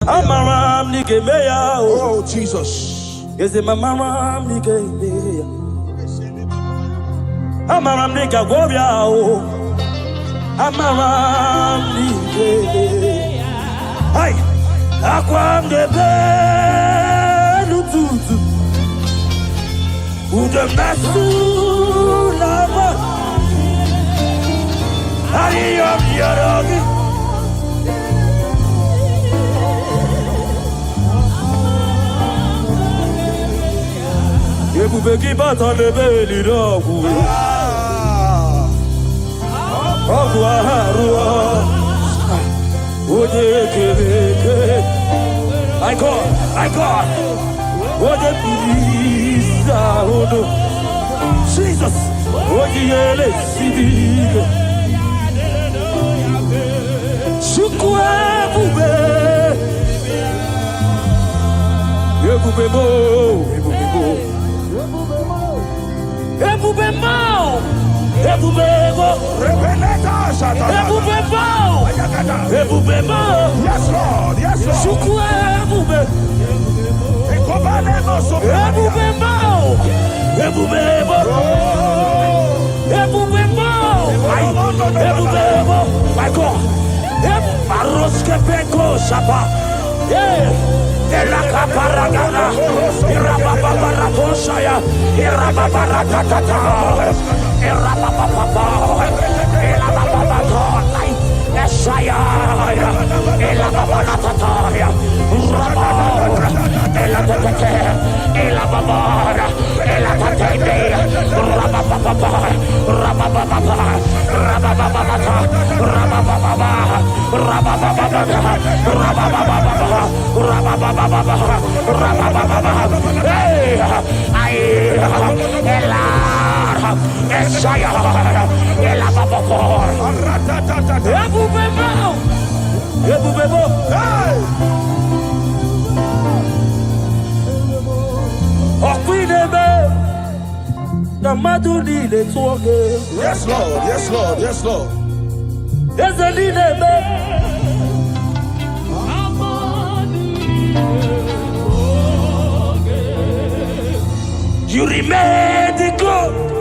Amaram nike meya. Oh, Jesus. Is it mamaram nike meya? Amaram nike govia. Amaram nike. Hey, akwam de belu tutu. Ude masu lava. Ariyam yarogi. Ebubeki bata lebeli rogu. Ogu aharua. Oje kebeke. I God. Oje pilisa odo. Jesus. Oje ele sidiga. Shukwa bube. Ebubebo. Yes, Lord. Yes, Lord. My God. Maroske peko shapa. Yeah. Elaka paragana, irababara koshaya, irababara tatata, irabababa, irabababa, Esaya, elababara tataya, rababara, elatate, elababara, elatate, rabababa, rabababa, rabababa, Yes, Lord. Yes, Lord. Yes, Lord. There's a leader. You remain the God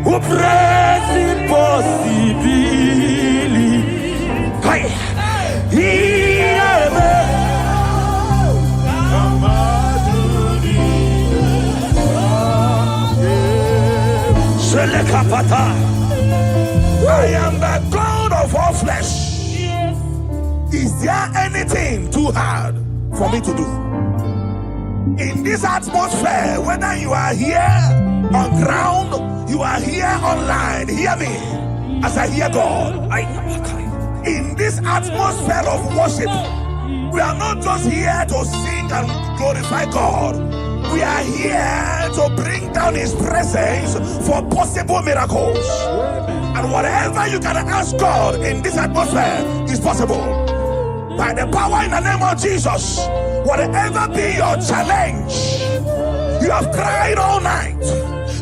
who prays impossibility. Hey, I am the God of all flesh. Is there anything too hard for me to do? In this atmosphere, whether you are here on ground, you are here online, hear me as I hear God. In this atmosphere of worship, we are not just here to sing and glorify God. We are here to bring down His presence for possible miracles. And whatever you can ask God in this atmosphere is possible. By the power in the name of Jesus, whatever be your challenge, you have cried all night,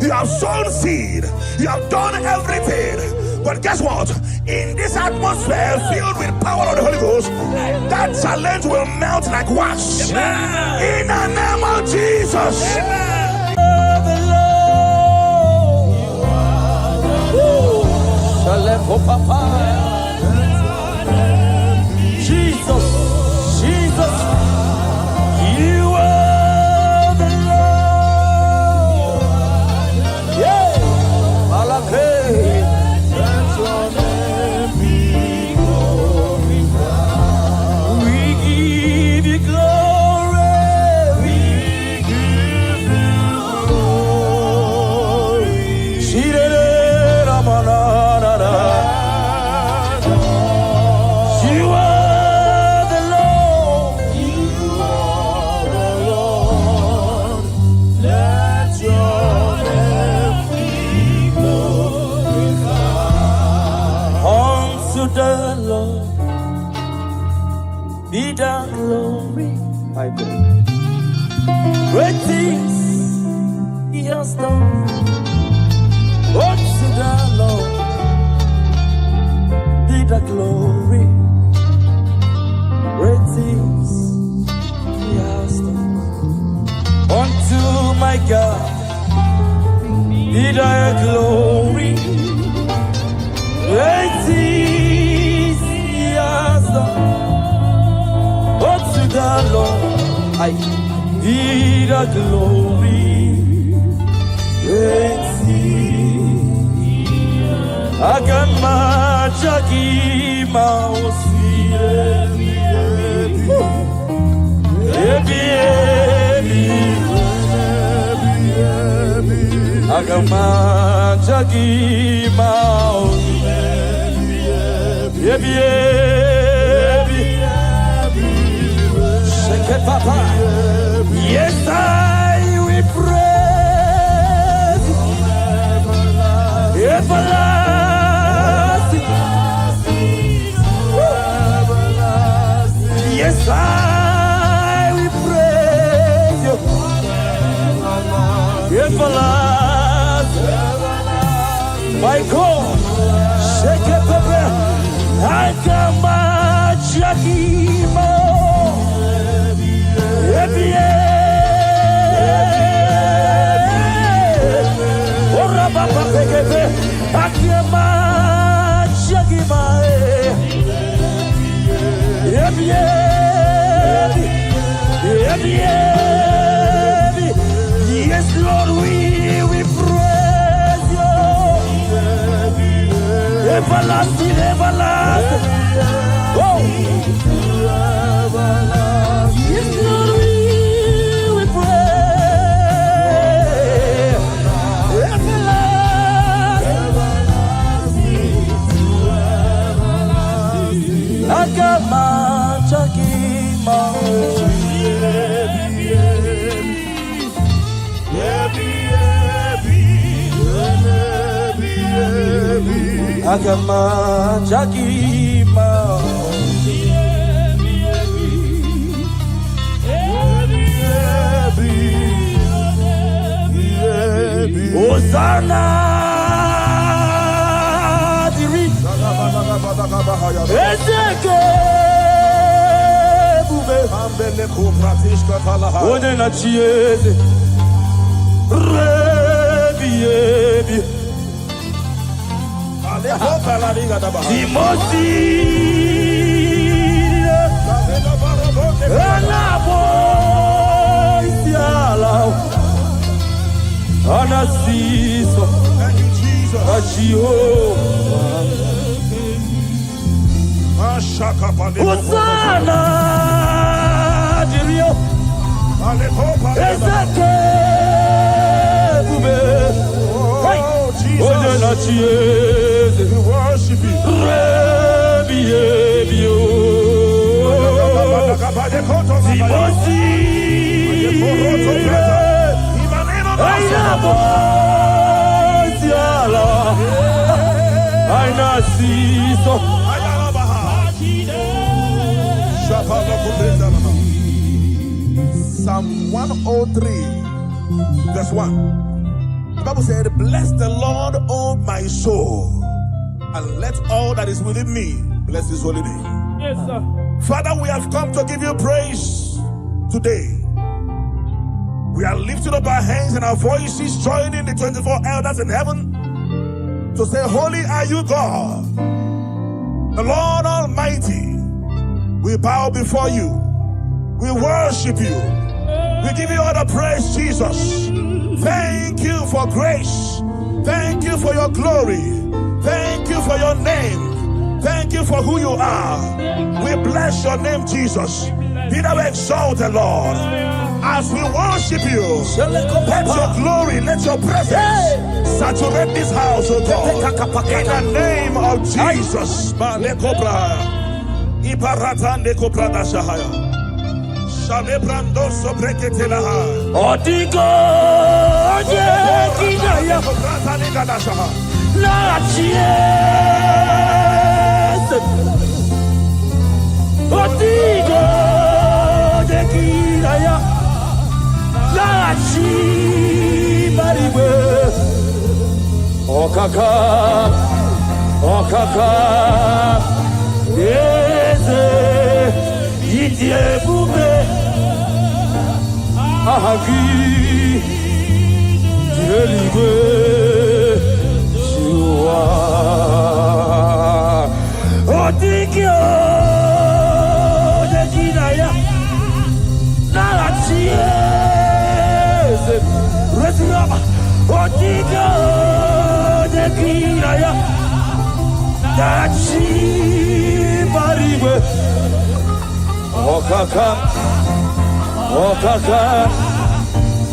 you have sown seed, you have done everything. But guess what? In this atmosphere filled with power of the Holy Ghost, that challenge will melt like wax. In the name of Jesus. Jesus, Jesus, you are the Lord. Yeah, Malakay. Let your name be glorified. We give you glory. We give you glory. Shirele Ramanana. You are the Lord. You are the Lord. Let your name be glorified. Unto the Lord be the glory. My God. Great things He has done. Unto the Lord be the glory. Great things my God, be thy glory. Great things he has done. Unto the Lord, I be the glory. Great things. Agamajagi mausi Agamajagi mausi Shake it, Papa. Yes, I will praise everlasting. Yes, I will praise you everlasting. My God, shake it, Papa. I come at Jakimo. Ora papa pekete, akiama Jakima. Yes, Lord, we praise you. Everlasting, everlasting. Oh. Yes, Lord, we pray. Everlasting. Agama Chakima. Agama Chakima. Hosanna diri Ezeke bube Ambele kupratishka talaha. One na chieze Rebi Aleho palariga daba. Timosi Anabo Isiala Anasiso Thank you, Jesus. Jehovah Ashaka palego. Hosanna Dirio Aleho palego. Ezeke Bube Oh, One na Jesus. chieze We worship you. Rebi Timosi Ainabo Isiala Ainasiso Psalm 103, verse 1. The Bible said, bless the Lord, O my soul, and let all that is within me bless his holy name. Yes, sir. Father, we have come to give you praise today. We are lifting up our hands and our voices, joining the 24 elders in heaven to say, holy are you, God, the Lord Almighty. We bow before you. We worship you. We give you all the praise, Jesus. Thank you for grace. Thank you for your glory. Thank you for your name. Thank you for who you are. We bless your name, Jesus. Be thou exalted, Lord. As we worship you, let your glory, let your presence saturate this house, oh God. In the name of Jesus. Odigo Oje Kinaya La Chiese Odigo Oje Kinaya La Chibariwe Okaka Eze Idie Bube Ahagi eligwe Shua Otikyo Dekinaya Narachies Resinaba Otikyo Dekinaya Narachi Mariwe Okaka Okaka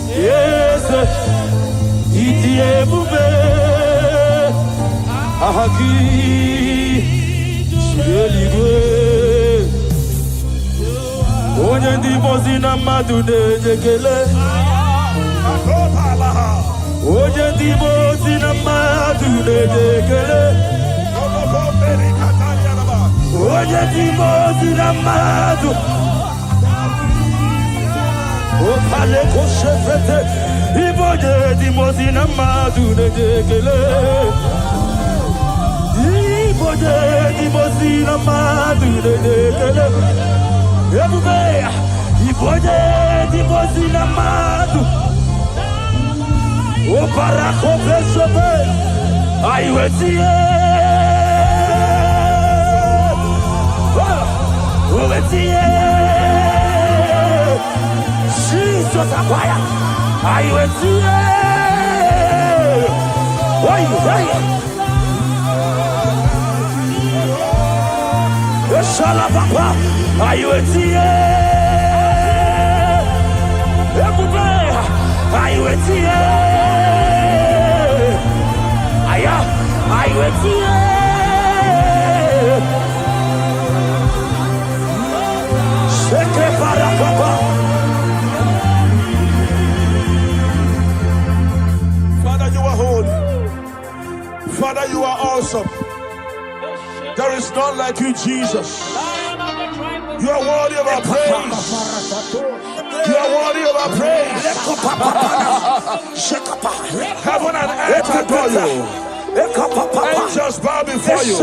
Yes Itie Bube Ahaki Shieligwe Onye ndi mozi na mmadụ na-ejekele Onye ndi mozi na mmadụ na-ejekele Onye ndi mozi na mmadụ Opale koshefete Iboje di mozi na mmadụ na-ejekele Iboje di mozi na mmadụ na-ejekele Ebube Iboje di mozi na mmadụ Opara kopeshope Aiwetie Owetie Jesus akwaya Aiwetie Oi oi Eshala papa Aiwetie Ebube Aiwetie Aya Aiwetie Sheke para papa Father, you are holy. Father, you are awesome. There is none like you, Jesus. You are worthy of our praise. You are worthy of our praise. Heaven and earth adore you. Angels bow before you.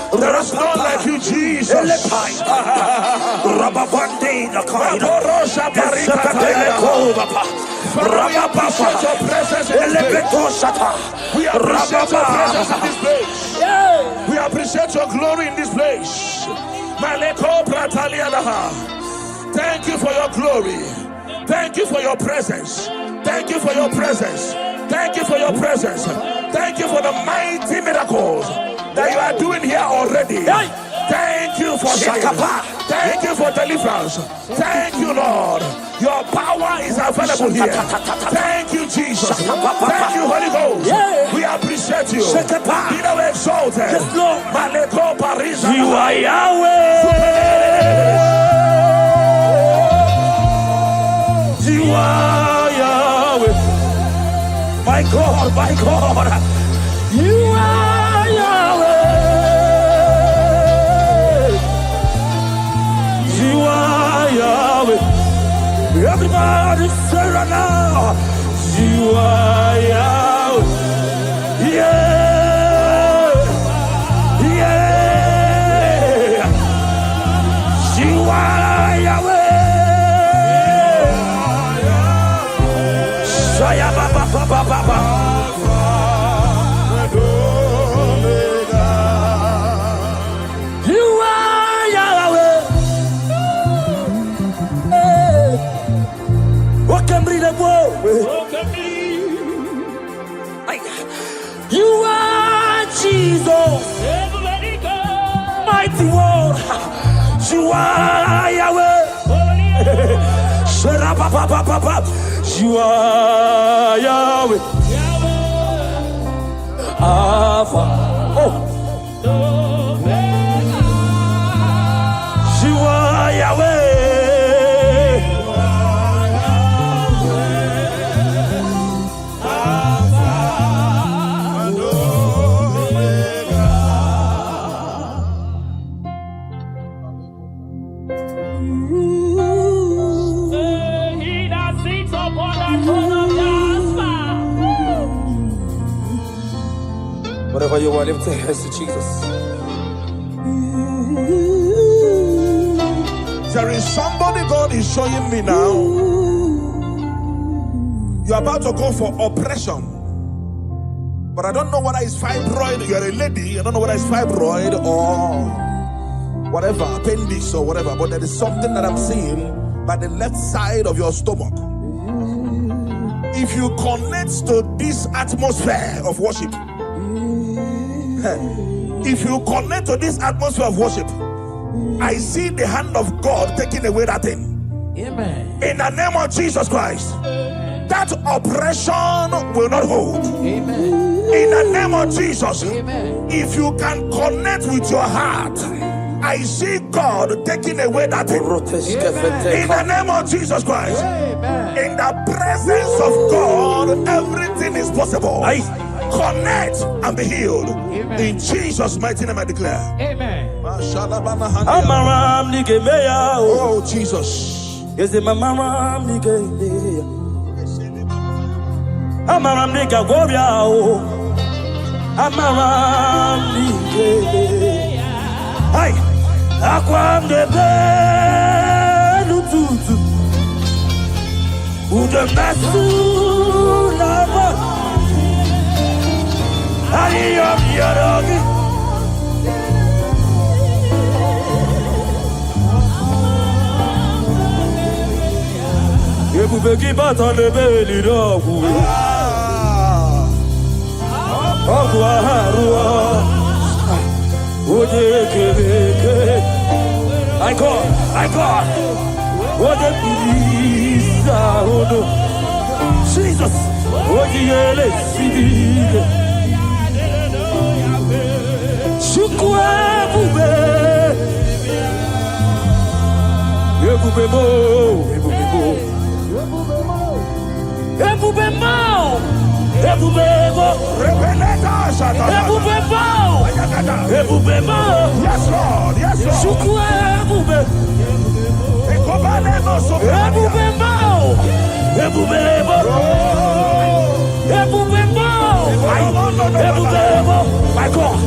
There is none like you, Jesus. We appreciate your presence in this place. We appreciate your presence in this place. We appreciate your glory in this place. Thank you for your glory. Thank you for your presence. Thank you for your presence. Thank you for your presence. Thank you for the mighty miracles that you are doing here already. Thank you for healing. Thank you for deliverance. Thank you, Lord. Your power is available here. Thank you, Jesus. Thank you, Holy Ghost. We appreciate you. Be thou exalted. You are Yahweh. You are Yahweh. My God, my God. You are Yahweh. You are Yahweh. Everybody say right now. You are Yahweh. Yeah. Yeah. You are Yahweh. Shaya baba baba baba. You are Jesus, mighty one. You are Yahweh. You are Yahweh. Alpha. Oh. You are Yahweh. Whatever you want, lift your hands to Jesus. There is somebody God is showing me now. You're about to go for oppression. But I don't know whether it's fibroid. You're a lady. I don't know whether it's fibroid or whatever, appendix or whatever. But there is something that I'm seeing by the left side of your stomach. If you connect to this atmosphere of worship, if you connect to this atmosphere of worship, I see the hand of God taking away that thing. Amen. In the name of Jesus Christ, that oppression will not hold. Amen. In the name of Jesus, amen. If you can connect with your heart, I see God taking away that thing. In the name of Jesus Christ, amen. In the presence of God, everything is possible. Connect and be healed. Amen. In Jesus' mighty name I declare. Amen. Oh Jesus. Hey, akwam de belu tutu, ude mesu lava, ayam yaragi. Ebu beki bata de beli rogu, agua harua. I God, what a Jesus, what you see, Shukwabe, Ebubemo, yes Lord, yes Lord. My God,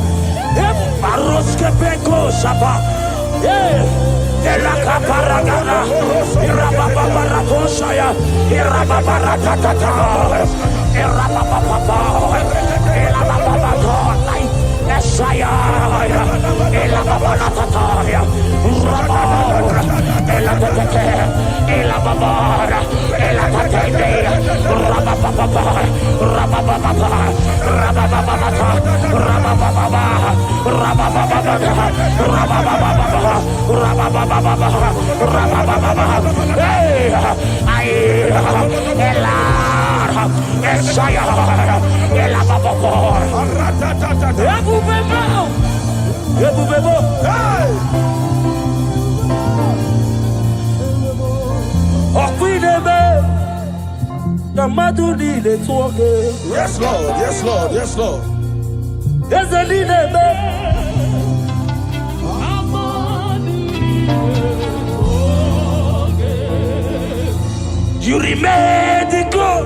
Yes, Lord, yes, Lord, yes, Lord. You remain the God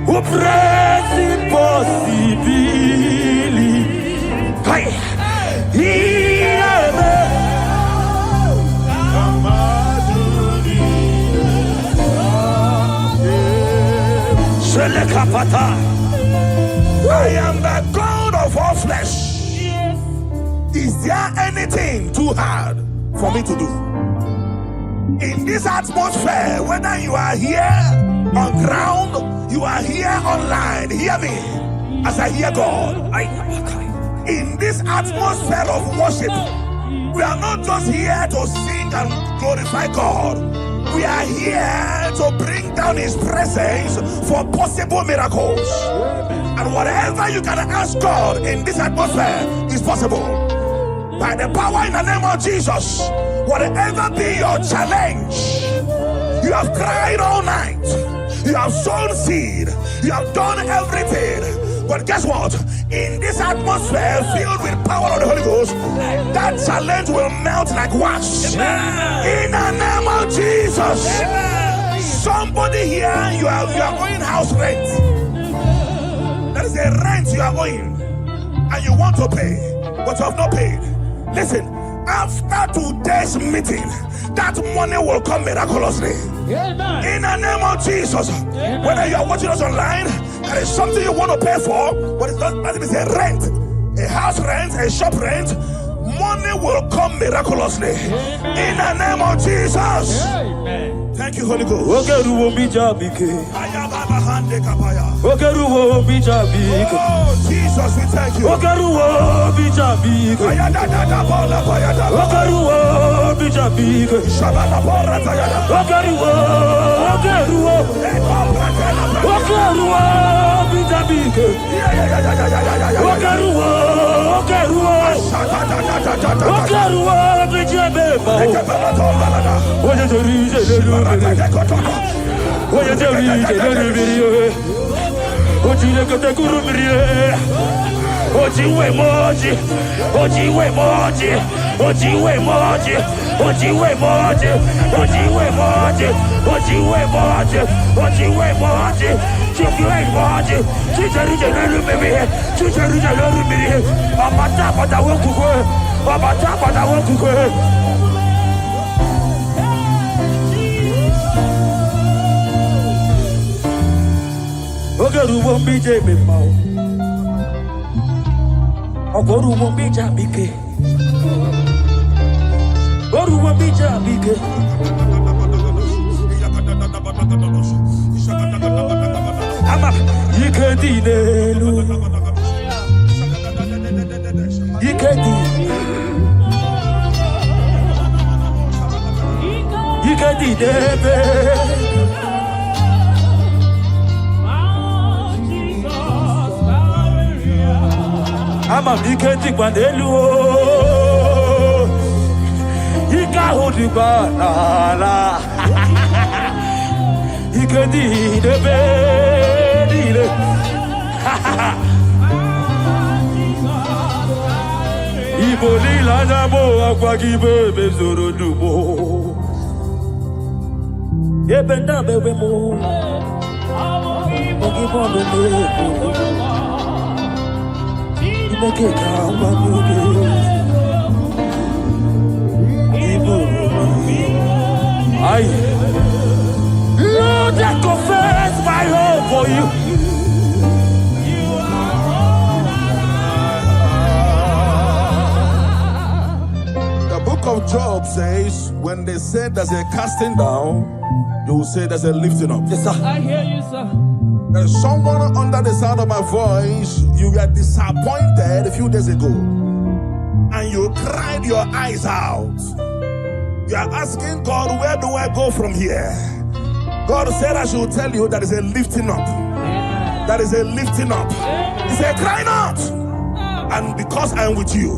who prays impossibly. I am the God of all flesh. Is there anything too hard for me to do? In this atmosphere, whether you are here on ground, you are here online, hear me as I hear God. In this atmosphere of worship, we are not just here to sing and glorify God. We are here to bring down His presence for possible miracles. And whatever you can ask God in this atmosphere is possible. By the power in the name of Jesus, whatever be your challenge, you have cried all night, you have sown seed, you have done everything. But guess what? In this atmosphere filled with power of the Holy Ghost, that challenge will melt like wax. In the name of Jesus. Somebody here, you are going house rent. There is a rent you are going and you want to pay, but you have not paid. Listen, After today's meeting, that money will come miraculously. Amen. In the name of Jesus. Amen. Whether you are watching us online, there is something you want to pay for, but it's not that it is a rent, a house rent, a shop rent. Money will come miraculously. Amen. In the name of Jesus. Amen. Thank you, Holy Ghost. Ogeru wo mi jabike. Ayababa hande kapaya. Ogeru wo mi jabike. Oh, Jesus, we thank you. Ogeru wo mi jabike. Ayadadada bola bayada. Ogeru wo mi jabike. Shabala bora tayada. Ogeru wo mi jabike. Ogeru wo mi jabebe. Oye tori jelu bere. Oye tori jelu bere. Ojile kote kuru bere. Ojiwe moji. Ojiwe moji. Ojiwe moji. Ojiwe moji. Ojiwe moji. Ojiwe moji. Ojiwe moji. Ojiwe moji. Chichari jelu bere. Chichari jelu bere. Abata bata wokukwe. Abata bata wokukwe. Ogeru wo mi je mi ma o. Ogoru wo mi jabike. Oru wo mi jabike. Ama yike nelu. Yike nebe. Ama biketi kwanelu o. Ika hodi banala. Iketi debe dile. Iboli la jabo akwagibe bezoro dubo. Ebenda bebe mo. Ogibondo me. Make it come Lord, I confess my hope for you. The book of Job says, when they say there's a casting down, you will say there's a lifting up. Yes, sir. I hear you, sir. There's someone under the sound of my voice, you were disappointed a few days ago, and you cried your eyes out. You are asking God, where do I go from here? God said I should tell you that is a lifting up. That is a lifting up. He said, cry not, and because I am with you.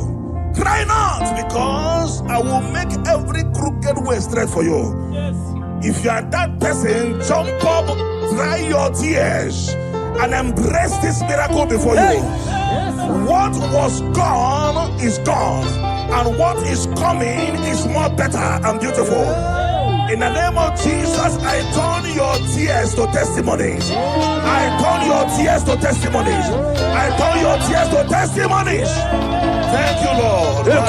Cry not, because I will make every crooked way straight for you. Yes. If you are that person, jump up, dry your tears, and embrace this miracle before you. Yes. What was gone is gone, and what is coming is more better and beautiful. In the name of Jesus, I turn your tears to testimonies. I turn your tears to testimonies. I turn your tears to testimonies. Thank you, Lord. Jesus,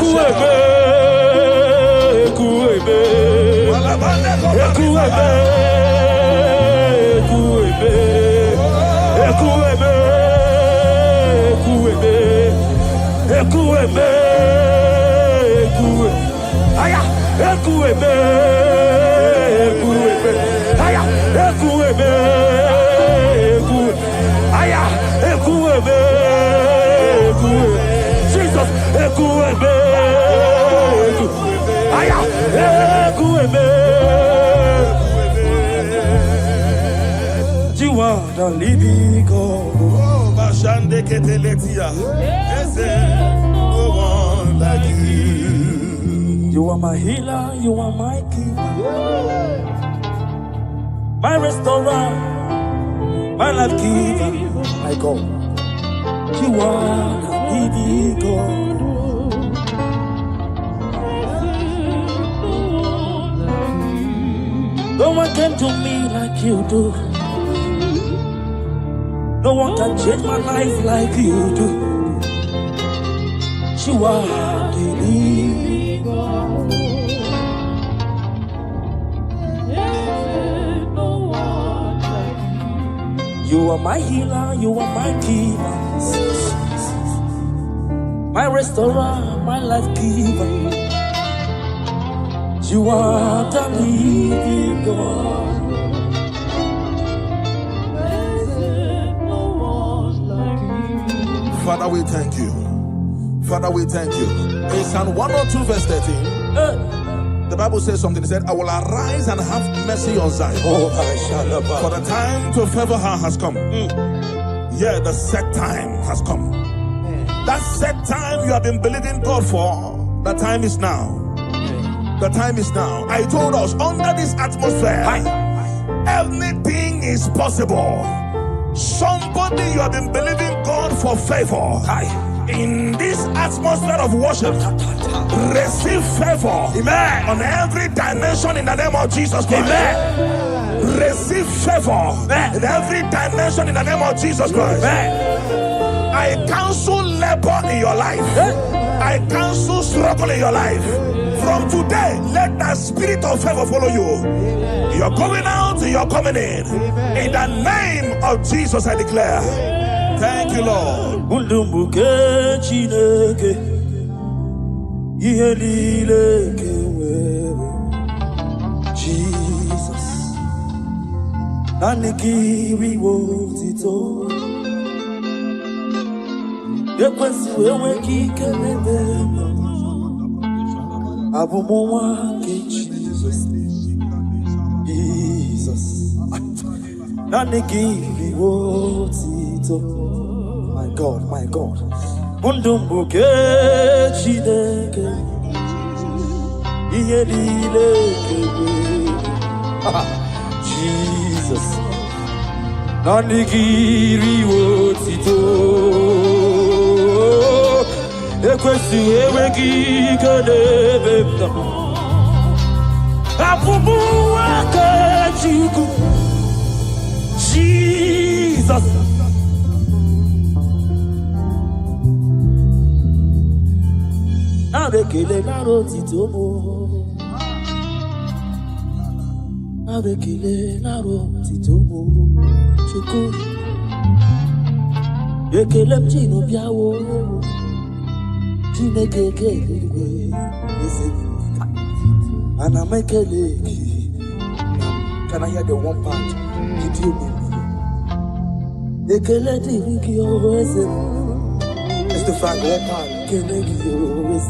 you are the living God. Oh, Bashande Keteletia. Yes, no one like you. You are my healer, you are my keeper, my restorer, my life giver, my God. You are the living God. No one can do me like you do. No one can change my life like you do. You are the living God. You are my healer, you are my keeper, my restorer, my life giver. You are the living God. Father, we thank you. Father, we thank you. In Psalm 102 verse 13, the Bible says something. It said, I will arise and have mercy on Zion. For the time to favor her has come. Yeah, the set time has come. That set time you have been believing God for, the time is now. The time is now. I told us, under this atmosphere, everything is possible. Somebody, you have been believing God for favor. In this atmosphere of worship, receive favor. Amen. On every dimension in the name of Jesus Christ. Amen. Receive favor. Amen. In every dimension in the name of Jesus Christ. Amen. I cancel labor in your life. I cancel struggle in your life. From today, let that spirit of favor follow you. You're going out, you're coming in. In the name of Jesus, I declare. Thank you, Lord. Jesus. Nanikiri wotito. Jesus. Jesus. Nanikiri wotito. My God, my God. Mundumbuke chineke. Jesus. Nanikiri wotito. Ekwesi ewegi kadebebna. Abubu akachiku. Jesus. Abekele naro titomo. Abekele naro titomo. Chiko. Ekele mchino biawo. Chineke. And I make a leg. Can I hear the one part? Did you mean? Ekele diviki always. It's the fact one part. Kelegi always.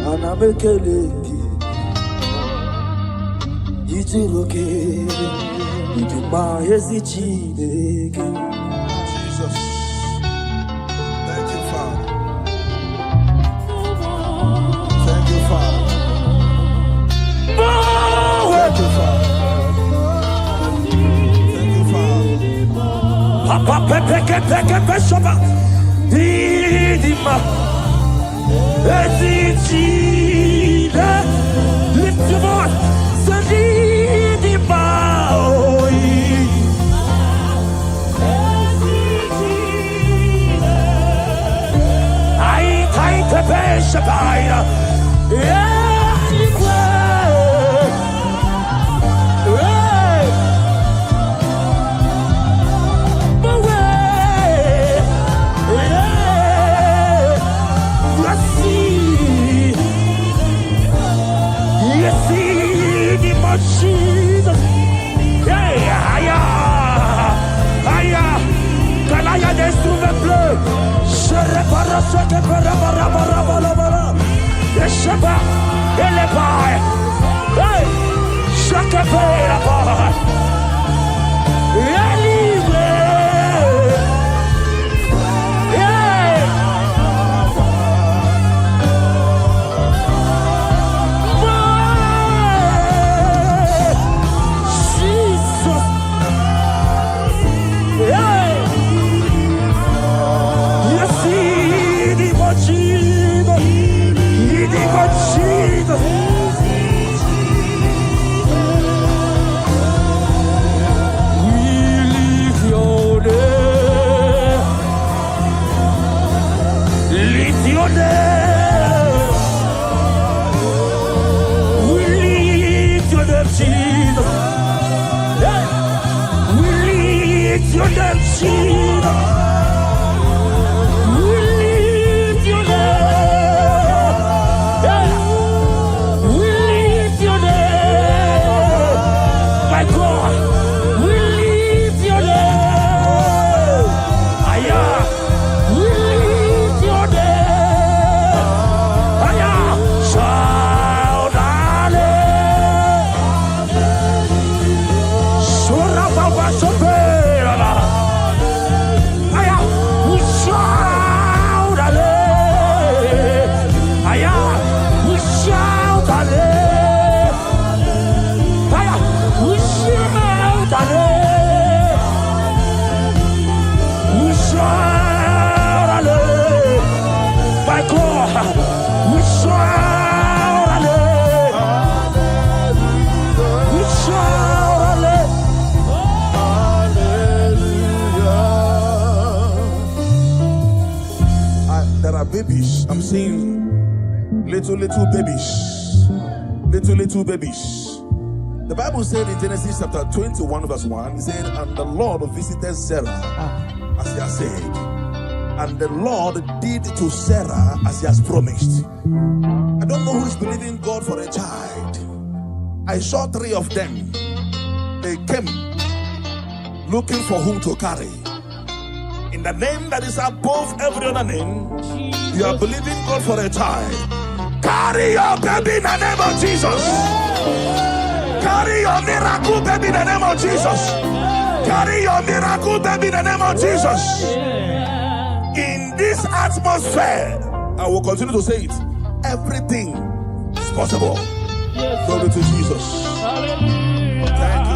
And I make a leg. It's okay. It's my hesitation. Jesus. Thank you, Father. Thank you, Father. Thank you, Father. Thank you, Father. Papa pepe shaba. Idima. Ezitida. Lift your voice. Sadidima. I pepe shabaira. Yeah. Jesus, yeah, aya, canaya des trouves bleu, je répare ce que para, et je bats, et les pailles, hey, chaque paille la paille, et libre, little babies. Little babies. The Bible said in Genesis chapter 21 verse 1, it said, and the Lord visited Sarah as he has said. And the Lord did to Sarah as he has promised. I don't know who is believing God for a child. I saw 3 of them. They came looking for whom to carry. In the name that is above every other name, you are believing God for a child. Carry your baby in the name of Jesus. Carry your miracle baby in the name of Jesus. Carry your miracle baby in the name of Jesus. In this atmosphere, I will continue to say it. Everything is possible. Glory to Jesus. Thank you,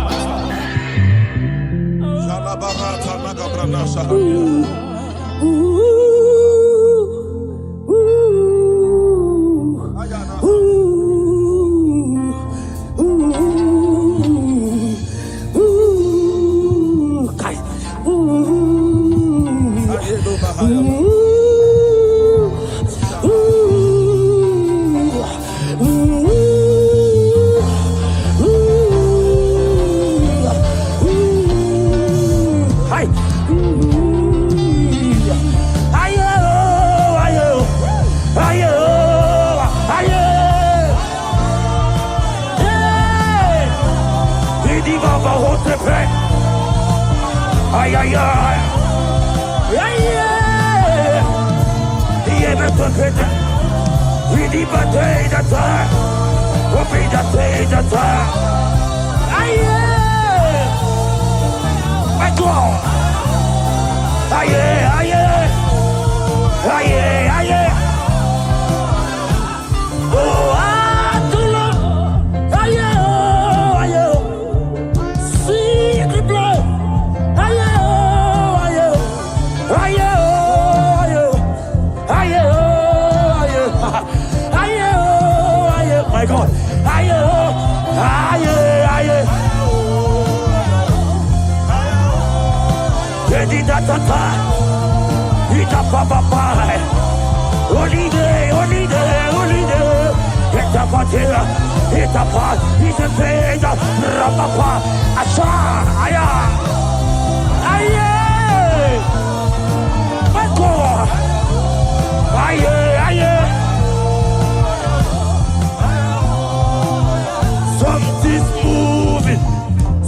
Something's moving,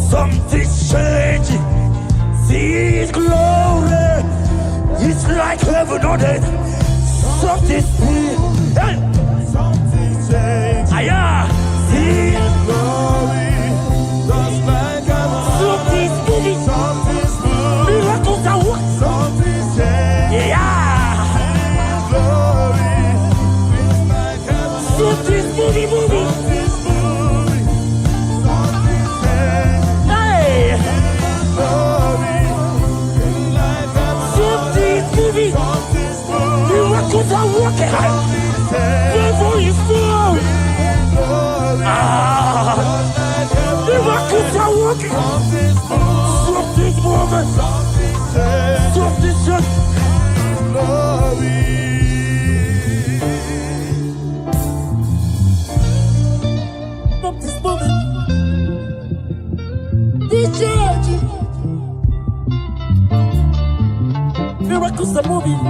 something's changing. See His glory, it's like heaven on earth. Something's moving, something's changing. See His glory, just like heaven. Something's moving, something's moving. Miracles are what? Something's changing. His glory, it's like heaven. Something's moving, moving. Miracles are working. Devil is full. Miracles are working. Something's moving. Something's just. Something's moving. This church. Miracles are moving.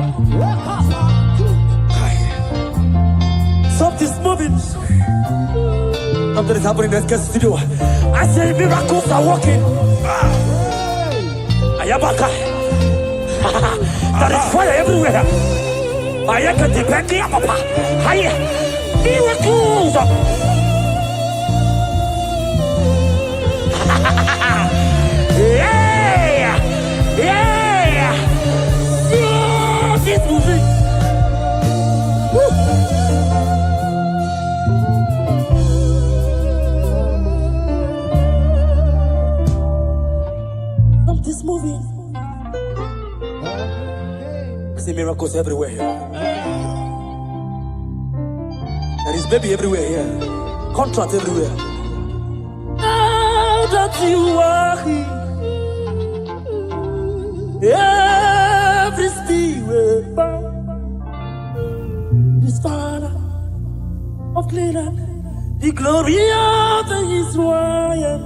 Something's moving. Something is happening in the studio. I say miracles are working. Ayabaka. There is fire everywhere. Ayaka depend on Papa. Hiya. Miracles. Yeah. Yeah. Something's moving. Woo. Something's moving. I see miracles everywhere here. There is baby everywhere here. Contract everywhere. Now that you are here, every spirit bound is Father. of Canaan, the glory of Israel.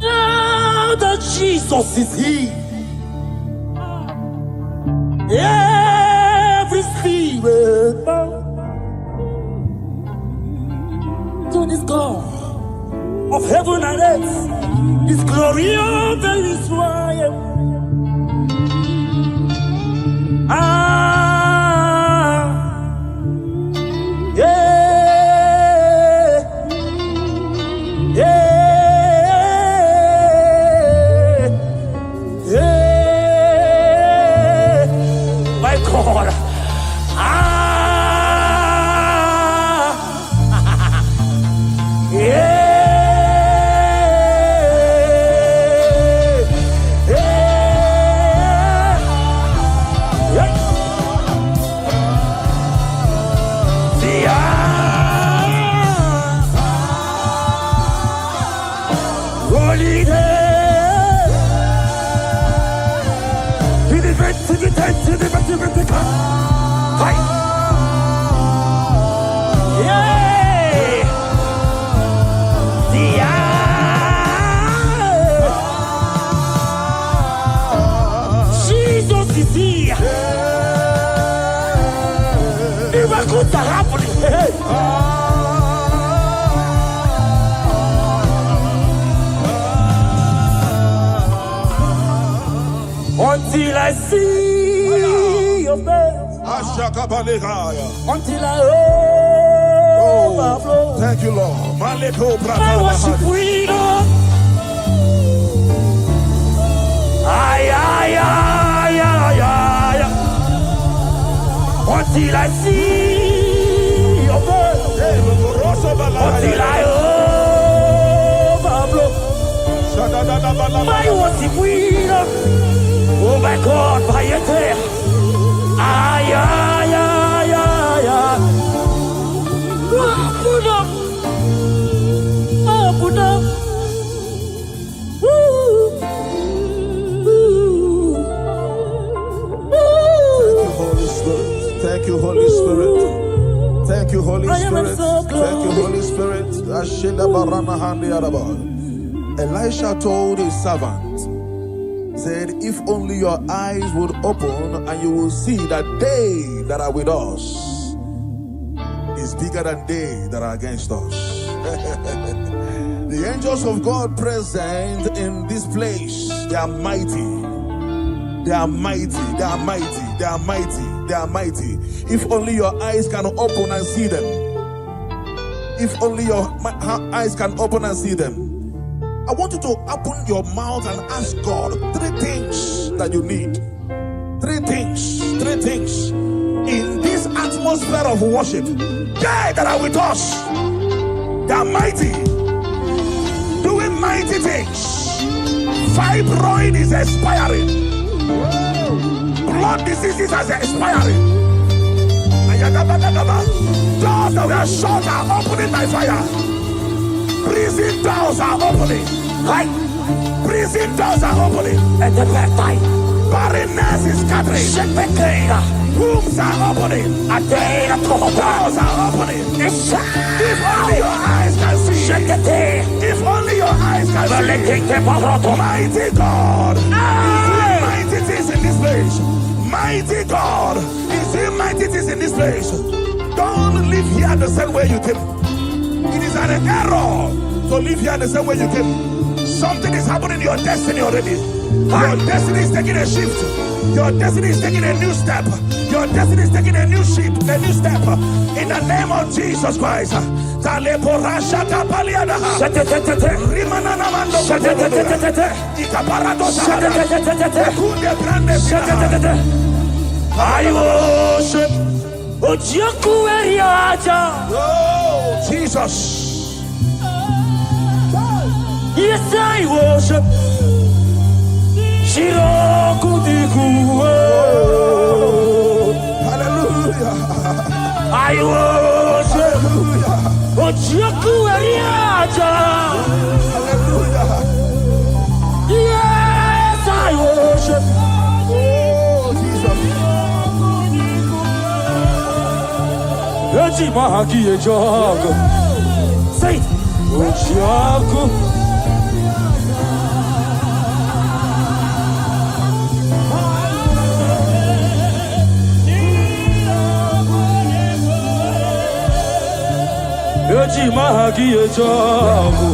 Now that Jesus is here, every spirit bow to this God of heaven and earth, this glory of Israel. My God. Jesus is here. Miracles are happening. Until I see your face, until I overflow. Thank you, Lord. I worship freedom. Until I see your face, until I overflow. My worship freedom. Oh my God, by your tail. Put up. Put up. Thank you, Holy Spirit. Thank you, Holy Spirit. Thank you, Holy Spirit. Elisha told his servant, said, if only your eyes would open and you will see that they that are with us is bigger than they that are against us. The angels of God present in this place, they are mighty. They are mighty. They are mighty. They are mighty. They are mighty. If only your eyes can open and see them. If only your eyes can open and see them. I want you to open your mouth and ask God 3 things that you need. 3 things. 3 things. In this atmosphere of worship, they that are with us, they are mighty. Doing mighty things. Fibroid is expiring. Blood diseases are expiring. Doors that were shut are opening by fire. Prison doors are opening. Right? Prison doors are opening. At the back time. Barrenness is scattering. Wombs are opening. Doors are opening. If only your eyes can see. If only your eyes can see. Mighty God is doing mighty things in this place. Mighty God is doing mighty things in this place. Don't live here the same way you came. It is an error to live here the same way you came. Something is happening in your destiny already. Your destiny is taking a shift. Your destiny is taking a new step. Your destiny is taking a new step. In the name of Jesus Christ. I worship Jesus. Yes, I worship. Hallelujah. I worship. Hallelujah. Yes, I worship. Oh, Jesus. Eti mahaki e jogo. Say, Ochiaku. Eti mahaki e jogo.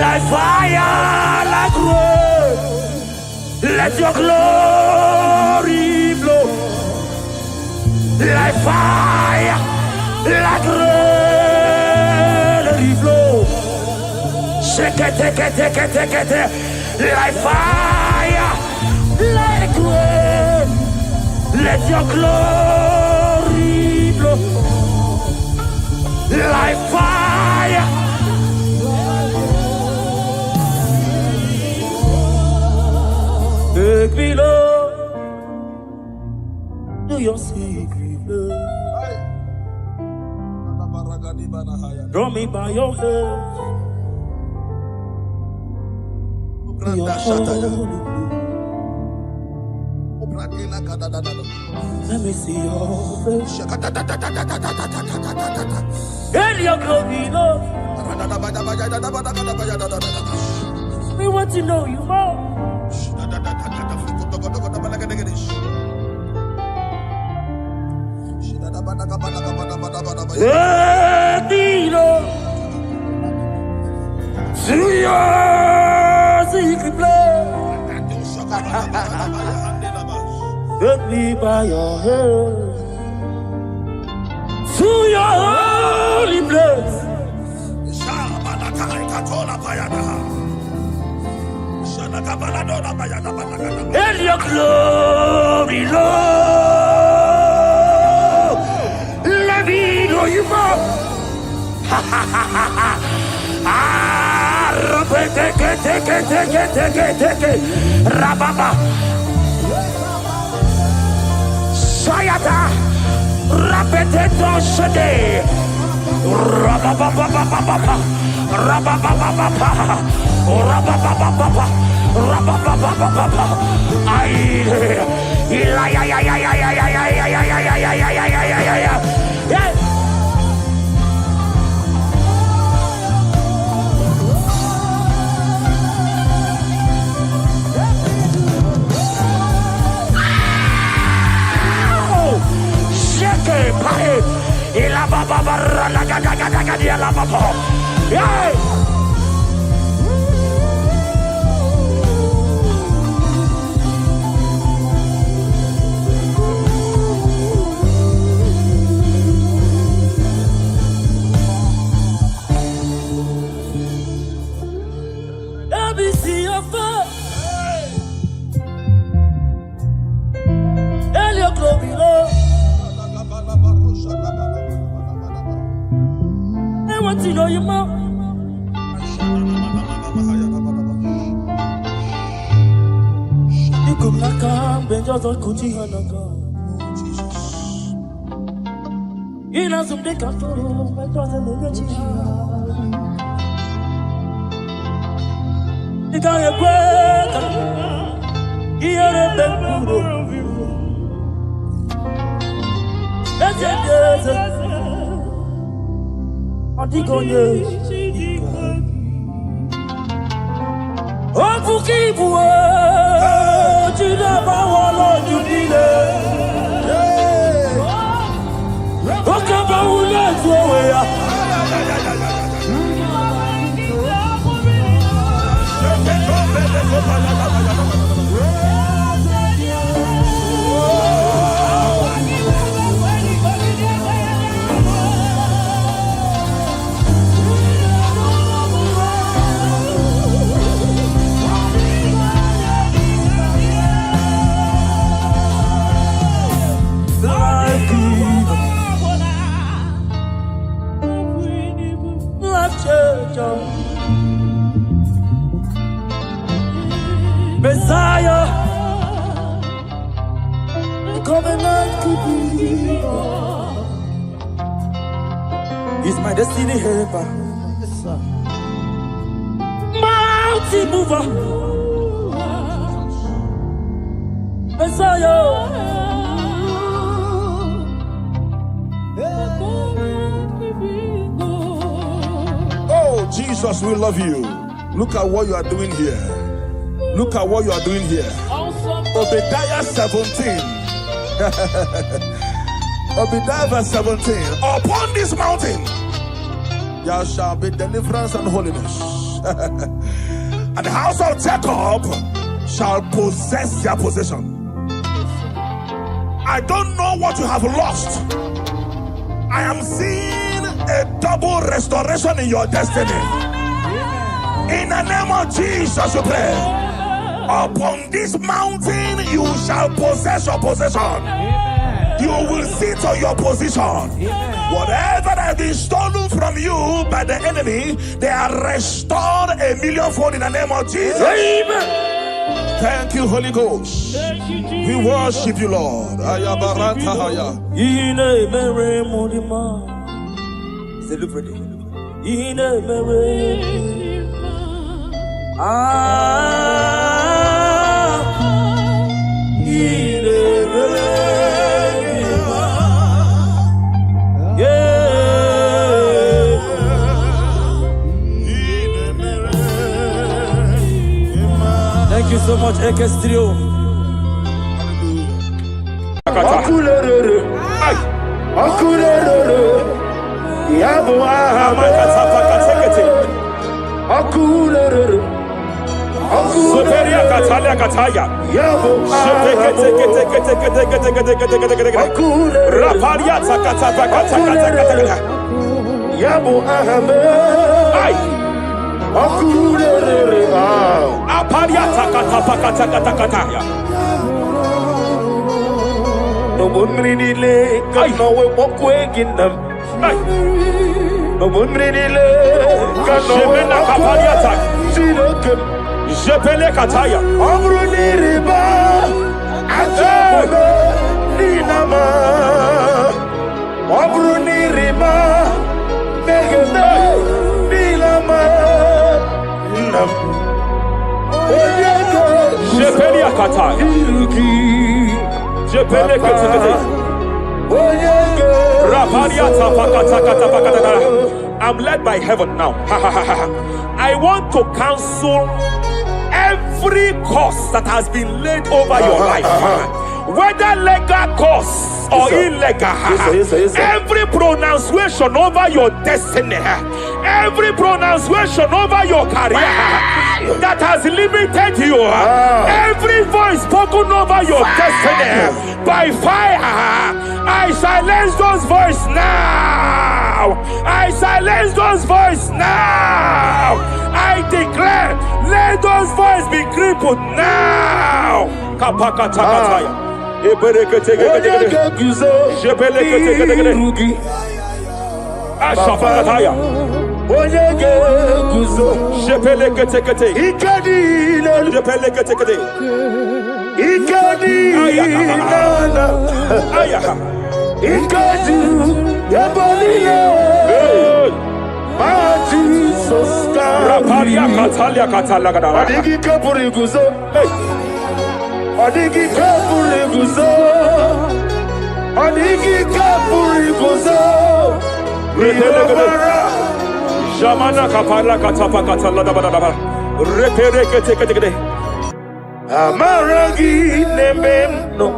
Like fire, like rain, let your glory blow. Like fire, like rain, let it blow. Shake it, take it, take it, take it. Like fire, like rain, let your glory blow. Like fire. Take me, Lord, to your secret love. Draw me by your hand to your holy place. Let me see your face and your glory, Lord. We want to know you more. To your secret place, take me by your hand to your holy place. And your glory, Lord, let me know you more. Take Rababa Sayata Rapeteto Shade Rababa Let me see your face and your glory, Lord. I want to know you more. You come like a benjo to kuti hanaga. Ina zumde kafuru, benjo to nugachi. Ika ye kweka, iyere bepuro. Eze. Antigonye Ofukibuwe Chidaba walo judile Okaba ule tuwe ya Messiah, the covenant keeping God. He's my destiny helper. Mountain mover. Messiah. Oh, Jesus, we love you. Look at what you are doing here. Look at what you are doing here. Obadiah 17. Obadiah verse 17. Upon this mountain there shall be deliverance and holiness. And the house of Jacob shall possess their possession. I don't know what you have lost. I am seeing a double restoration in your destiny. In the name of Jesus, you pray. Upon this mountain you shall possess your possession. You will sit on your position. Whatever that has been stolen from you by the enemy, they are restored a millionfold in the name of Jesus. Amen. Thank you, Holy Ghost. We worship you, Lord. Thank you so much, Ekestrio. No one really lay, no one walk away in them. No one really lay, no one walk away. Jepele kataya. Amruni riba, ajabe ninama. Amruni riba, megene nilama. Nam. Jepele kataya. Jepele kataya. I'm led by heaven now. I want to cancel every curse that has been laid over your life, whether legal curse or illegal. Every pronunciation over your destiny, every pronunciation over your career that has limited you, every voice spoken over your destiny by fire, I silence those voices now. I silence those voices now. I declare, let those voices be crippled now. Kapakatakataya. Ashafakataya. Jepeleketekete. Jepeleketekete. Rapalia Katalia Katalaga. Adigi kapuri guzo. Adigi kapuri guzo. Adigi kapuri guzo. Jamana kapala katapa katala da da da. Repereke teke teke. Amaragi nemeno.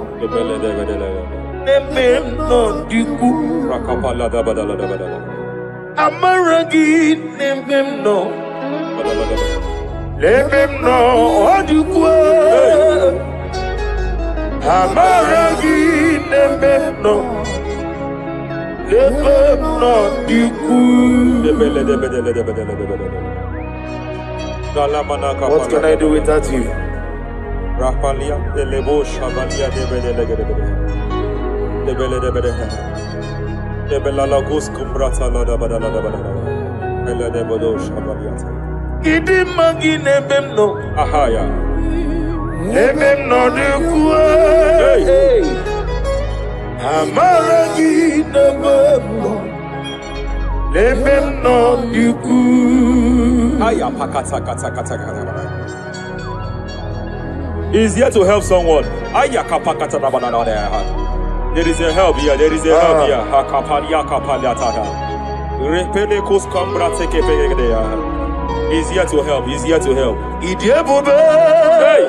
Nemeno diku. Rakapala da da da da da. Amaragi nemeno. Nemeno diku. Amaragi nemeno. Nemeno diku. What can I do without you? Rapalia de lebo shavalia de bede de bela lagos kumbrata la da bada bela de bodo shavalia Idi magi nebemno ahaya nebemno de kuwe amaragi nebemno Remem no yuku. He's here to help someone. There is a help here. There is a help here. He's here to help. He's here to help. Hey.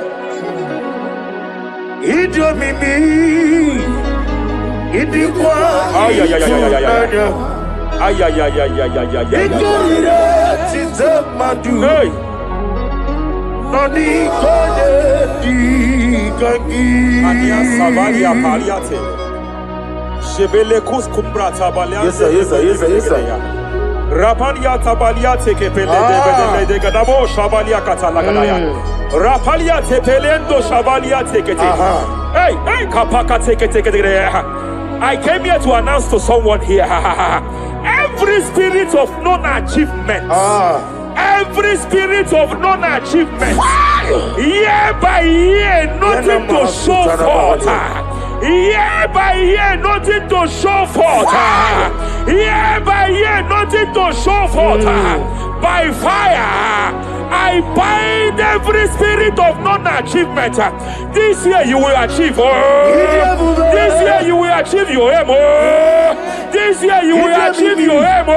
Hey. Yes, sir. Rapalia tabalia teke pele de gadabo shabalia katalagadaya. Rapalia tepelendo shabalia teke. Hey, kapaka teke. I came here to announce to someone here. Every spirit of non-achievement. Every spirit of non-achievement. Year by year, nothing to show forth. Year by year, nothing to show forth. Year by year, nothing to show forth. By fire, I bind every spirit of non-achievement. This year you will achieve. This year you will achieve your aim. This year you will achieve your aim.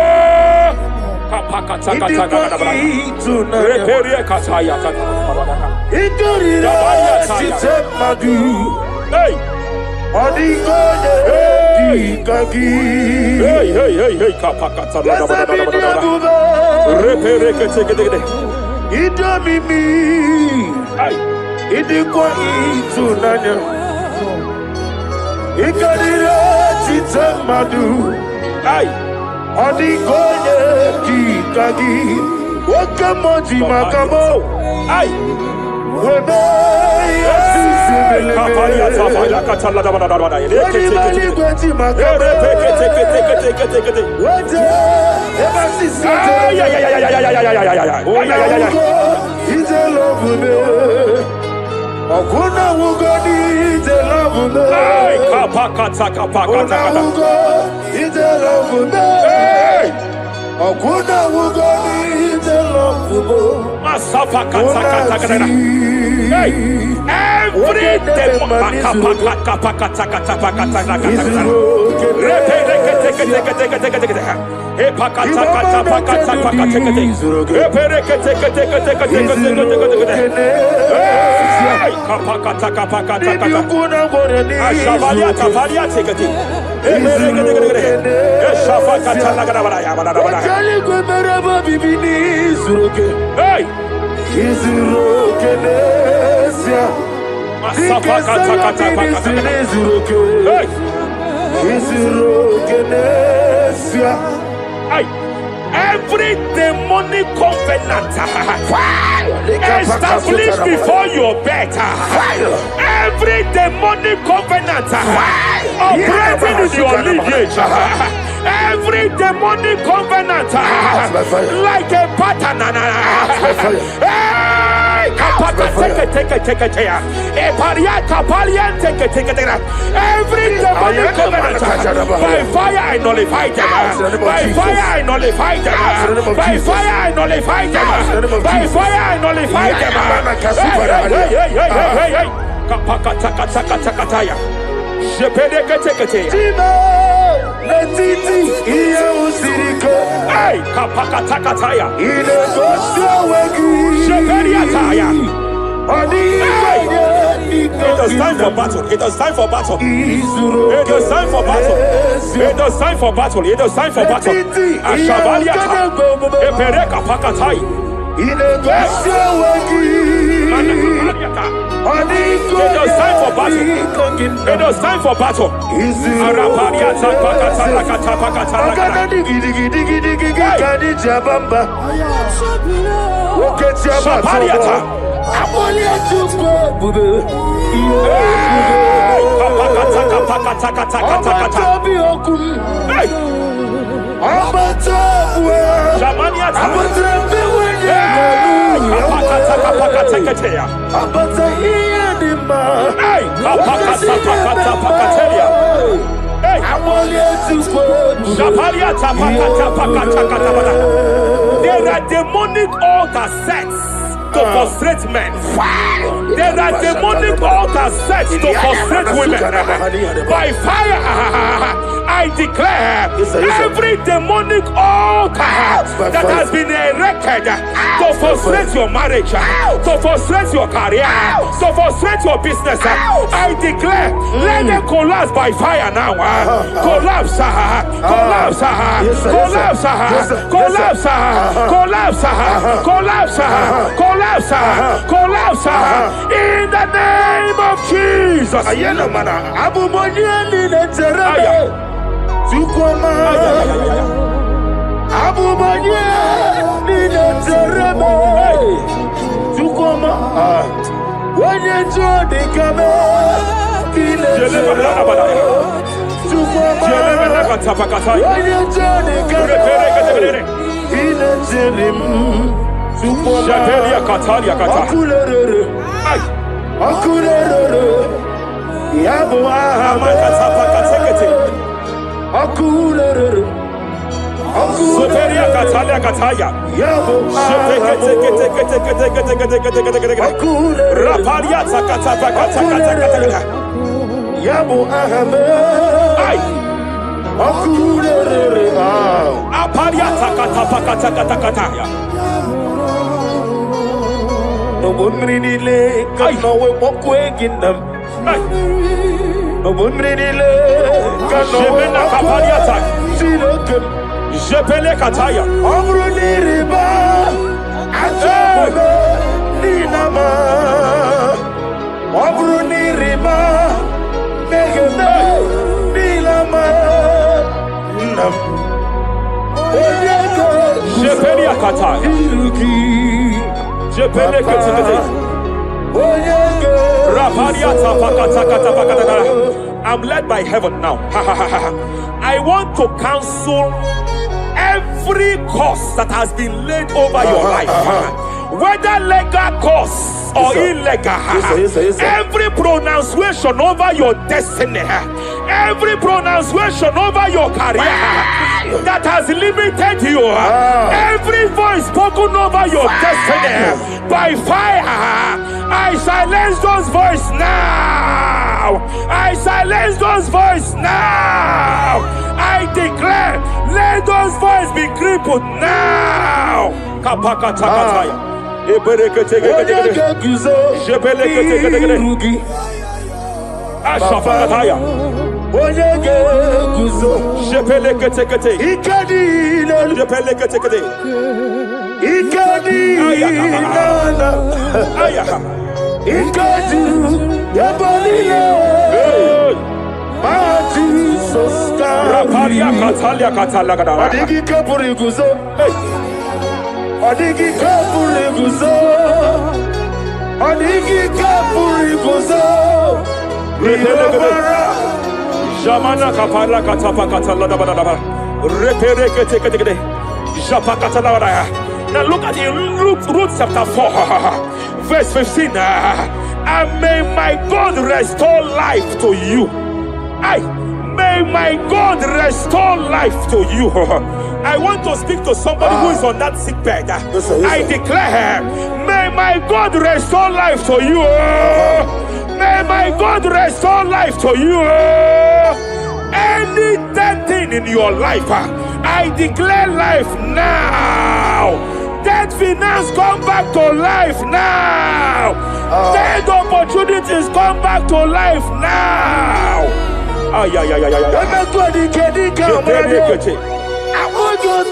Hey. Every demonic covenant established before your bed, every demonic covenant operating in your lineage, every demonic covenant like a pattern. Every demonic covenant, by fire I nullify them. By fire I nullify them. By fire I nullify them. By fire I nullify them. Hey, kapakatakataya. It is time for battle. It is time for battle. It is time for battle. It is time for battle. It is time for battle. Ashabaliata. Epereka pakatai. It is time for battle. It is time for battle. Arapariata pakata pakata. Shapariata. Hey, There are demonic altar sets to frustrate men. There are demonic altar sets to frustrate women. By fire, I declare every demonic altar that has been erected to frustrate your marriage, to frustrate your career, to frustrate your business, I declare, let them collapse by fire now. Collapse, collapse, collapse, collapse, collapse, collapse, collapse, collapse, in the name of Jesus. I'm led by heaven now. I want to counsel every curse that has been laid over your life, whether legal curse or illegal. Every pronunciation over your destiny, every pronunciation over your career that has limited you, every voice spoken over your destiny, by fire, I silence those voices now. I silence those voices now. I declare, let those voices be crippled now. Jamana kapala katapa katala da da da. Repere kete kete kete. Japa katala da. Now look at the Ruth chapter 4, verse 15. And may my God restore life to you. May my God restore life to you. I want to speak to somebody who is on that sick bed. I declare, may my God restore life to you. May my God restore life to you. Any dead thing in your life, I declare life now. Dead finance come back to life now. Dead opportunities come back to life now. I want you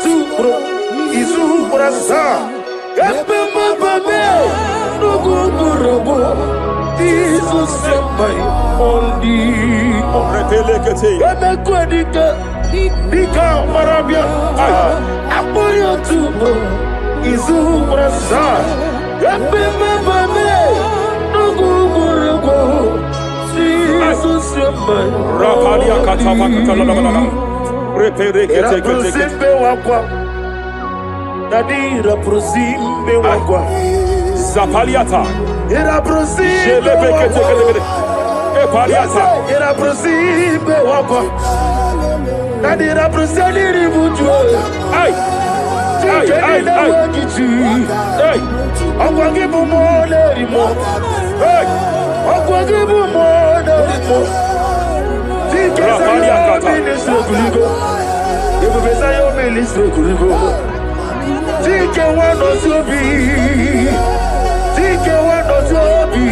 Zapaliata. Era prosime wakwa. Nadi representi ributu. Ay. Ay. Ay. Akwagibu mo lerimo. Ay. Akwagibu mo lerimo. Rapalia kata. Ministre kuligo. Ibu besa yo ministre kuligo. Tike wano sobi. Tike wano sobi.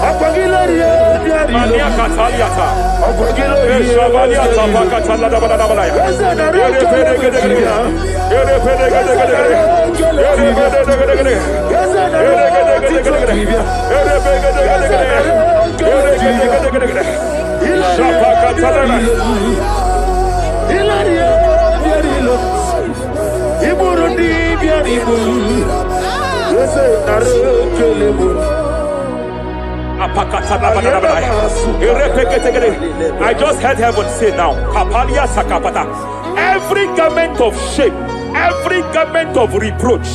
Akwagila ria ria. Mania kataliata. Akwagila ria. Shabalia tapaka talada bada bada ya. Ere pede gede gede. Ere pede gede gede. Ere pede gede gede. Ere gede gede gede. Ere pede gede gede. Ere gede gede gede. Shapaka talada. Ilaria biarilo. Iburundi biaribu. Yese narekelebo. I just heard heaven say now, Kapalia Sakapata. Every garment of shame, every garment of reproach,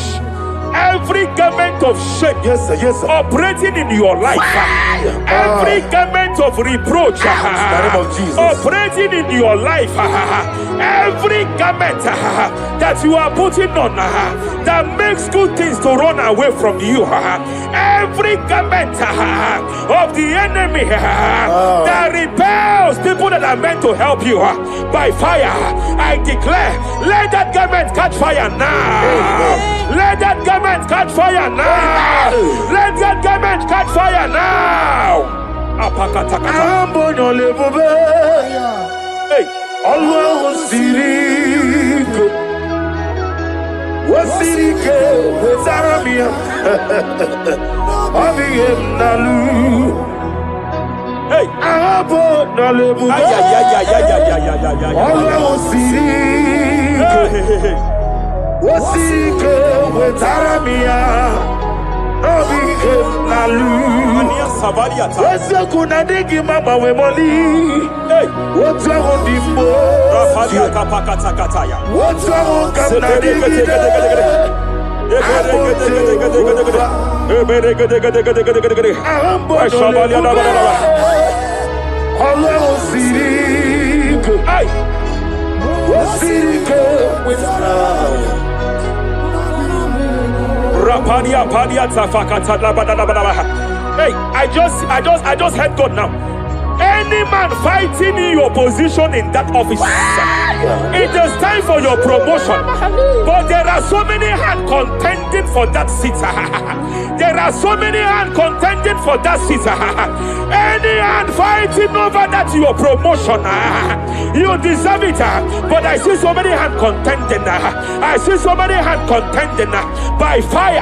every garment of shame, yes, sir, operating in your life, every garment of reproach, operating in your life, every garment that you are putting on that makes good things to run away from you, every garment of the enemy that repels people that are meant to help you by fire, I declare, let that garment catch fire now. Let that garment catch fire now. Let that garment catch fire now. Hey, Allah Sirike, Wasirike, Zaramia, Abiyem Nalu. Hey, Abo Nalebu, Allah Sirike, Wasirike, Zaramia. What's kuna digi mama we moli? What's on the mo? Rafalia kapakata kataya. What's on kamna digi? Rapadia padia tafakata labadabadabaha. Hey, I just heard God now. Any man fighting in your position in that office, it is time for your promotion. But there are so many hands contending for that seat. There are so many hands contending for that seat. Any hand fighting over that your promotion, you deserve it. But I see so many hands contending. I see so many hands contending by fire.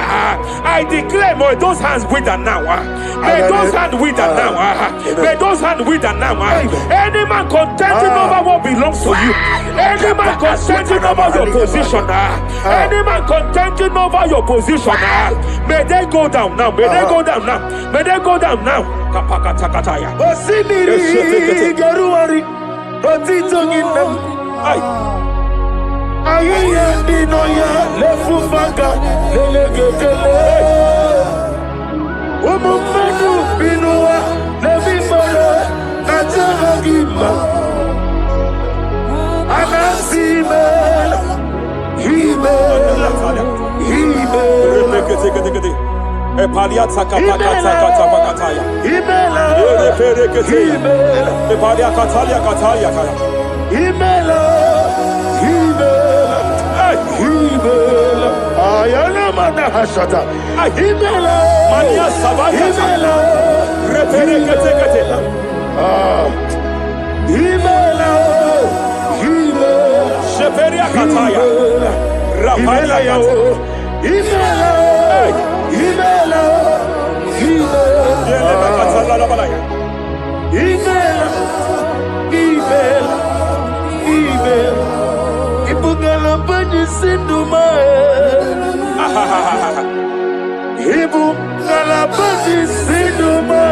I declare, may those hands wither now. May those hands wither now. May those hands wither now. Any man contending over what belongs to you. Any man contending over your position. Any man contending over your position. May they go down now. May they go down now. May they go down now. Kapakatakataya. Osimiri Garuari. Otitongina. Ayaya dinoya lefufaga lelegele. Umumenu binua levimole najaragima. Anasimela himela himela. Epalia takapakataya. Himela himela. Epalia katalia katalia kaya. Himela himela. Himela. Ayana mana hashata. Himela. Mania sabaya. Himela. Reperekete. Himela. Himela. Sheperia kataya. Rapalia yao. Himela. Himela. Himela. Katala balaya. Himela. Himela. Himela. Ibugala bani sinduma. Ibugala bani sinduma.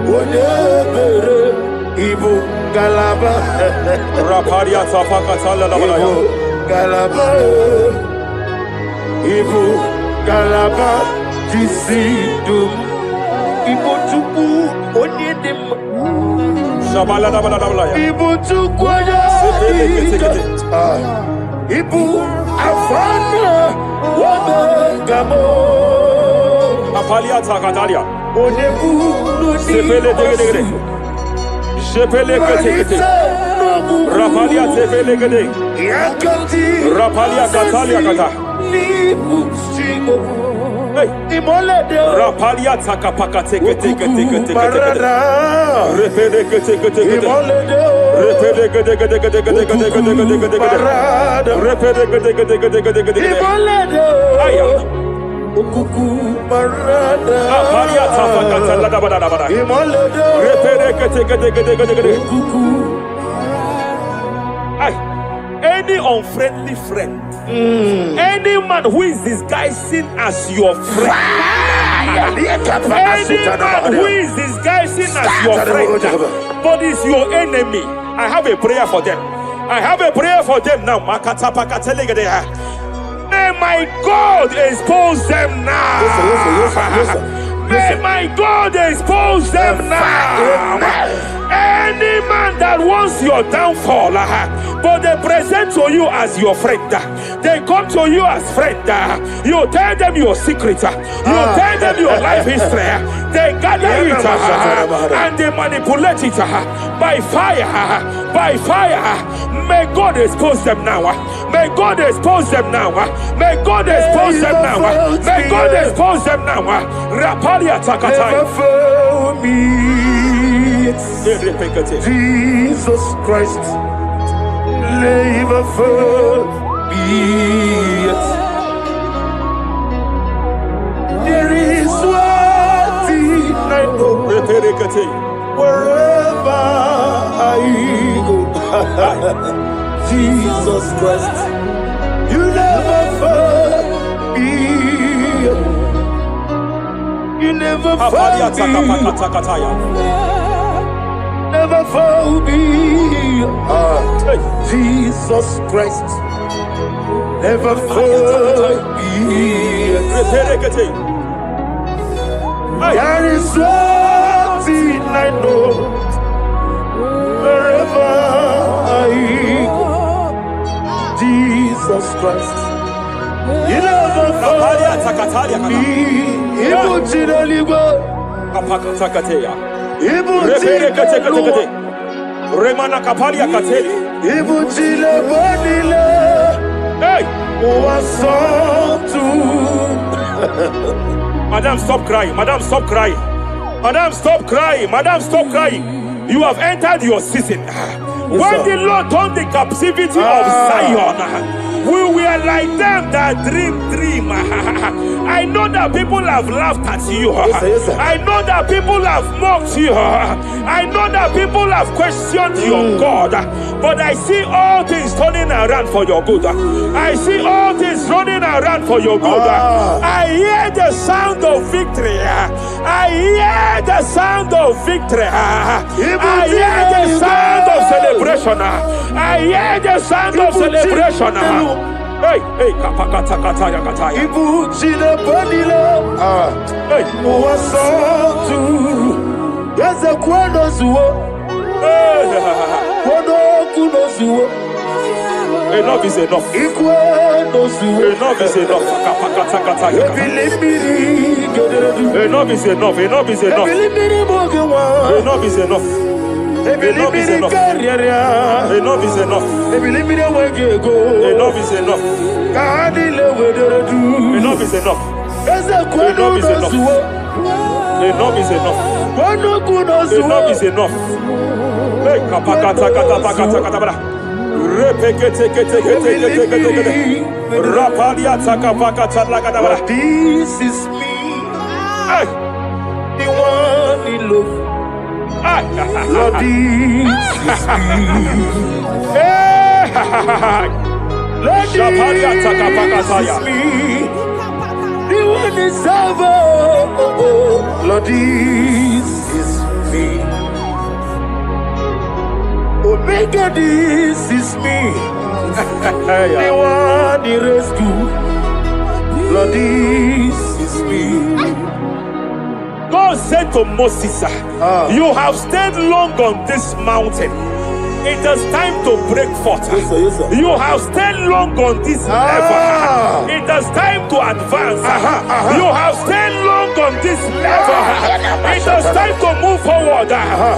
Wonebere ibugala ba. Raparia tafaka tala balaya. Galaba. Ibugala ba disindum. Ibotuku onyedim. Shabala da bala da bala ya. Ibu tukwaya Ibu afana wabengamo Apalia takatalia. Onebu Sepele degedegede. Sepele ketekete. Rapalia sepele gede. Yakati Rapalia katalia kata. Nibu simo Hey. Imolede Rapalia takapaka teke teke teke teke teke. Repede kete kete kete. Imolede Repede kete kete kete kete kete kete kete kete kete. Repede kete kete kete kete kete. Imolede Aya. Okuku marada Apalia tapaka talada bada bada. Imolede Repede kete kete kete kete kete. Okuku Ay. Any unfriendly friend, any man who is disguising as your friend, any man who is disguising as your friend, but is your enemy, I have a prayer for them. I have a prayer for them now. May my God expose them now. May my God expose them now. Any man that wants your downfall, but they present to you as your friend, they come to you as friend, you tell them your secret, you tell them your life history, they gather it and they manipulate it by fire, by fire. May God expose them now. May God expose them now. May God expose them now. May God expose them now. Rapalia Takatai. Jesus Christ, never for me. There is one thing I know. Wherever I go, Jesus Christ, you never fail me. You never fail me. Never fail me. Jesus Christ, never fail me. There is one thing I know. Wherever I go, Jesus Christ, you never fail me. Remana kapalia kateli. Hey! Madam, stop crying. Madam, stop crying. Madam, stop crying. Madam, stop crying. You have entered your season. When the Lord turned the captivity of Zion, we were like them that dream. I know that people have laughed at you. I know that people have mocked you. I know that people have questioned your God. But I see all things turning around for your good. I see all things running around for your good. I hear the sound of victory. I hear the sound of victory. I hear the sound of celebration. I hear the sound of celebration. Hey, hey, kapakata kataya kataya. Ibu chile panile. Hey, Muwasotu. Yeze kweno zuo. Kweno kuno zuo. enough is enough. Ikweno zuo. Enough is enough. Kapakata kataya. Ebilimiri gederedu. Enough is enough. Enough is enough. Ebilimiri mogewa. Enough is enough. Enough is enough. Enough is enough. Enough is enough. Enough is enough. Enough is enough. Enough is enough. Enough is enough. Hey, kapakata kata kata kata bara. Repekete kete kete kete kete kete. Rapalia takapakata lagada bara. This is me. Hey, The one in love. Lord, this is me. Lord, this is me. The one is over. Lord, this is me. Omega, this is me. The one in rescue. Lord, this is me. God said to Moses, you have stayed long on this mountain. It is time to break forth. Yes, sir, yes, sir. You have stayed long on this level. It is time to advance. You have stayed long on this level. It is time to move forward.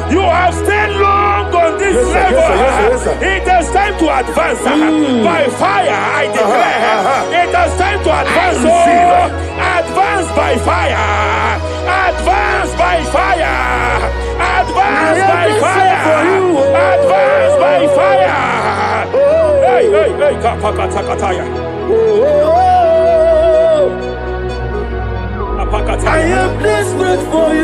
You have stayed long on this level. It is time to advance. By fire, I declare. It is time to advance. Advance by fire. Advance by fire. Advance by fire. Advance by fire. Hey, hey, hey, kapakatakataya. I am desperate for you.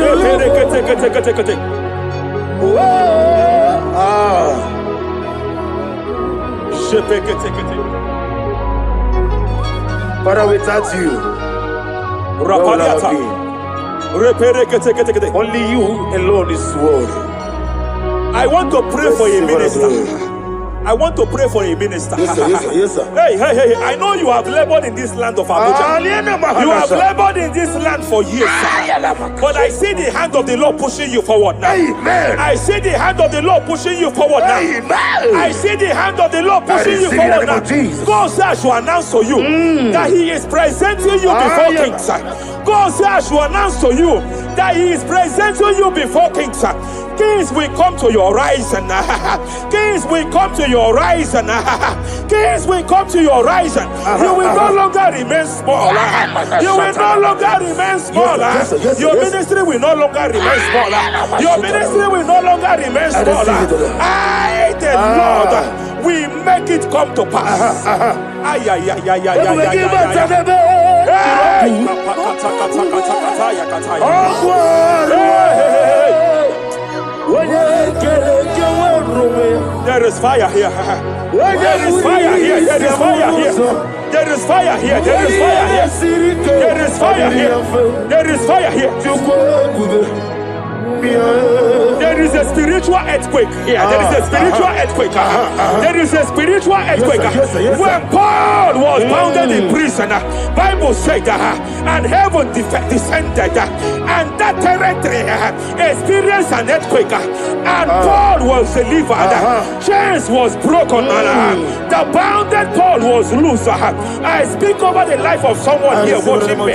Father, without you, only you alone is worthy. I want to pray for a minister. I want to pray for a minister. Yes, sir, yes, sir, yes, sir. Hey, hey, hey, I know you have labored in this land of Abuja. You have labored in this land for years. But I see the hand of the Lord pushing you forward now. Amen. I see the hand of the Lord pushing you forward now. Amen. I see the hand of the Lord pushing you forward now. God says I should announce to you that He is presenting you before kings. God says I should announce to you that He is presenting you before kings. Kings will come to your horizon. Kings will come to your horizon. Kings will come to your horizon. You will no longer remain small. You will no longer remain small. Your ministry will no longer remain small. Your ministry will no longer remain small. I, the Lord, will make it come to pass. Ay, ay, ay, ay, ay, there is fire here. There is fire here. There is fire here. There is fire here. There is fire here. There is fire here. There is fire here. There is a spiritual earthquake here. There is a spiritual earthquake. There is a spiritual earthquake. When Paul was bounded in prison, Bible said, and heaven descended, and that territory experienced an earthquake, and Paul was delivered. Chains was broken. The bounded Paul was loose. I speak over the life of someone here watching me.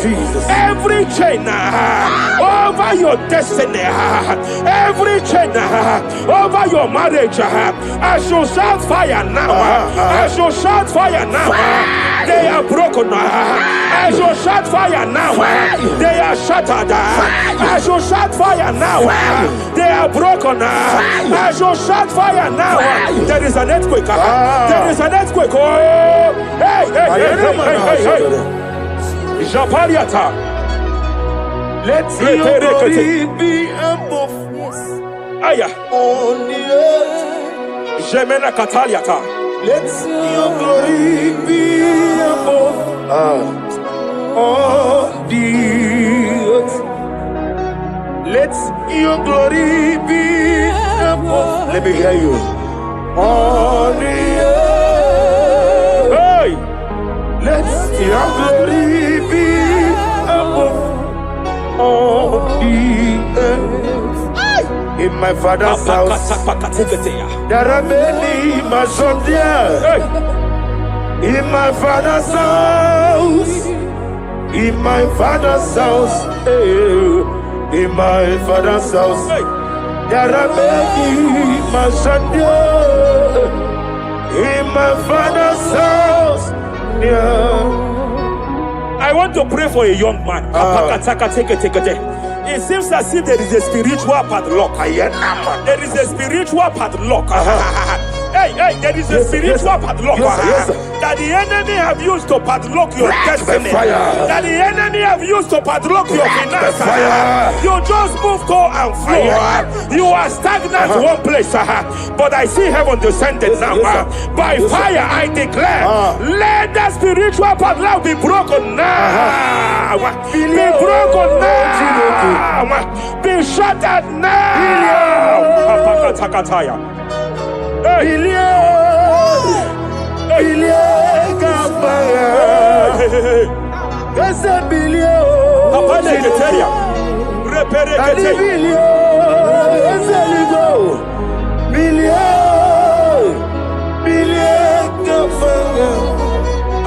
Every chain over your destiny, every chain over your marriage, I shall shout fire now. I shall shout fire now. They are broken. I shall shout fire now. They are shattered. I shall shout fire now. They are broken. I shall shout fire now. There is an earthquake. There is an earthquake. Oh, hey, hey, hey, hey, hey, hey. Japariata. Let your glory be above Aya. on the earth. Jemena Kataliata. Let your glory be above on the earth. Let your glory be above. Let me hear you. On the earth. Hey. Let your glory be above on the earth. In my father's house, there are many mansions there. In my father's house, in my father's house, in my father's house, there are many mansions there. In my father's house, I want to pray for a young man. It seems as if there is a spiritual padlock. There is a spiritual padlock. Hey, hey, there is a spiritual padlock that the enemy have used to padlock your destiny. That the enemy have used to padlock your finances. You just move to and fro. You are stagnant one place, but I see heaven descended now. By fire, I declare, let that spiritual padlock be broken now. Be broken now. Be shattered now.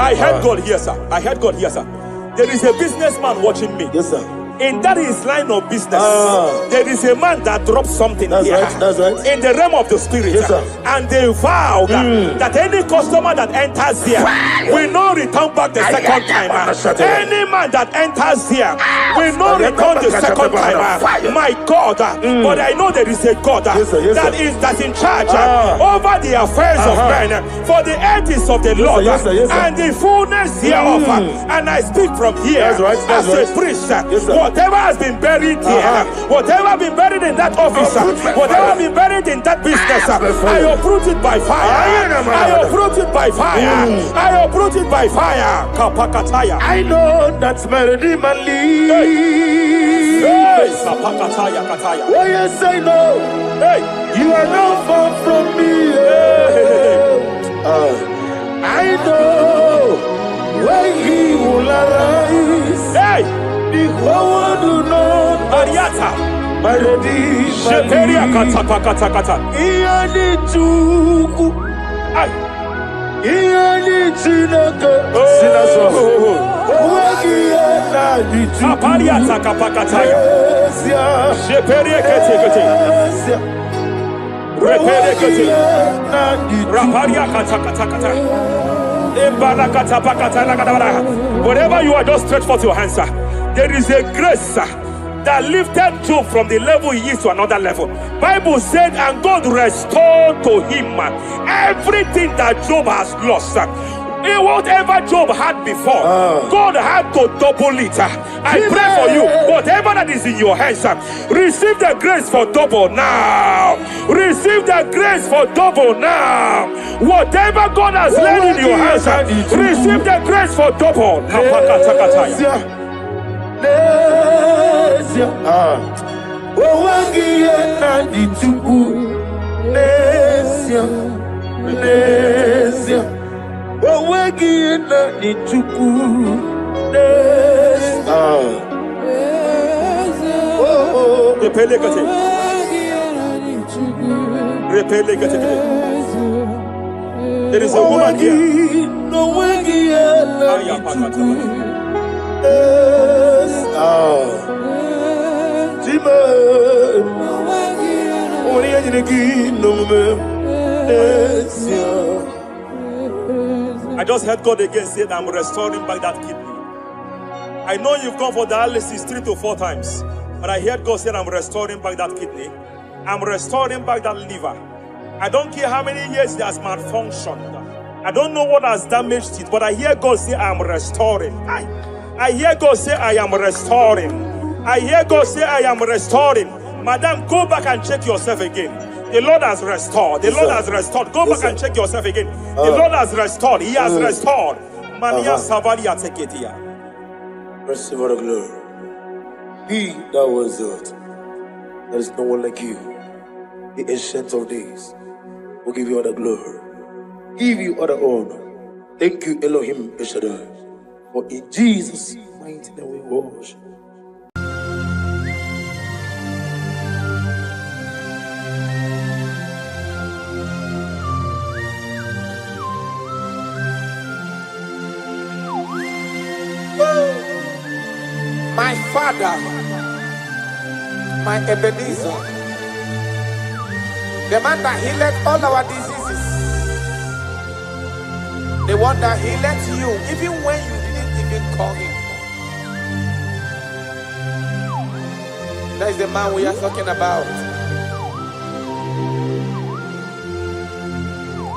I heard God here, sir. I heard God here, sir. There is a businessman watching me. Yes, sir. In that his line of business, there is a man that dropped something That's here. right, that's right. In the realm of the spirit. Yes, sir. And they vow that any customer that enters here will not return back the second time. Any man that enters here will not return the second time. My God, but I know there is a God Yes, sir. that's in charge over the affairs of men. For the earth is of the Lord Yes, sir. and the fullness hereof. And I speak from here That's right, that's as right. a priest. Yes, sir. Whatever has been buried here, whatever been buried in that office, whatever been buried in that business, I uproot it by fire. I uproot it by fire. I uproot it by fire. Kapakataya. I know that's melody man leaves. Hey, Kapakataya, Kataya. Oh yes, I know. Hey, You are not far from me. I know when he will arise. hey, The whole world will know Ariata. melody Sheperia man kata kata kata. Iyani chuku, Ay. iyani chinaka, Oh. wagi ena di chuku. Kapariata kapakataya. Esia, Sheperia kete kete. esia, Repere wagi kete. ena di chuku. Raparia kata kata kata. Embarakata pakata lagadabara. Wherever you are, just stretch forth your hands, sir. There is a grace, sir, that lifted Job from the level he is to another level. Bible said, and God restored to him everything that Job has lost. Whatever Job had before, God had to double it. I pray for you, whatever that is in your hands, receive the grace for double now. Receive the grace for double now. Whatever God has laid in your hands, receive the grace for double. Esia, esia, wagi ena di chuku. Esia, esia, wagi ena di chuku. Esia. Repele kete. Repele kete. There is a woman here. No wagi ena di chuku. I just heard God again say that I'm restoring back that kidney. I know you've gone for dialysis 3 to 4 times, but I heard God say I'm restoring back that kidney. I'm restoring back that liver. I don't care how many years it has malfunctioned. I don't know what has damaged it, but I hear God say I'm restoring. I hear God say I am restoring. I hear God say I am restoring. Madam, go back and check yourself again. The Lord has restored. The Lord has restored. Go back and check yourself again. The Lord has restored. He has restored. Mania Savalia Teketia. Receive all the glory. He that was it. There is no one like you. The ancient of days will give you all the glory. Give you all the honor. Thank you, Elohim Eshadai. For in Jesus' mighty name we worship. My Father, my Ebenezer, the man that healed all our diseases, the one that healed you even when you didn't even call him. That is the man we are talking about.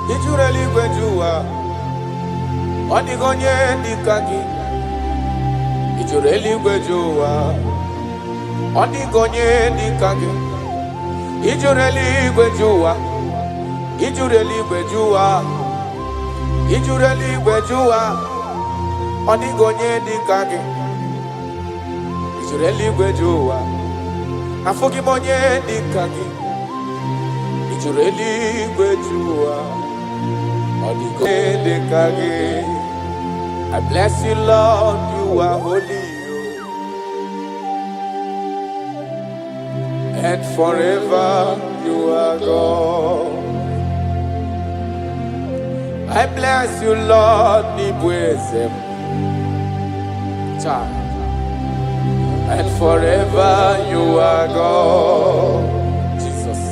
Did you really go to Onigonye Nikaki? Ijureli gwejuwa Onigonye Nikaki. Ijureli gwejuwa Ijureli gwejuwa Ijureli gwejuwa Onigonye Nikaki. Ijureli gwejuwa Afogimonye Nikaki. Ijureli gwejuwa Onigonye Nikaki. I bless you, Lord, you are holy. and forever you are God. I bless you, Lord, and forever you are God. Jesus.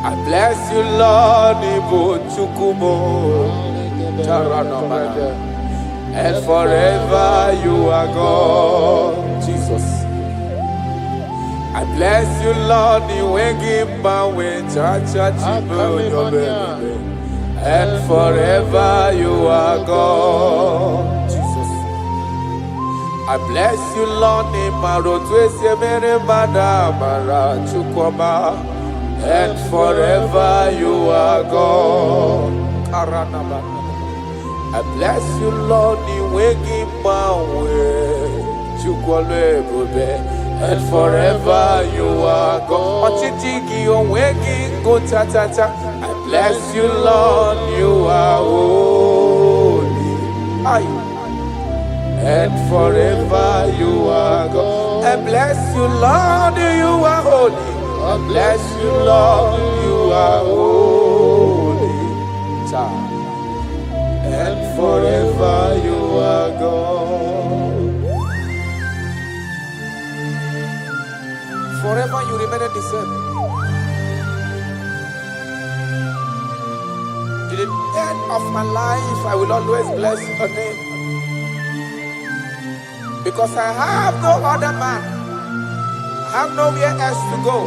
I bless you, Lord, and forever you are God. Jesus. I bless you, Lord, and forever you are God. Jesus. I bless you, Lord, and forever you are God. I bless you, Lord, and forever you are God. I bless you, Lord, you are holy. And forever you are God. I bless you, Lord, you are holy. I bless you, Lord, you are holy. And forever you are God. Forever you remain the same. To the end of my life, I will always bless your name. Because I have no other man. I have nowhere else to go.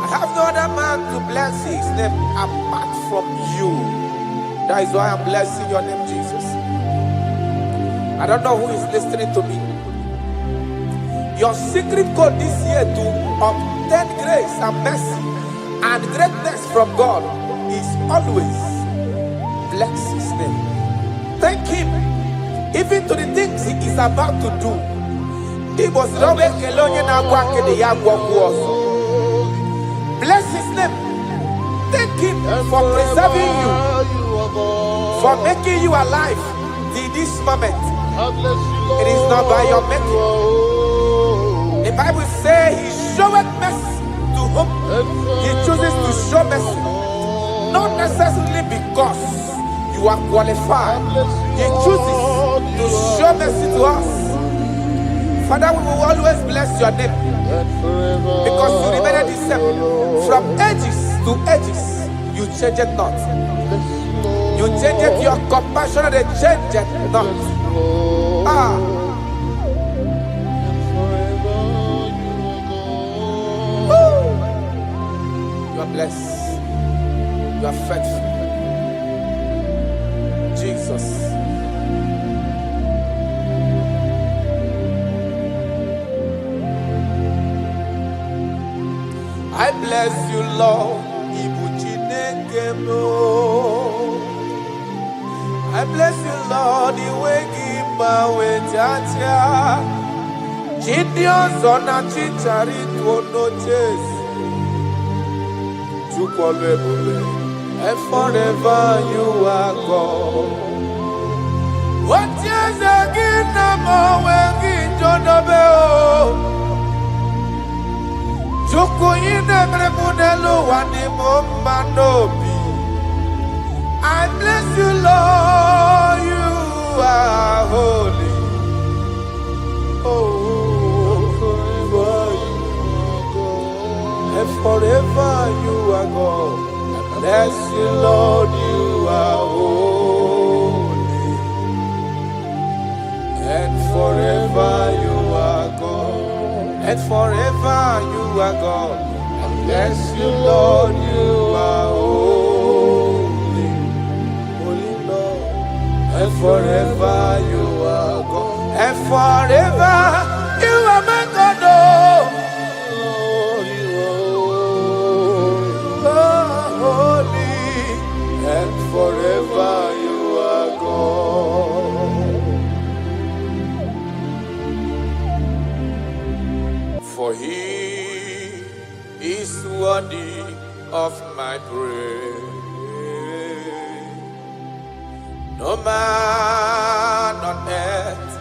I have no other man to bless his name apart from you. That is why I'm blessing your name, Jesus. I don't know who is listening to me. Your secret code this year to obtain grace and mercy and greatness from God is always bless his name. Thank him even to the things he is about to do. Bless his name. Thank him for preserving you, for making you alive till this moment. It is not by your making. The Bible says he showeth mercy to whom he chooses to show mercy. Not necessarily because you are qualified. He chooses to show mercy to us. Father, we will always bless your name because you remain the same. From ages to ages, you change it not. You change it, your compassion, they change it not. You are blessed. You are faithful. Jesus. I bless you, Lord. I bless you, Lord. And forever you are God. What is again? I bless you, Lord, you are holy. And forever you are God. I bless you, Lord, you are holy. And forever you are God. And forever you are God. I bless you, Lord, you are holy. Holy Lord. And forever you are God. And forever you are my God. And forever you are God. For he is worthy of my praise. No man on earth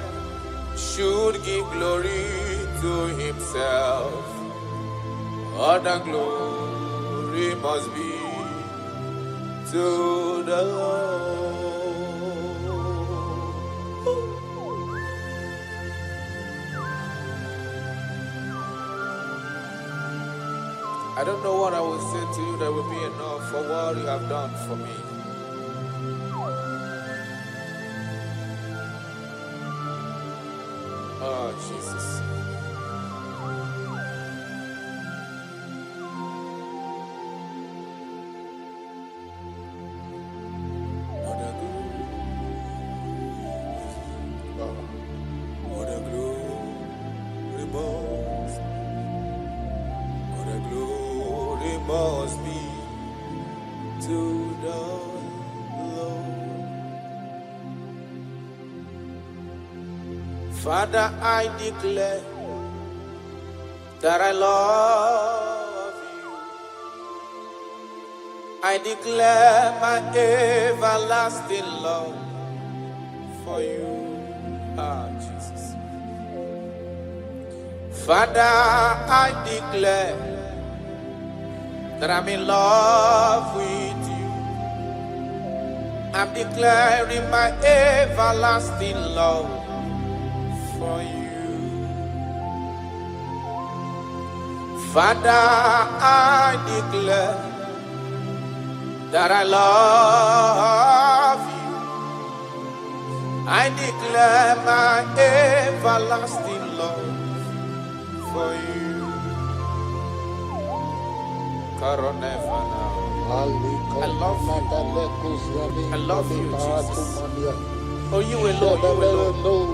should give glory to himself. All the glory must be to the Lord. I don't know what I will say to you that will be enough for what you have done for me. Oh, Jesus. Must be to the Lord. Father, I declare that I love you. I declare my everlasting love for you. Ah, Jesus. Father, I declare that I'm in love with you. I'm declaring my everlasting love for you. Father, I declare that I love you. I declare my everlasting love for you. I love you. I love you, Jesus. Oh, you alone, you alone.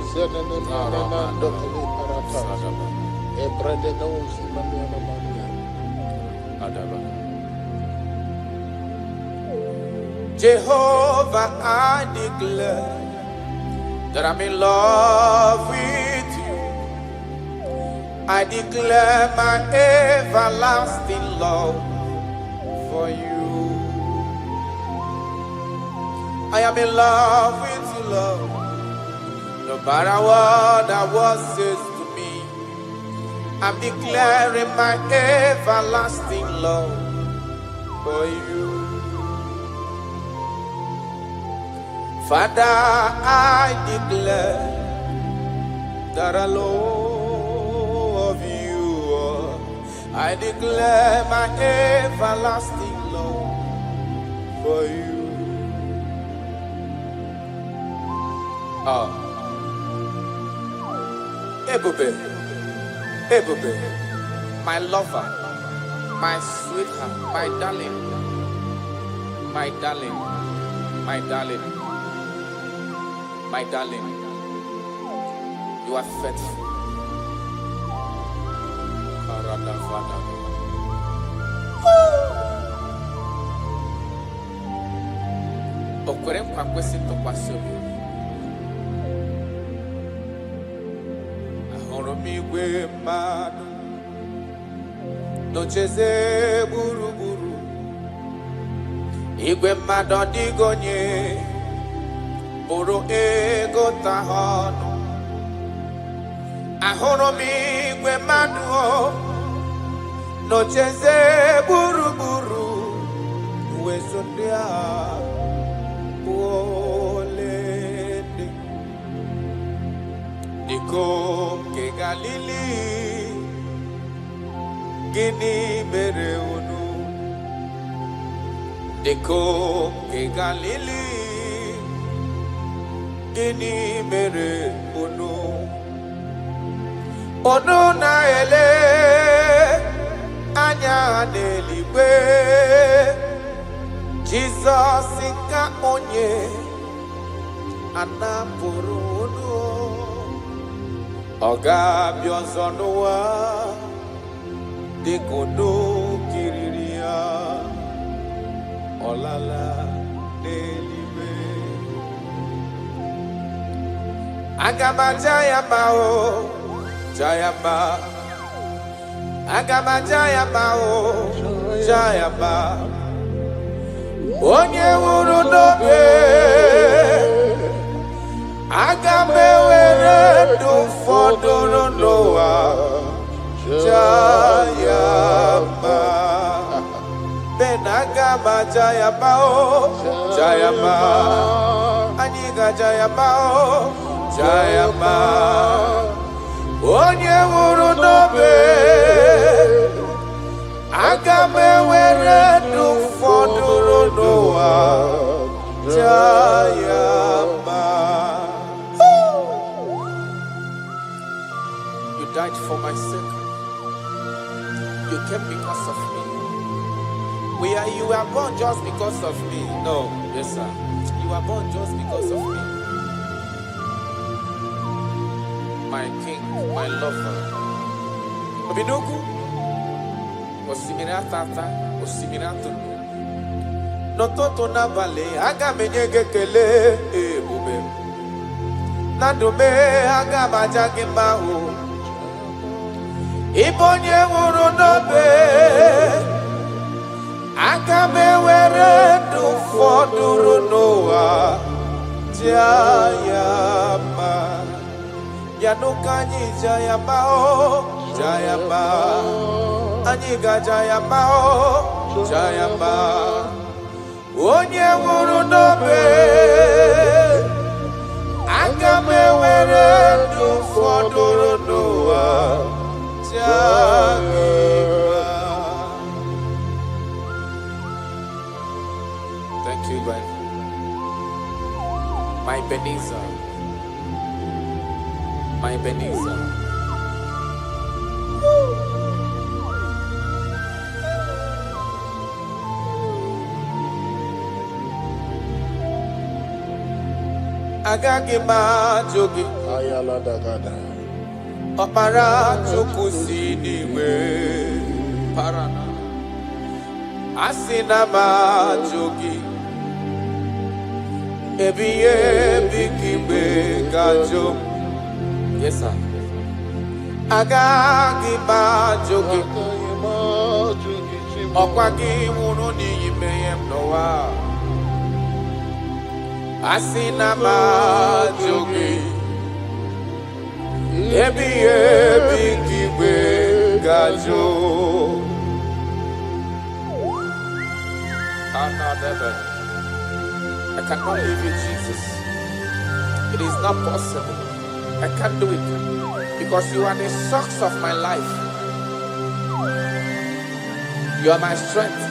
Jehovah, I declare that I'm in love with you. I declare my everlasting love for you. I am in love with you, Lord. No matter what the world says to me, I'm declaring my everlasting love for you. Father, I declare that I love you. I declare my everlasting love for you. Ebube, my lover, my sweetheart, my darling, my darling, my darling, my darling, you are faithful. Okwere nkwa kwesị ntụkwasị obi. Ahụrụ m igwe mmadụ n'ocheze gburugburu. Igwe mmadụ ọdịghị onye bụrụ ego ta ha ọnụ. Ahụrụ m igwe mmadụ n'ocheze gburugburu. Uwezo ndị a olede dịkom ke Galili, gịnị mere unu? Dịkom ke Galili, gịnị mere unu? Unu na-ele anya n'eluigwe, Jizọs ka onye anapụrụ unu. Ọ ga-abịa ọzọ n'ụwa dịka unu kiriri ya, ọ lala n'eluigwe. Aga m aja ya mma o, ja ya mma. Aga m aja ya mma o, ja ya mma. Onye nwụrụ n'obe, aga m ewere ndụ fọdụrụ n'ụwa, ja ya mma. Jayabao, Jayaba, Aniga Jayabao, Jayaba, Onye Wuru Nobe, Agame Were Du Foduru Noa, Jayaba. You died for my sake. You came because of me. You were born just because of me. No, yes, sir. You were born just because of me. My king, my lover. Obidoku, Osimira Tata, Osimira Tunu. Nototo na vale, aga menyege kele, bube. Nadume, aga bajage mahu. Ibonye wuru nobe. Agabe were du foduru noa Jayama Yanukanyi Jayama o Jayama Aniga Jayama o Jayama Onye wuru nobe Agabe were du foduru noa Jayama. Thank you, God. My Ebenezer. My Ebenezer. Agagi ma jogi. Ayala dagada. Opara chukusi niwe. Parana. Asina ma jogi. Ebiye bikimbe gajo. Yes, sir. Agagi ma jogi. Okwagi wunu ni yimeyem noa. Asina ma jogi. Ebiye bikimbe gajo. Another. I cannot live with Jesus. It is not possible. I can't do it because you are the source of my life. You are my strength.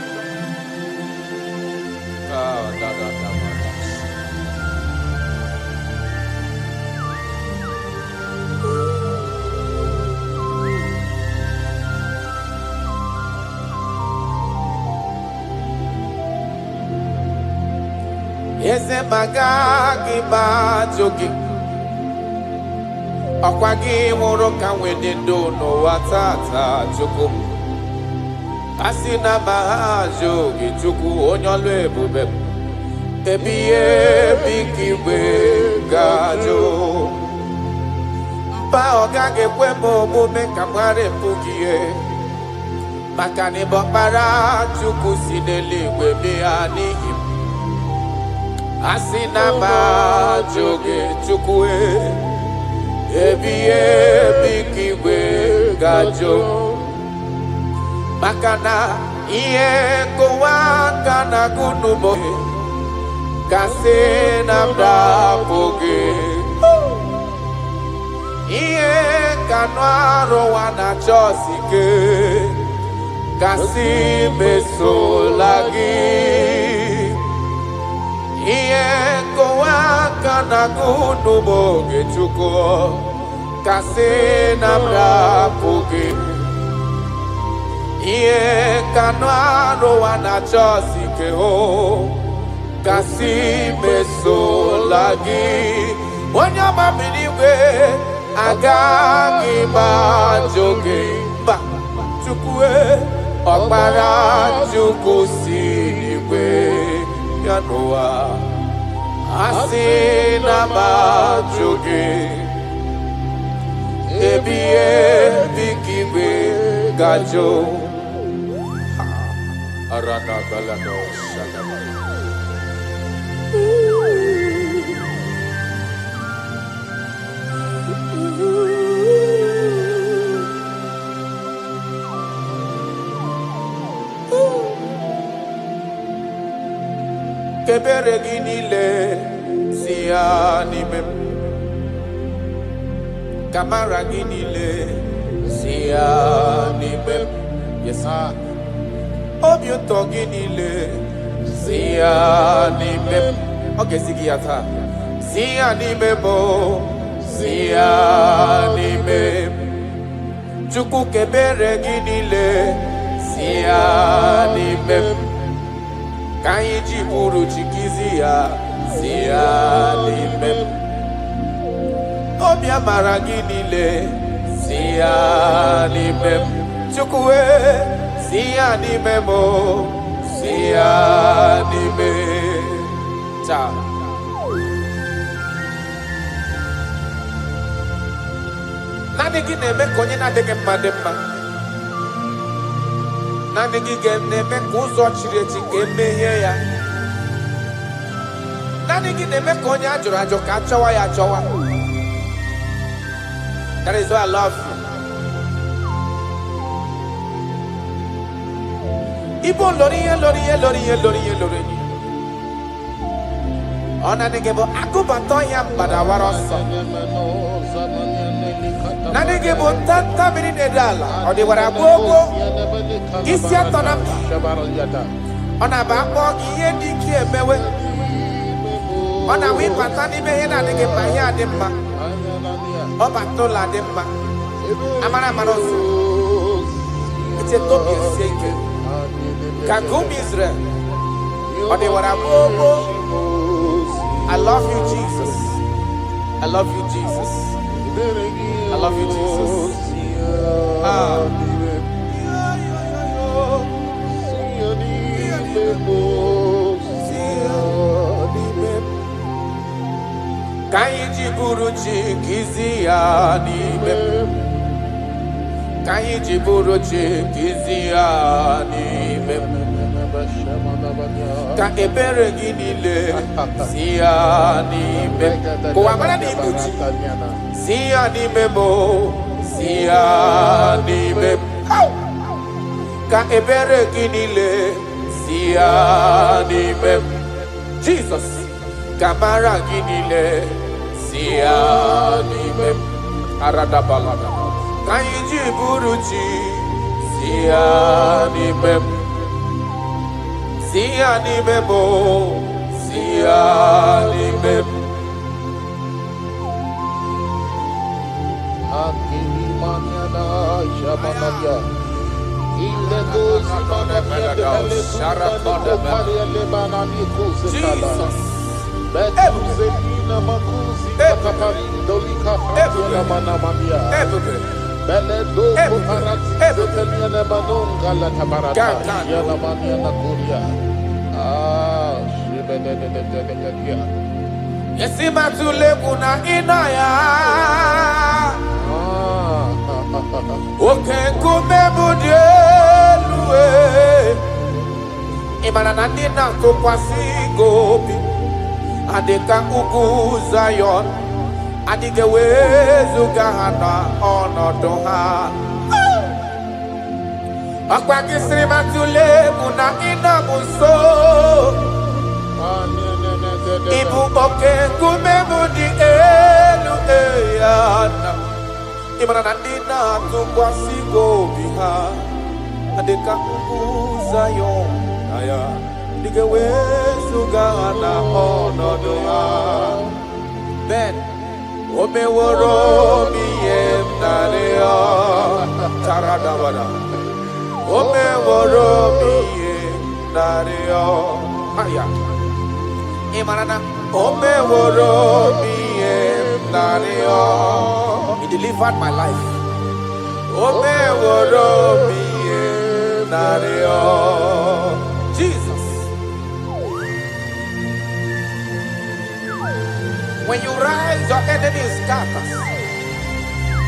Eze magagi bajogi Okwagi wuru ka wedendo no watata chuku Asina mahajogi chuku onyolu ebube Ebiye bikigwe gajo Mpa ogage kwemo omume kamware mpugie Makani bokpara chuku sineligwe mianihi Asina ma joge chukwe Ebiye bikigwe gajo Makana iye kowa kana gunumo Kase namda poge Iye kanwaro wana chosike Kasi meso lagi Iye kowa kana gunumo gechuko Kase namda poge Iye kanwaro wana chosike ho Kasi meso lagi Wanyama miniwe agagi ba joge ba chukwe Okpara chukwu siriwe Yanoa Asina ma joge Ebiye bikigwe gajo Arana balado shadaba kebere ginile sia nime kamara ginile sia nime yes sir obiuto ginile sia nime okay sigiata sia nime mo sia nime chuku kebere ginile sia nime Kaiji buru chikizia sia nime Obia maraginile sia nime Chukwe sia nime mo sia nime Cha Nani gine me konye na dege madema Nani gine me kuzo chireti kemeye ya Nani gine me konye ajura joka chawa ya chawa That is why I love you Ibo lori Ona negebo akubato ya mbadawaroso Nanegebo tanta minute dala Ode waragogo Isi atona Ona bako iye diki emewe Ona wipatani mehe na nege mahia demma Oba tola demma Amara marosu Ite tobi eseke Kagumi Israel Ode waragogo I love you, Jesus. I love you, Jesus. I love you, Jesus. Kaiji buruchi kiziani mem. Kaiji buruchi kiziani mem. Ka ebere ginile siani mem. Kuamana ni buchi. Siani memo. Siani mem. Ka ebere ginile siani mem. Jesus. Kamara ginile siani mem. Arada balada. Kaiji buruchi siani mem. Siani memo, siani mem. Akili maniana shamanabia. Ile gozi manabia de hele kumpani lebana ni kuzekala. Betu zelina makuzi katapari dolika fatiana manamania. Bele do parati zetelia ne manonga la tabarata yana mania na kuria shibede de Yesima tule kuna inaya Oke kumebu dielue Imana nandina kukwasi gobi Adeka ugu Zion Adige wezu gahana onodo ha Akwa kisri matule kuna ina muso Ibu oke kumemudi elu eyana Imana nandina tukwa sigo biha Adeka ugu Zion Aya Adige wezu gahana onodo ha Ben Ome woro miye mnareo Charadabada Ome woro miye mnareo Maya Imanana Ome woro miye mnareo He delivered my life Ome woro miye mnareo Jesus When you rise, your enemies scatters.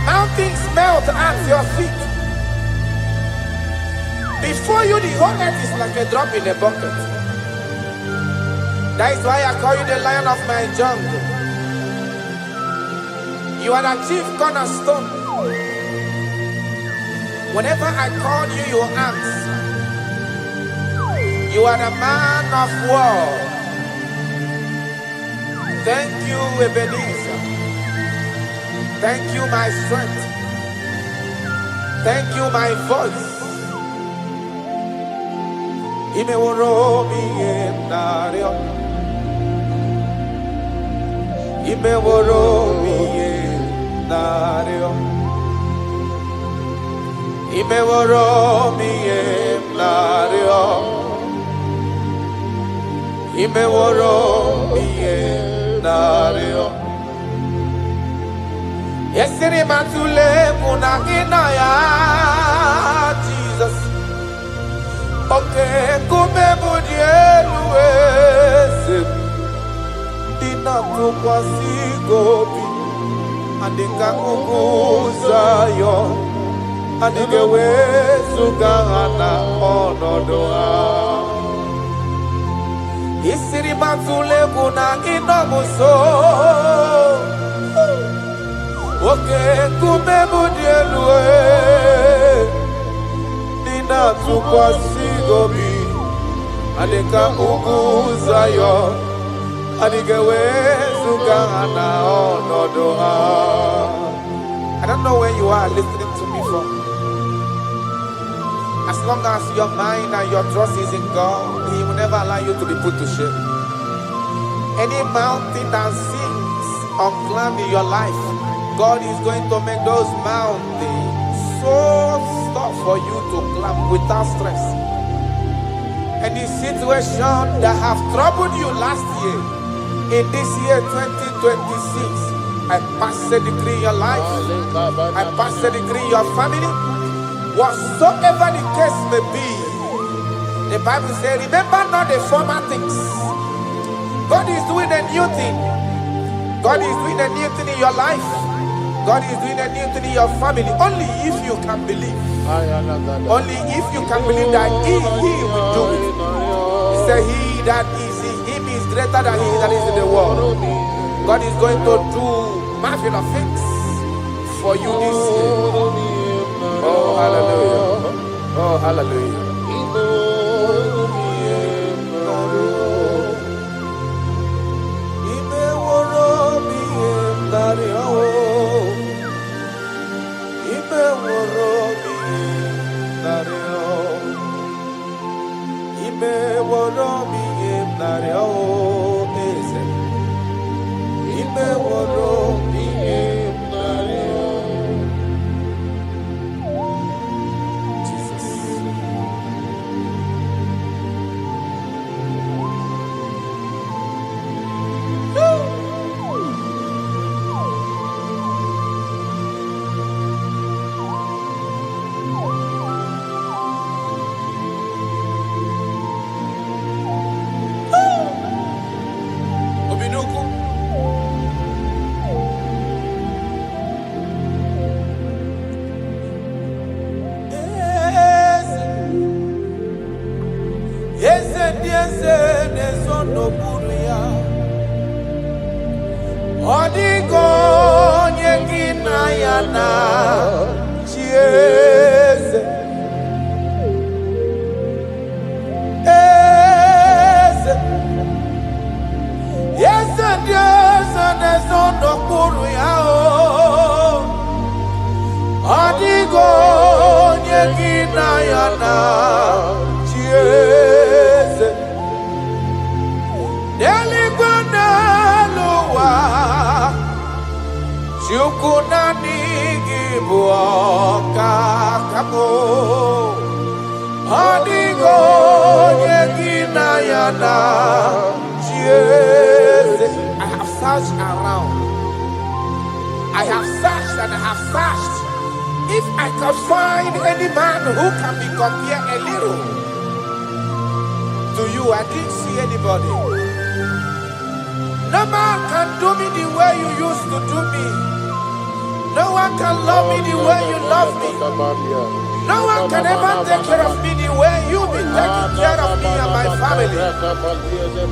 Mountains melt at your feet. Before you, the whole earth is like a drop in a bucket. That is why I call you the lion of my jungle. You are the chief cornerstone. Whenever I call you, you answer. You are the man of war. Thank you, Ebenezer. Thank you, my strength. Thank you, my voice. Imeworomi enario. Imeworomi enario. Imeworomi enario. Imeworomi enario. Yesiri matule munagina ya Jesus. Okay, kume mudielwese. Dina tukwasi gobi. Andika kukuzayo. Andike wesu gana onodoa. Yesiri matule munagina muso. Okay, kume mudielwe. Nina tukwasi gobi. Adeka uguzayo. Adigewe sugana onodoha. I don't know where you are listening to me from. As long as your mind and your trust is in God, He will never allow you to be put to shame. Any mountain that seems unclimbed in your life, God is going to make those mountains so tough for you to climb without stress. Any situation that have troubled you last year, in this year 2026, I pass a decree in your life, I pass a decree in your family, whatsoever the case may be. The Bible says, remember not the former things. God is doing a new thing. God is doing a new thing in your life. God is doing a new thing in your family. Only if you can believe. Only if you can believe that He will do it. He said, He that is in Him is greater than He that is in the world. God is going to do marvelous things for you this year. Oh, hallelujah. Oh, hallelujah.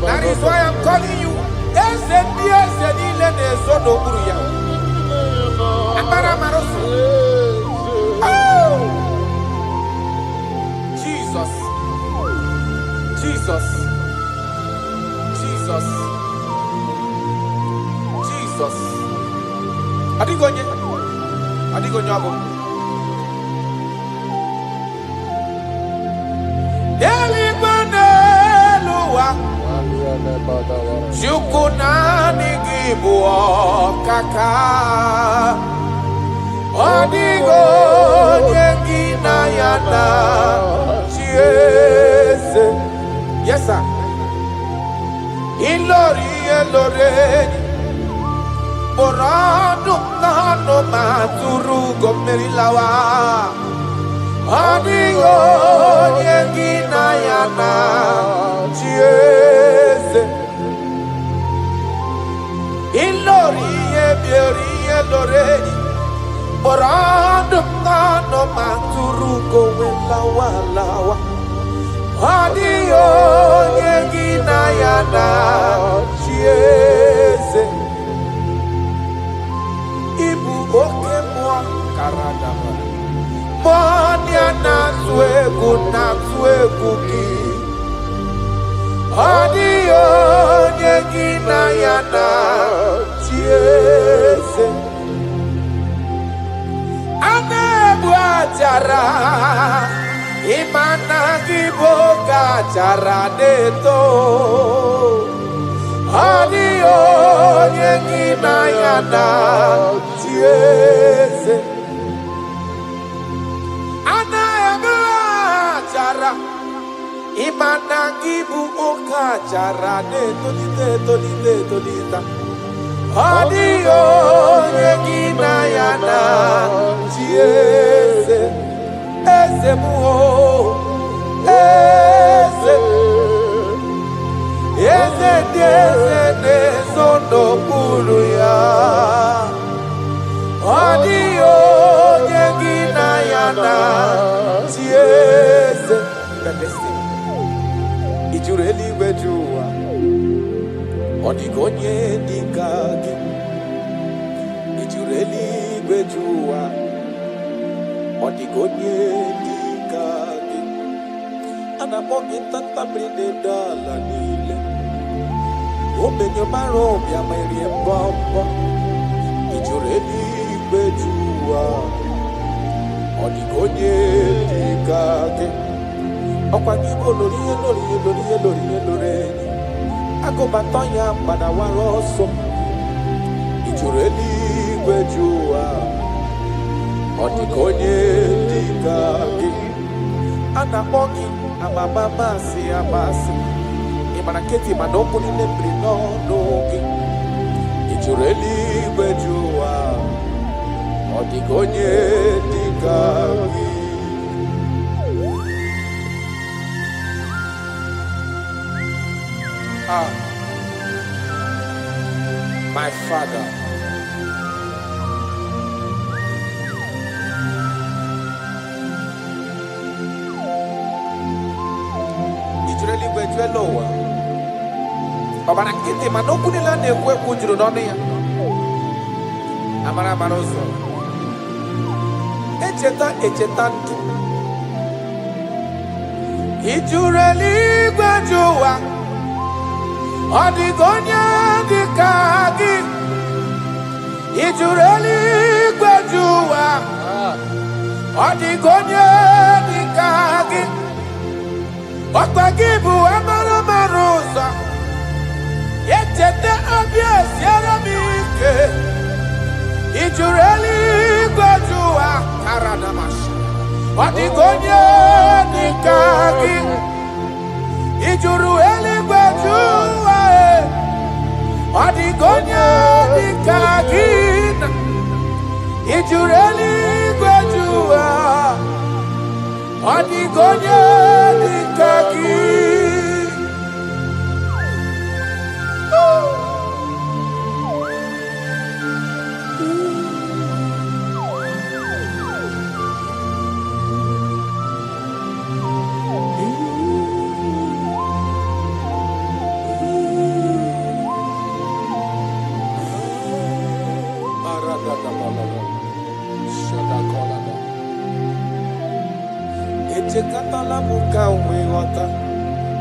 That is why I'm calling you. Jesus. Jesus. Jesus. Jesus. Adigonye abo. Deli baneluwa. Jukunani IGBO kaka. Adigonye gina yana. Yes, sir. Ilori. Borado nano maturu gomerilawa. Adigo yengina yana chiese. Ilori. Borado nano maturu gomelawa. Adigo yengina yana chiese. Ibu oke mwa karadama. Monia na swegu ki. Adio nyegina yana chiese. Anebu ajara. Imana IGBO kachara deto. Adio nyegina yana chiese. Anayabara Imana IGBO kachara tolita. Adio nyegina yana chiese. Eze muo Eze sono puru ya. Adio nyegina yana chiese. Ijureli wejua. Odigonye dikagi. Ijureli wejua. Odigonye dikagi. Anamogi tanta brinde dala nile. Obenyo maro ya meri mbombo. Ijureli wejua. Odigonye dikagi. Okwa IGBO lori. Agobatonya pada waroso. Ijureli wejua. Odigonye dikagi. Anamogi amasi. Imanaketi manopo ni lembrino nogi. Ijureli wejua. Odigonye dikagi. My Father, Ijureli wejuelowa. Babana kiti manoku ni lane kwe kujuru noni ya. Amara marozo. Echeta ntu. Ijureli wejuwa. Odigonye dikagi. Ijureli wejuwa. Odigonye dikagi. Okwa IGBO amara maroza. Echete abies yaramike. Ijureli wejuwa. Karadamash. Odigonye dikagi. Ijureli wejuwa. Odigonye dikagi. Ijureli wejuwa. Odigonye dikagi. Echekatala muka umewata.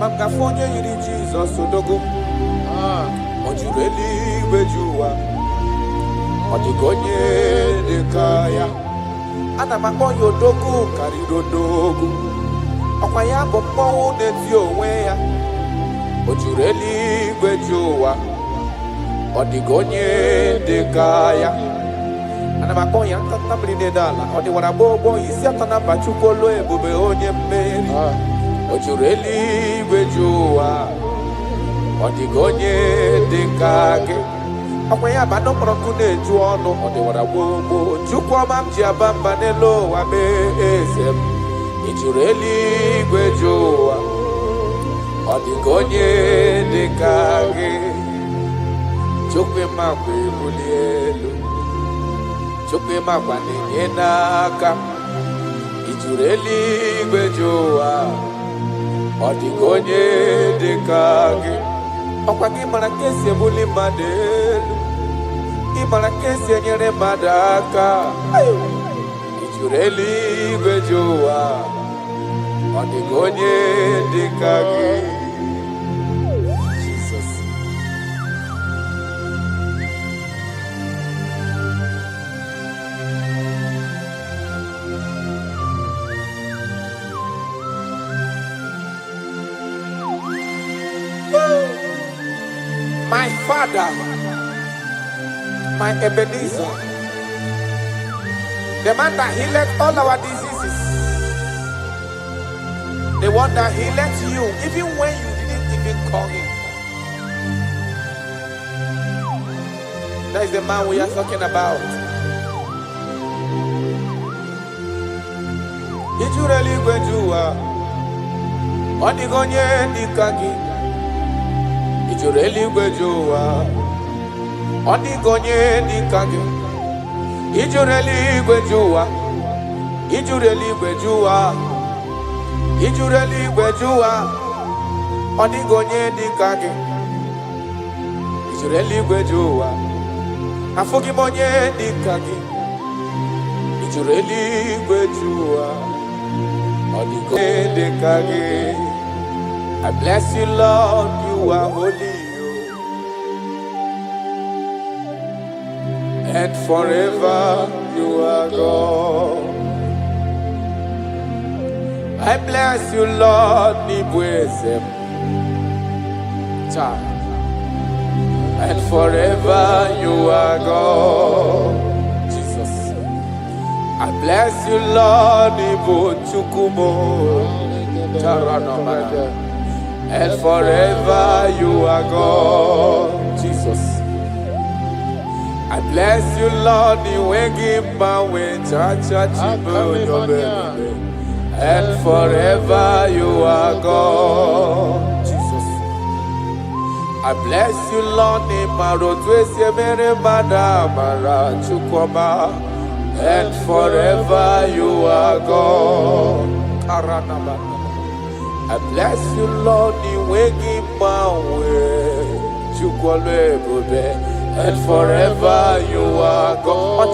Makafonye yiri Jesus odogo. Ojureli wejuwa. Odigonye dekaya. Ana makonyo dogu karido dogu. Okwaya bombo netio weya. Ojureli gwejowa. Odigonye dekaya. Ana makonya tatamri nedala. Odi warabobo isi atana bachukolo ebube onye mmeri. Ojureli gwejowa. Odigonye dekage. Akwanya bado prokune juono. Odi warabobo chukwa mamji abamba nelo wabe esem. Ojureli gwejowa. Odigonye dekage. Chukwe mabwe bulielu. Chukwe mabwane nyenaka. Ijureli gwejowa. Odigonye dekage. Okwagi marakesi ebuli madelu. Imarakesi enyere madaka. Ijureli gwejowa. Odigonye dekage. Jesus. My Father, my Ebenezer, the man that healed all our diseases, the one that healed you even when you didn't even call him. That is the man we are talking about. Ijureli gwejuwa, odigonye dikagi. Ijureli gwejowa. Odigonye dikage. Ijureli gwejowa. Ijureli gwejowa. Ijureli gwejowa. Odigonye dikage. Ijureli gwejowa. Afogimonye dikage. Ijureli gwejowa. Odigonye dikage. I bless you, Lord, you are holy, and forever you are God. I bless you, Lord, and forever you are God. Jesus. I bless you, Lord, and forever you are God, Jesus. I bless you, Lord, and forever you are God, Jesus. I bless you, Lord, and forever you are God. I bless you, Lord, and forever you are God.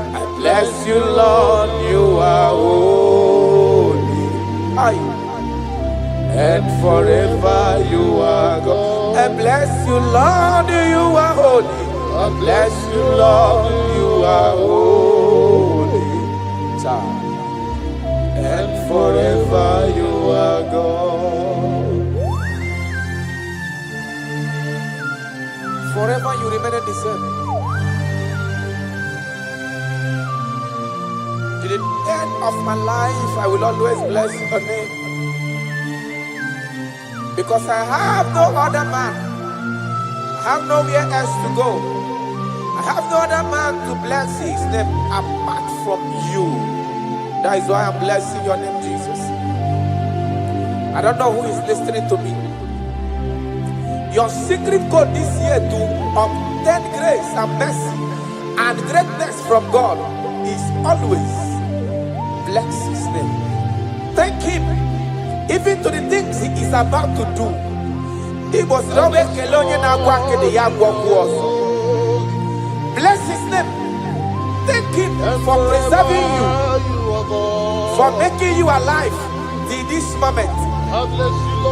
I bless you, Lord, you are holy, and forever you are God. I bless you, Lord, you are holy. I bless you, Lord, you are holy, and forever you are God. Forever you remain the same. To the end of my life, I will always bless your name. Because I have no other man. I have nowhere else to go. I have no other man to bless his name apart from you. That is why I'm blessing your name, Jesus. I don't know who is listening to me. Your secret code this year to obtain grace and mercy and greatness from God is always bless his name. Thank him even to the things he is about to do. He was bless his name. Thank him for preserving you, for making you alive till this moment.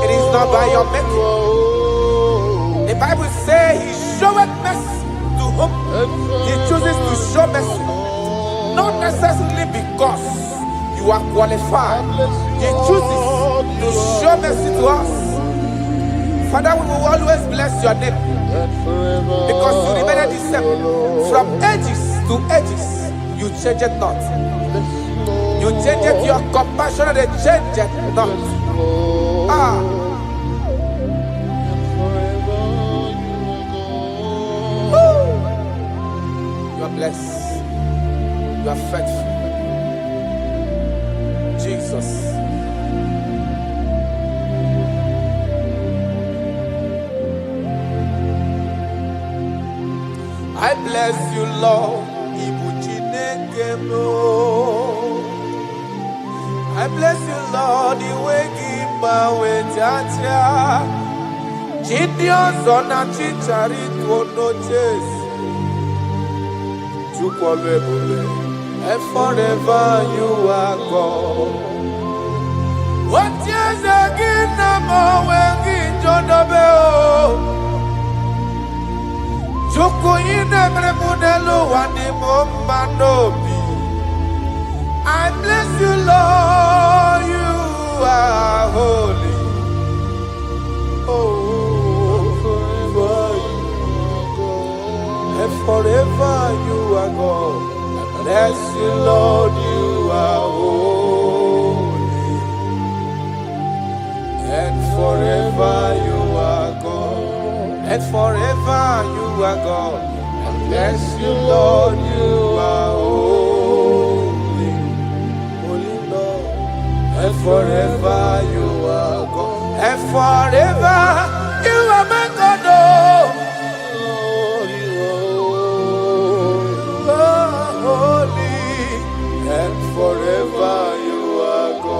It is not by your making. The Bible says he showed mercy He chooses to show mercy, not necessarily because you are qualified. He chooses to show mercy to us. Father, we will always bless your name because you remain the same. From ages to ages, you change it not. You change it, your compassion, and they change it not. You are blessed. You are faithful. Jesus. I bless you, Lord. I bless you, Lord. The way give my way, Jaja. Gideon's on a chichari to no chase. And forever you are God. What years again, I'm always John Obeo. Joko in every modelo and the Mombanobi. I bless you, Lord, you are holy. Oh, forever you are God. And forever you are God. I bless you, Lord, you are holy. And forever you are God. And forever you are God. I bless you, Lord, you are holy. Holy Lord. And forever you are God. And forever you are my God. Oh, you are holy. And forever you are God.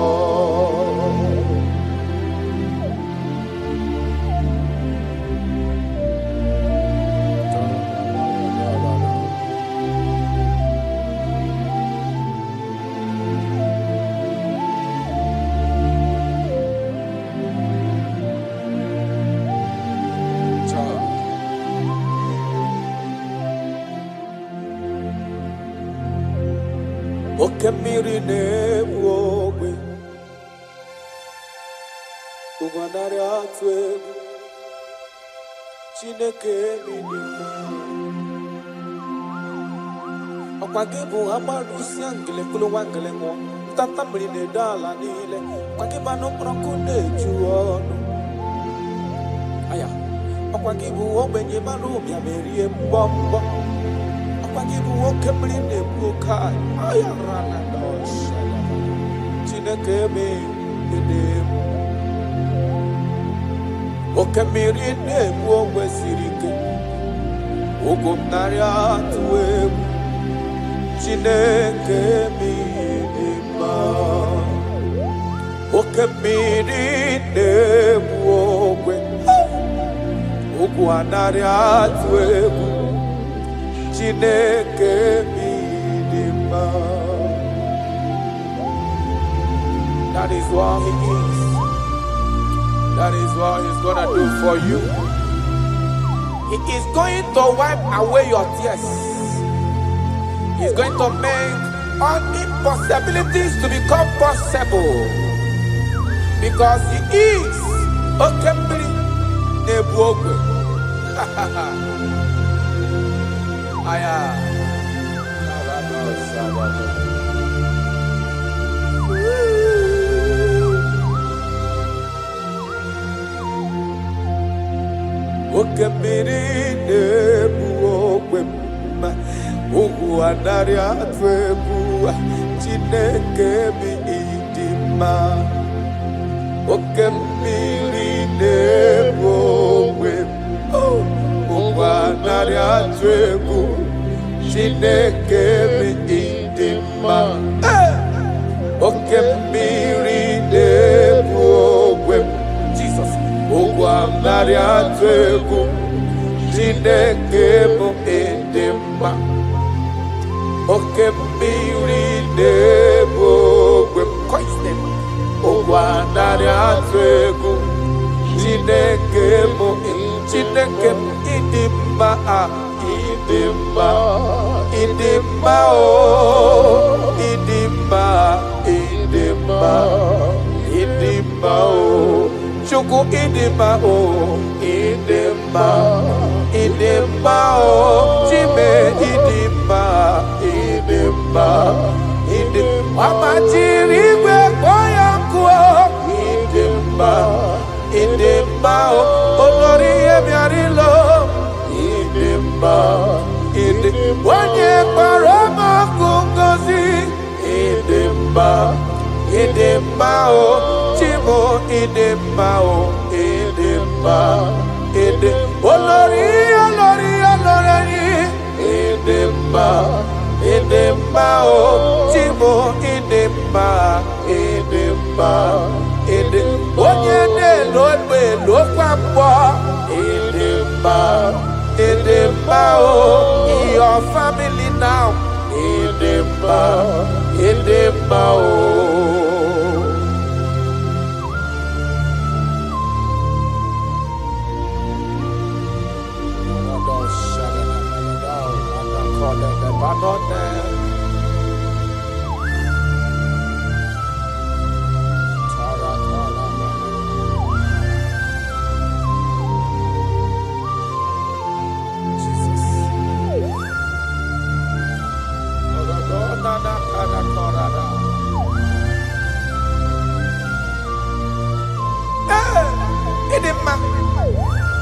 Okemiri nebwowe Uganare atwe Chineke minima Okwagebu amarusi angele kulu wangele ngo Tata mrine dala nile Kwageba no prokune juono Aya Okwagebu obenye marumi amerie mbombo Okwagebu okemiri nebwokai Aya rana dosha Chineke minima Okemiri nebwowe sirike Ugumnari atwe Chineke minima Okemiri nebwowe Ugwanari atwe Chineke minima That is what he is. That is what he's gonna do for you. He is going to wipe away your tears. He's going to make all impossibilities to become possible. Because he is Okemiri Nebwogwe. Aya. Okemiri nebwogwe Ugwanari atwebu Chineke minima Okemiri nebwogwe Ugwanari atwebu Chineke minima Okemiri nebwogwe Jesus Ugwanari atwebu Chineke minima Okemiri nebwogwe Ugwanari atwebu Chineke minima Idima, Idima, oh, Idima, Idima, Idima, oh, Chuku Idima, oh, Idima, Idima, oh, Jime Idima, Idima, Idima, Amachiriwe Koyanku, Idima, Idima, oh, Olori Emiarilo, Idima, Idima, Onye Parama Kungozi, Idima, Idima, oh, Chimo, Idima, oh, Idima, Idima, Olori, Olori, Olori, Idima, Idima, oh, Chimo, Idima, Idima, Idima, Onye ne Lodwe, Lokwambo, Idima, Idima, oh, your family now, Idima, Idima, oh.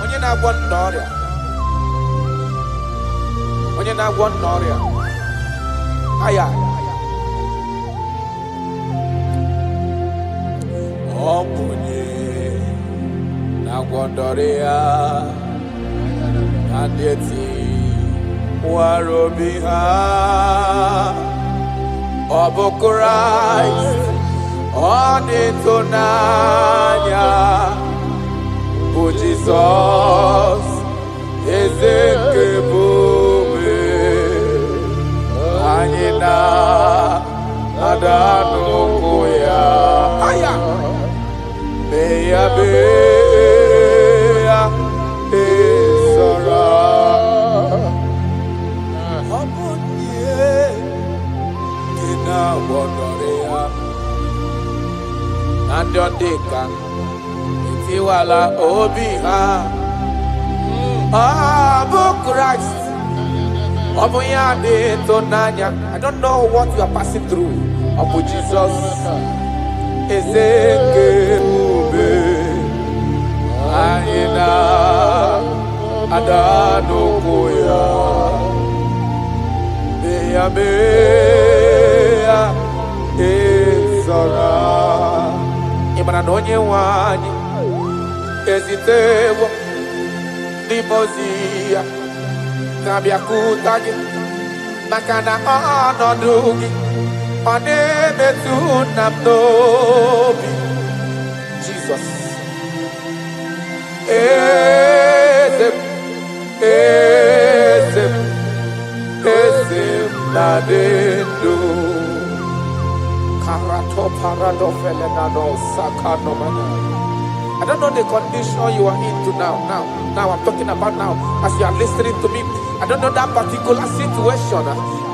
Onye na-agwọ n'ọrịa, onye na-agwọ n'ọrịa, aya, ọ bụ onye na-agwọ n'ọrịa, ndị eti nwara obi ha, ọ bụ Kraịst, ọ na-eto n'anya. Oh Jesus, Ezekebube, Anyina, Adanukoya, Aya, Beya, Beya, Esara, Amunye, Kina Wodorea, Andodeka. Iwala obi ha, Abu Christ, Abu Yade Tonanya. I don't know what you are passing through. Abu Jesus, Ezekebe, Ayina, Adanukoya, Beya Beya, Ezara, Imanonye Wani. Ezitewo Dimozia Kabiakuta gị maka na ọnọdụ gị ọ na-emetụ na m n'obi Jesus Eze m na-adị ndụ Karato parado felenado sakanomana. I don't know the condition you are into now. Now I'm talking about now. As you are listening to me, I don't know that particular situation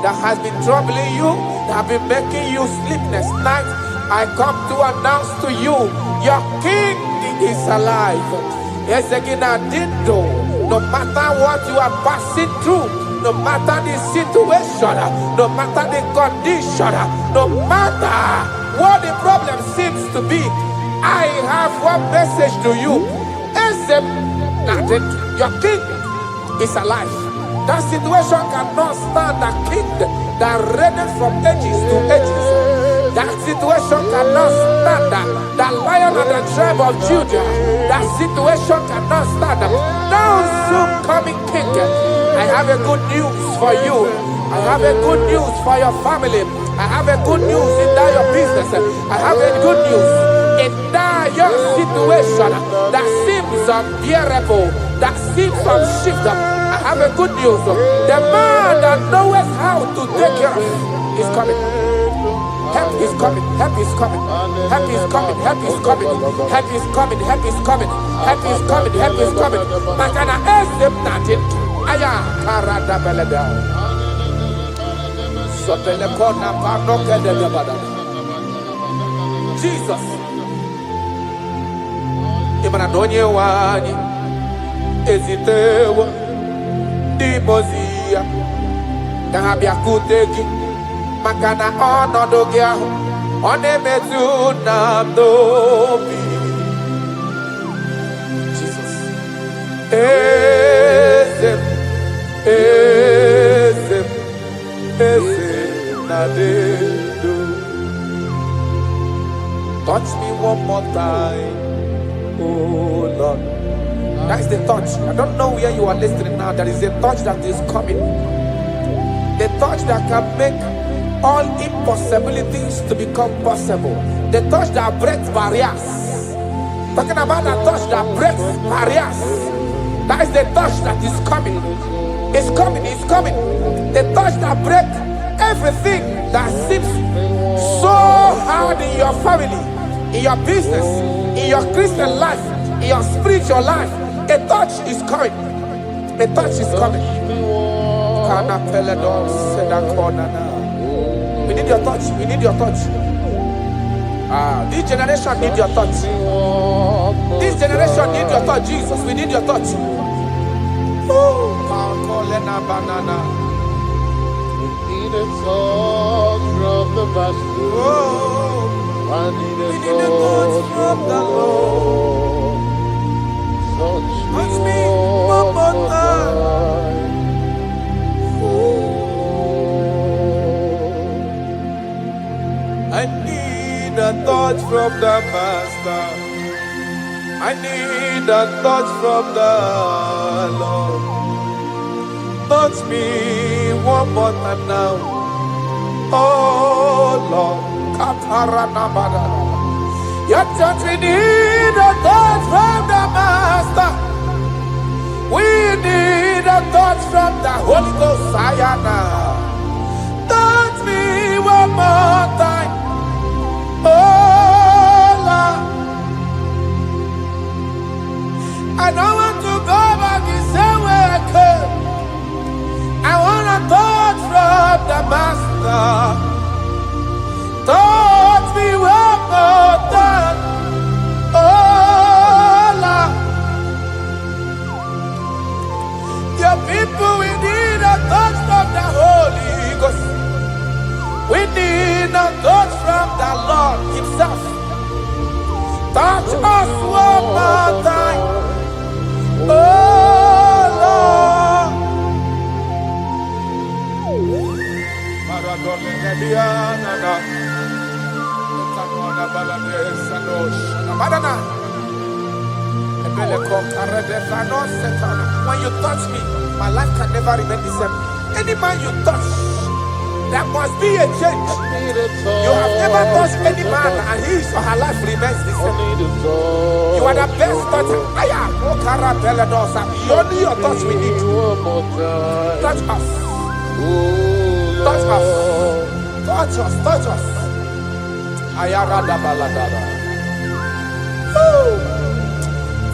that has been troubling you, that have been making you sleepless nights. I come to announce to you, your King is alive. No matter what you are passing through, no matter the situation, no matter the condition, no matter what the problem seems to be, I have one message to you. Your king is alive. That situation cannot stand a king that reigned from ages to ages. That situation cannot stand the lion of the tribe of Judah. That situation cannot stand. Now soon coming king, I have a good news for you. I have a good news for your family. I have a good news in that your business. I have a good news in that your situation that seems unbearable, that seems unshift. I have a good news. The man that knows how to take care of is coming. Help is coming. Help is coming. Help is coming. Help is coming. Help is coming. Help is coming. Help is coming. Help is coming. I Aya, Karada Beleda. Sotelekona Panoke de Gabada. Jesus. Imanadonye wani. Ezitewa. Dimozia. Dahabia kuteki. Makana onodogia. Onemetu namdobi. Jesus. Ezem. Ezem. Ezem. Nadedo. Touch me one more time. Oh Lord. That's the touch. I don't know where you are listening now. There is a touch that is coming. The touch that can make all impossibilities to become possible. The touch that breaks barriers. Talking about the touch that breaks barriers. That is the touch that is coming. It's coming, it's coming. The touch that breaks everything that seems so hard in your family, in your business, in your Christian life, in your spiritual life. A touch is coming. A touch is coming. We need your touch. We need your touch. This generation need your touch. This generation need your touch, Jesus. We need your touch. Banana. We need a touch from the master. I need a touch from the Lord. Touch me one more time. I need a touch from the Master. I need a touch from the Lord. Touch me one more time now. Oh Lord. Your touch, we need a touch from the Master. We need a touch from the Holy Ghost. Sayana. Touch me one more time. Oh Lord, I don't want to go back the same way I came. I want a touch from the Master. Touch me one more time. Oh Lord, your people, we need a touch from the Holy Ghost. We need a touch from the Lord Himself. Touch us one more time. Oh Lord. When you touch me, my life can never remain the same. Any man you touch, there must be a change. You have never touched any man and his or her life remains the same. You are the best toucher. Only your touch we need. Touch us. Touch us. Touch us. Touch us. Ayarada baladada.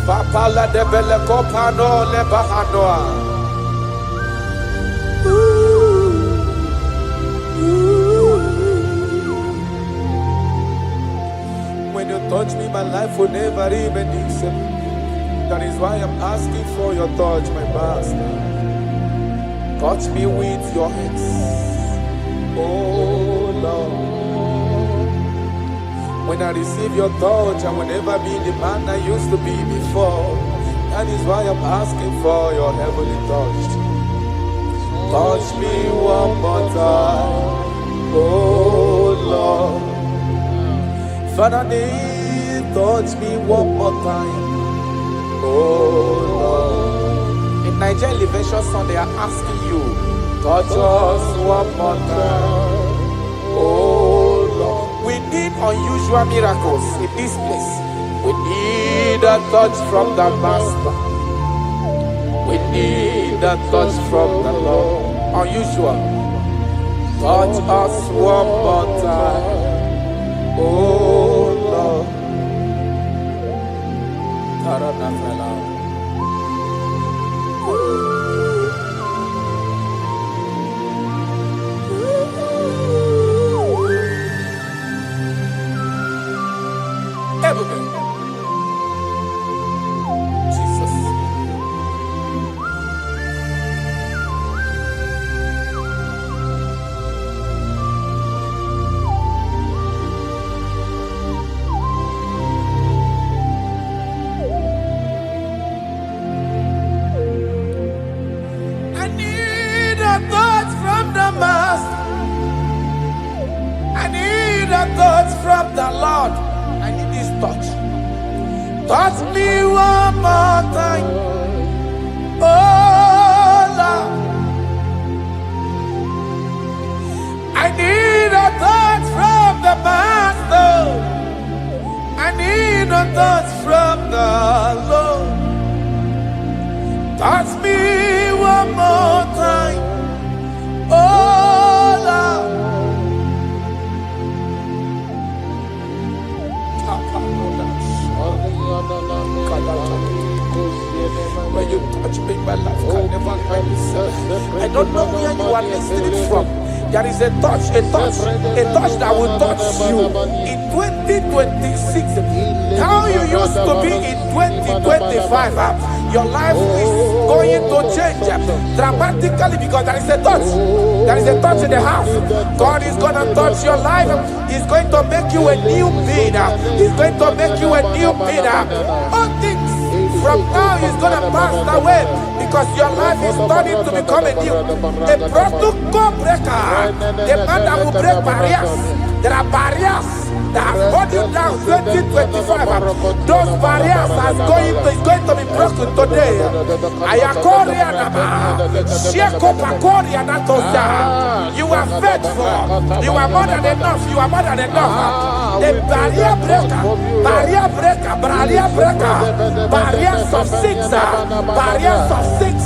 Papala de bele kopano le bahanoa. When you touch me, my life will never remain the same. That is why I'm asking for your touch, my Master. Touch me with your hands, oh Lord. When I receive your touch, I will never be the man I used to be before. That is why I'm asking for your heavenly touch. Touch me one more time, oh Lord. Father, touch me one more time, oh Lord. In Nigeria Elevation Song, they are asking you, touch us one more time, oh Lord. We need unusual miracles in this place. We need a touch from the Master. We need a touch from the Lord. Unusual. Touch us one more time, oh Lord. a touch from the Master. I need a touch from the Lord. I need this touch. Touch me one more time. Oh Lord. I need a touch from the Master. I need a touch from the Lord. Touch me one more time. Oh Lord. When you touch me, my life can never find itself. I don't know where you are listening from. There is a touch that will touch you in 2026. How you used to be in 2025, your life is going to change dramatically because there is a touch. There is a touch in the house. God is going to touch your life. He's going to make you a new being. He's going to make you a new being. All things from now is going to pass away because your life is starting to become a new. A protocol breaker. The man that will break barriers. There are barriers that have hold you down 2025. Those barriers is going to be broken today. You are faithful. You are more than enough. You are more than enough. The barrier breaker. Barriers of six. Barriers of six.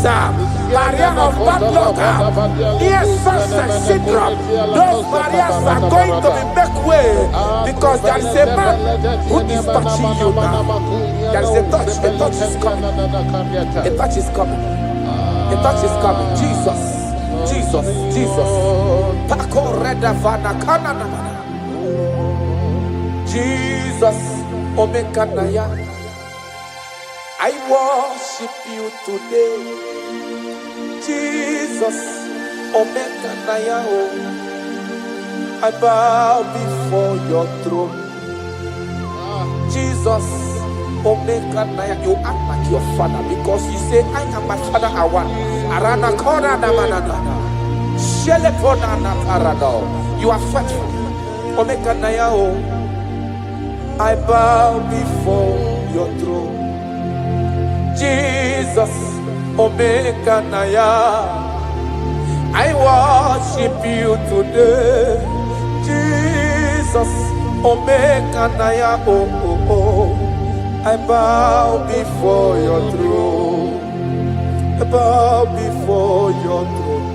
Barrier of bad luck. Yes, success syndrome. Those barriers are going to be make way because there is a man who is touching you now. There is a touch. A touch is coming. A touch is coming. A touch is coming. Jesus. Jesus. Jesus. Pako reda vana kana na mana. Jesus. Omekanaya. I worship you today. Jesus. Omekanaya. I bow before your throne. Jesus, Omekanaya, you act like your father because you say, I am my father, I want. Arana kona na manana. Shelepona na parado. You are faithful. Omekanaya, I bow before your throne. Jesus, Omekanaya, I worship you today. Jesus, Omekanaya, I bow before your throne. I bow before your throne.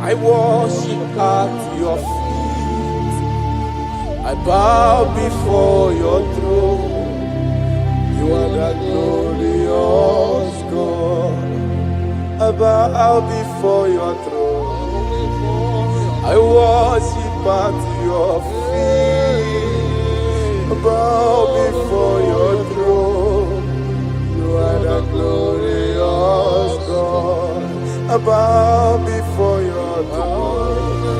I worship at your feet. I bow before your throne. You are the glorious God. I bow before your throne. I worship at your feet. I bow before your throne. You are the glorious God. I bow before your throne.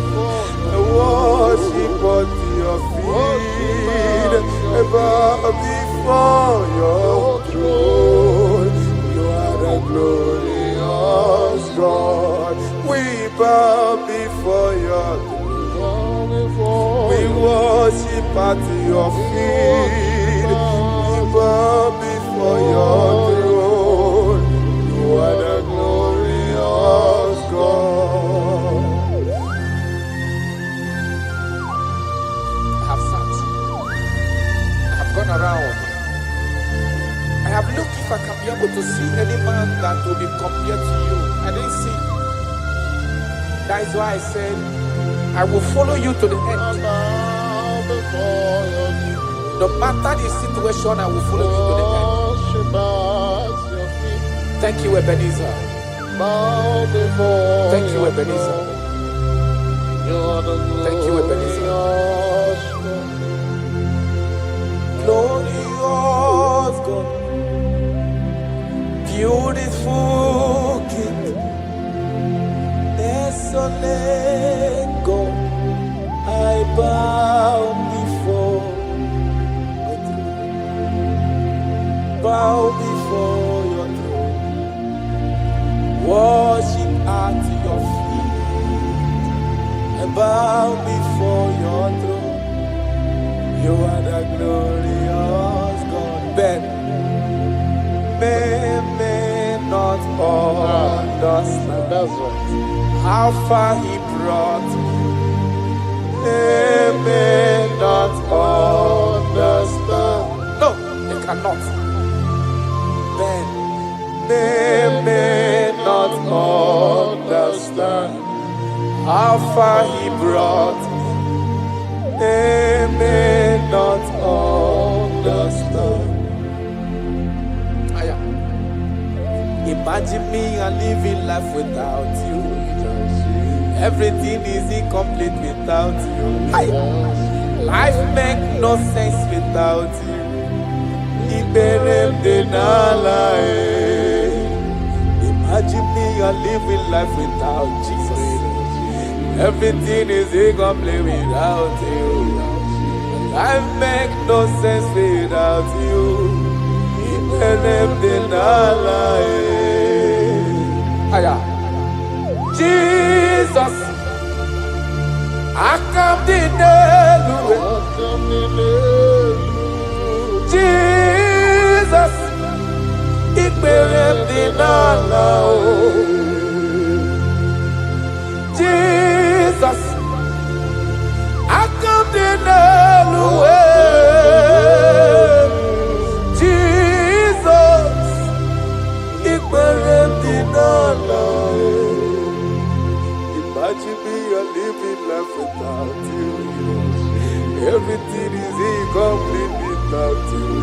I worship at your feet. I bow before your throne. You are the glorious God. We bow before your throne. We worship at your feet. We bow before your throne. You are the glorious God. I have sat. I have gone around. I have looked if I can be able to see any man that will be compared to you. I didn't see. That is why I said, I will follow you to the end. No matter the situation, I will follow you to the end. Thank you, Ebenezer. Thank you, Ebenezer. Thank you, Ebenezer. Glorious God, beautiful King, desolate God, I bow before your throne. Bow before your throne. Worship at bow before your throne. You are the glorious God. Ben may not understand. That's right. How far he brought me. They may not understand. No, they cannot. Then they may not understand how far he brought me. They may not understand. Imagine me and living life without you. Everything is incomplete without you. Life makes no sense without you. Imagine me and living life without Jesus. Everything is incomplete without you. Life makes no sense without you. Jesus, I come to Jesus, it Jesus, I come to Jesus, it imagine me a living life without you. Everything is incomplete without you.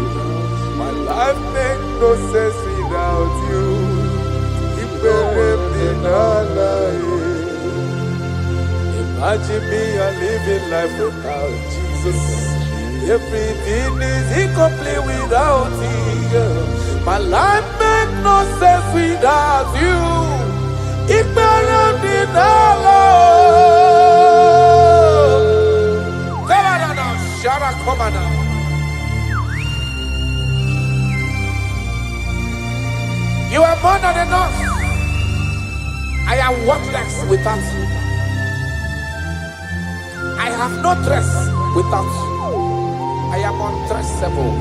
My life makes no sense without you. Imagine me a living life without Jesus. Everything is incomplete without you. My life makes no sense without you. You are more than enough. I am worthless without you. I have no dress without you. I am undressable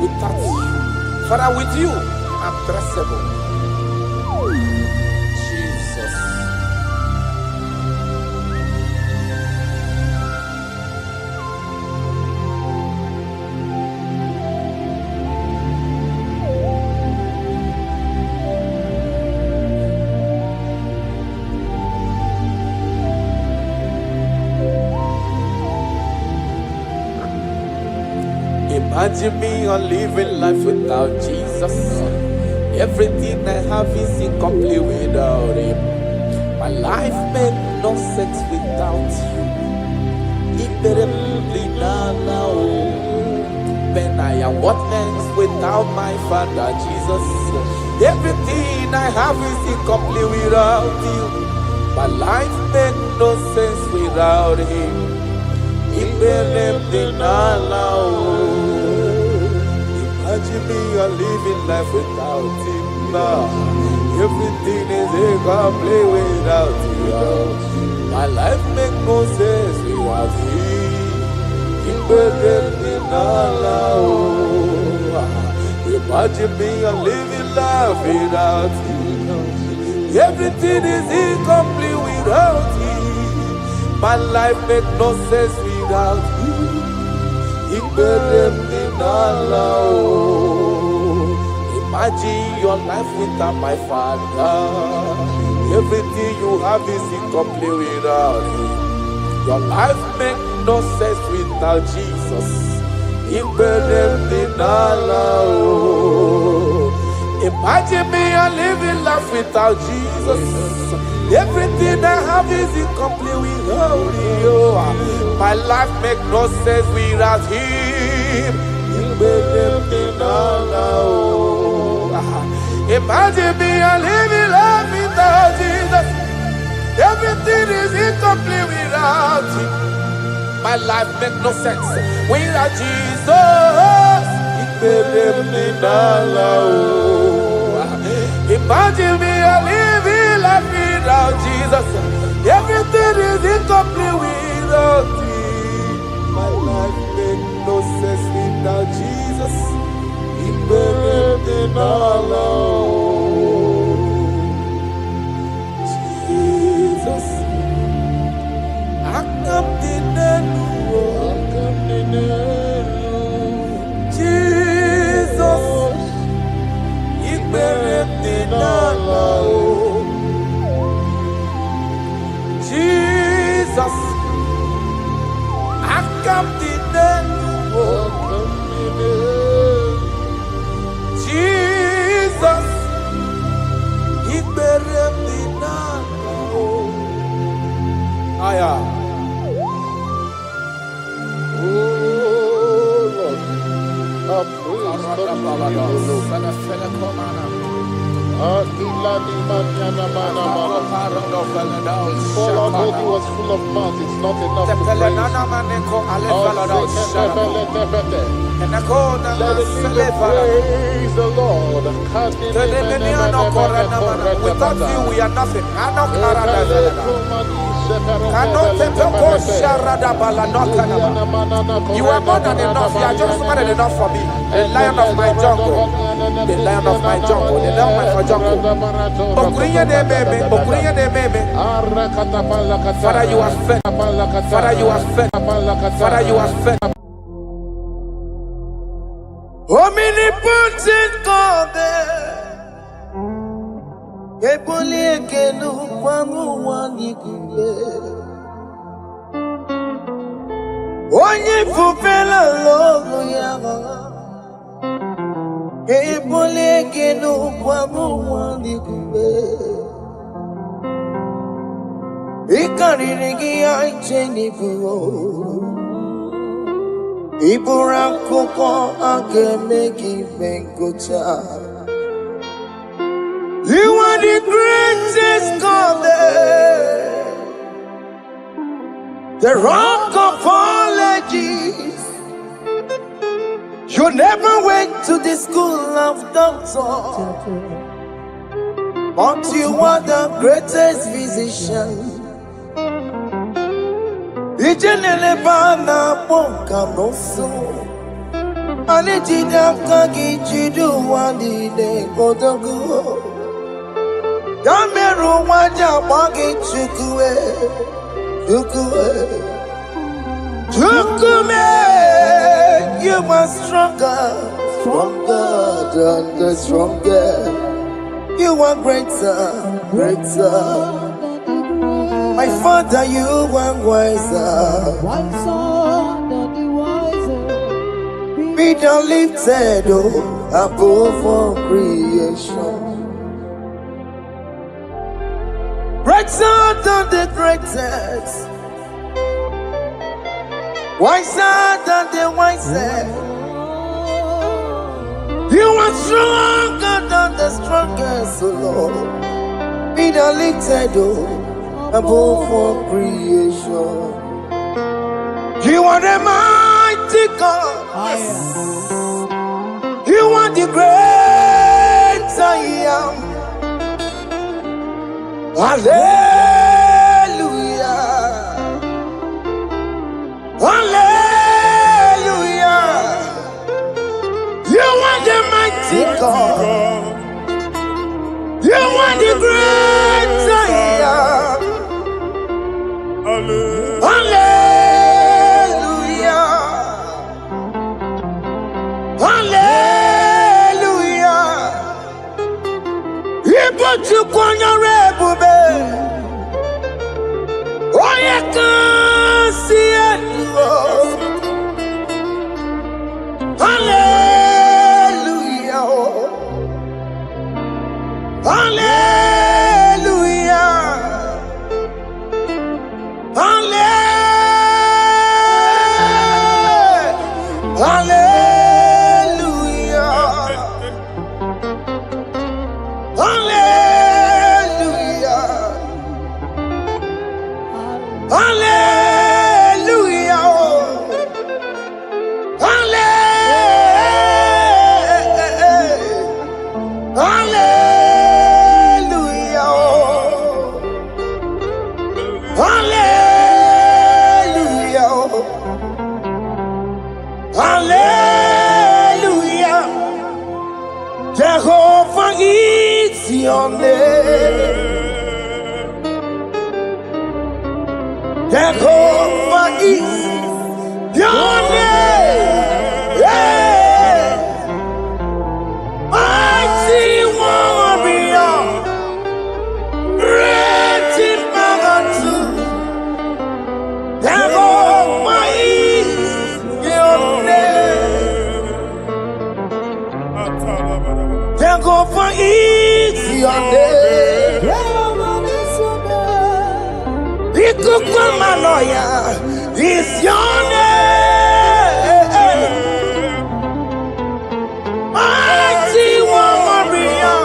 without you. Father, with you, I'm dressable. Jesus. Imagine me on living life without Jesus. Everything I have is incomplete without Him. My life made no sense without you. When I am worthless without my Father Jesus. Everything I have is incomplete without you. My life made no sense without Him. Imagine me a living life without Him. Everything is incomplete without you. My life makes no sense without Him. Imagine me a living life without you. Everything is incomplete without Him. My life makes no sense without you. Imagine your life without my Father. Everything you have is incomplete without Him. Your life makes no sense without Jesus. Imagine me a living life without Jesus. Everything I have is incomplete without you. My life makes no sense without Him. Imagine me a living life without Jesus. Everything is incomplete without Him. My life makes no sense without Jesus. Imagine me a living life without Jesus. Everything is incomplete without Our body was full of mouth, it's not enough to praise. Let it praise the Lord. Without you, we are nothing. You are more than enough. You are just more than enough for me. The lion of my jungle. The lion of my jungle. The lion of my jungle. Father, you are fed. Father, you are fed. Father, you are fed. Omnipotent God, Ebole Kenu Kwangu Wanikuye, Onye Fupela Logo Yaga, Ebole Kenu Kwangu Wanikuye, Ikarigi Aicheni Buo. Iburakoko akemeki benkocha. You are the greatest God there, the rock of all ages. You never went to the school of doctor, but you are the greatest physician. Ijenele bana ponka noso, anijina kagi chidu wandi ne kodogu. Yameru waja wagi chukue, chukume. You are stronger than the stronger. You are greater. My Father, you are wiser. Be thou lifted above all creation. Greater than the greatest, wiser than the wisest. You are stronger than the strongest, O Lord. Be thou lifted above all creation. You are the mighty God. You are the great I am. Hallelujah. Hallelujah. You are the mighty God. You are the great I am. Hallelujah. Hallelujah. He put you on your rebube. Oh, you can see it. Hallelujah. Hallelujah. Hallelujah. Hallelujah. Hallelujah. Hallelujah. Jehovah is your name. Jehovah is your name. Yeah. Mighty warrior, great in magnitude. Jehovah is your name. Jehovah is your name. Ikukuma warrior is your name. Mighty warrior,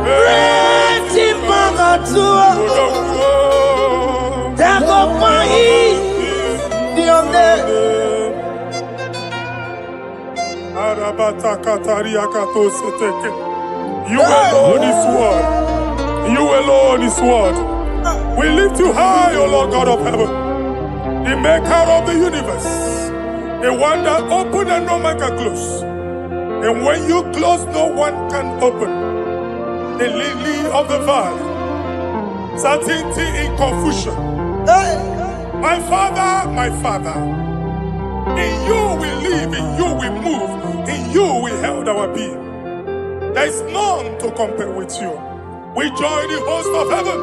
mighty magatua, dago pai dione. Arabata kataria katoseteke. You alone is word. You alone is word. We lift you high, O Lord God of heaven, the maker of the universe, the one that opened and no man can close. And when you close, no one can open. The lily of the valley, certainty in confusion. My Father, in you we live, in you we move, in you we held our being. There is none to compare with you. We join the host of heaven.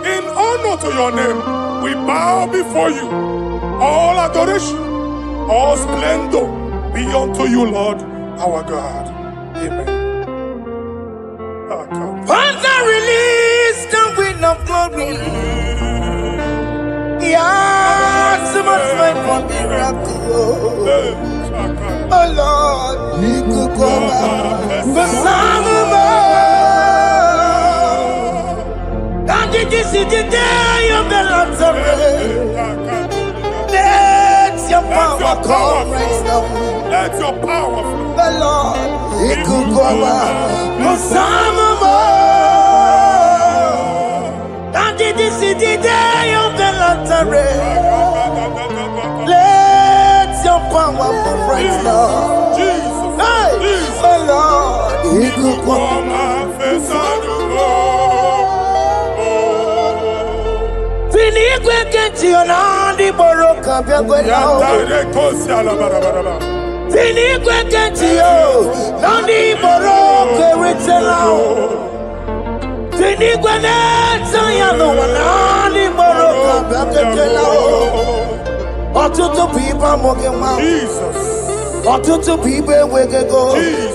In honor to your name, we bow before you. All adoration, all splendor be unto you, Lord, our God. Amen. Father, release the wind of glory. Yeah, so much time for miracle. Oh Lord, you could go back. The Son of Man. And this is the day of the Lord's rain. Let your power come right now. Let your power flow. The Lord, you could go back. The Son of Man. And this is the day of the Lord's rain. Let your power come right now. Jesus, Hey, Jesus. oh Lord, you could go back. Fini kwekenti onandi boroka byagwela. Fini kwekenti yo nandi boroka ritela. Fini kweneta ya no nandi boroka byagwela. Otutu pipa mogenwa. Jesus, Otutu pipa wegego. Jesus,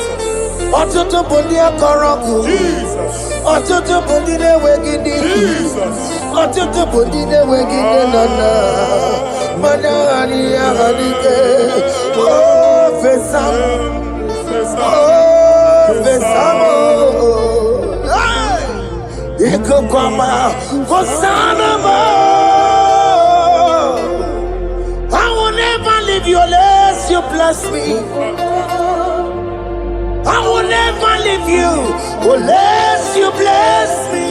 Otutu bundia koroku. Jesus, Otutu bundine wegidi. Jesus. Otutu bundine wegidi nana. Manani ahanike. Oh, fesam. Oh, fesam. Iko kwama. Hosanna. I will never leave you unless you bless me. I will never leave you unless you bless me.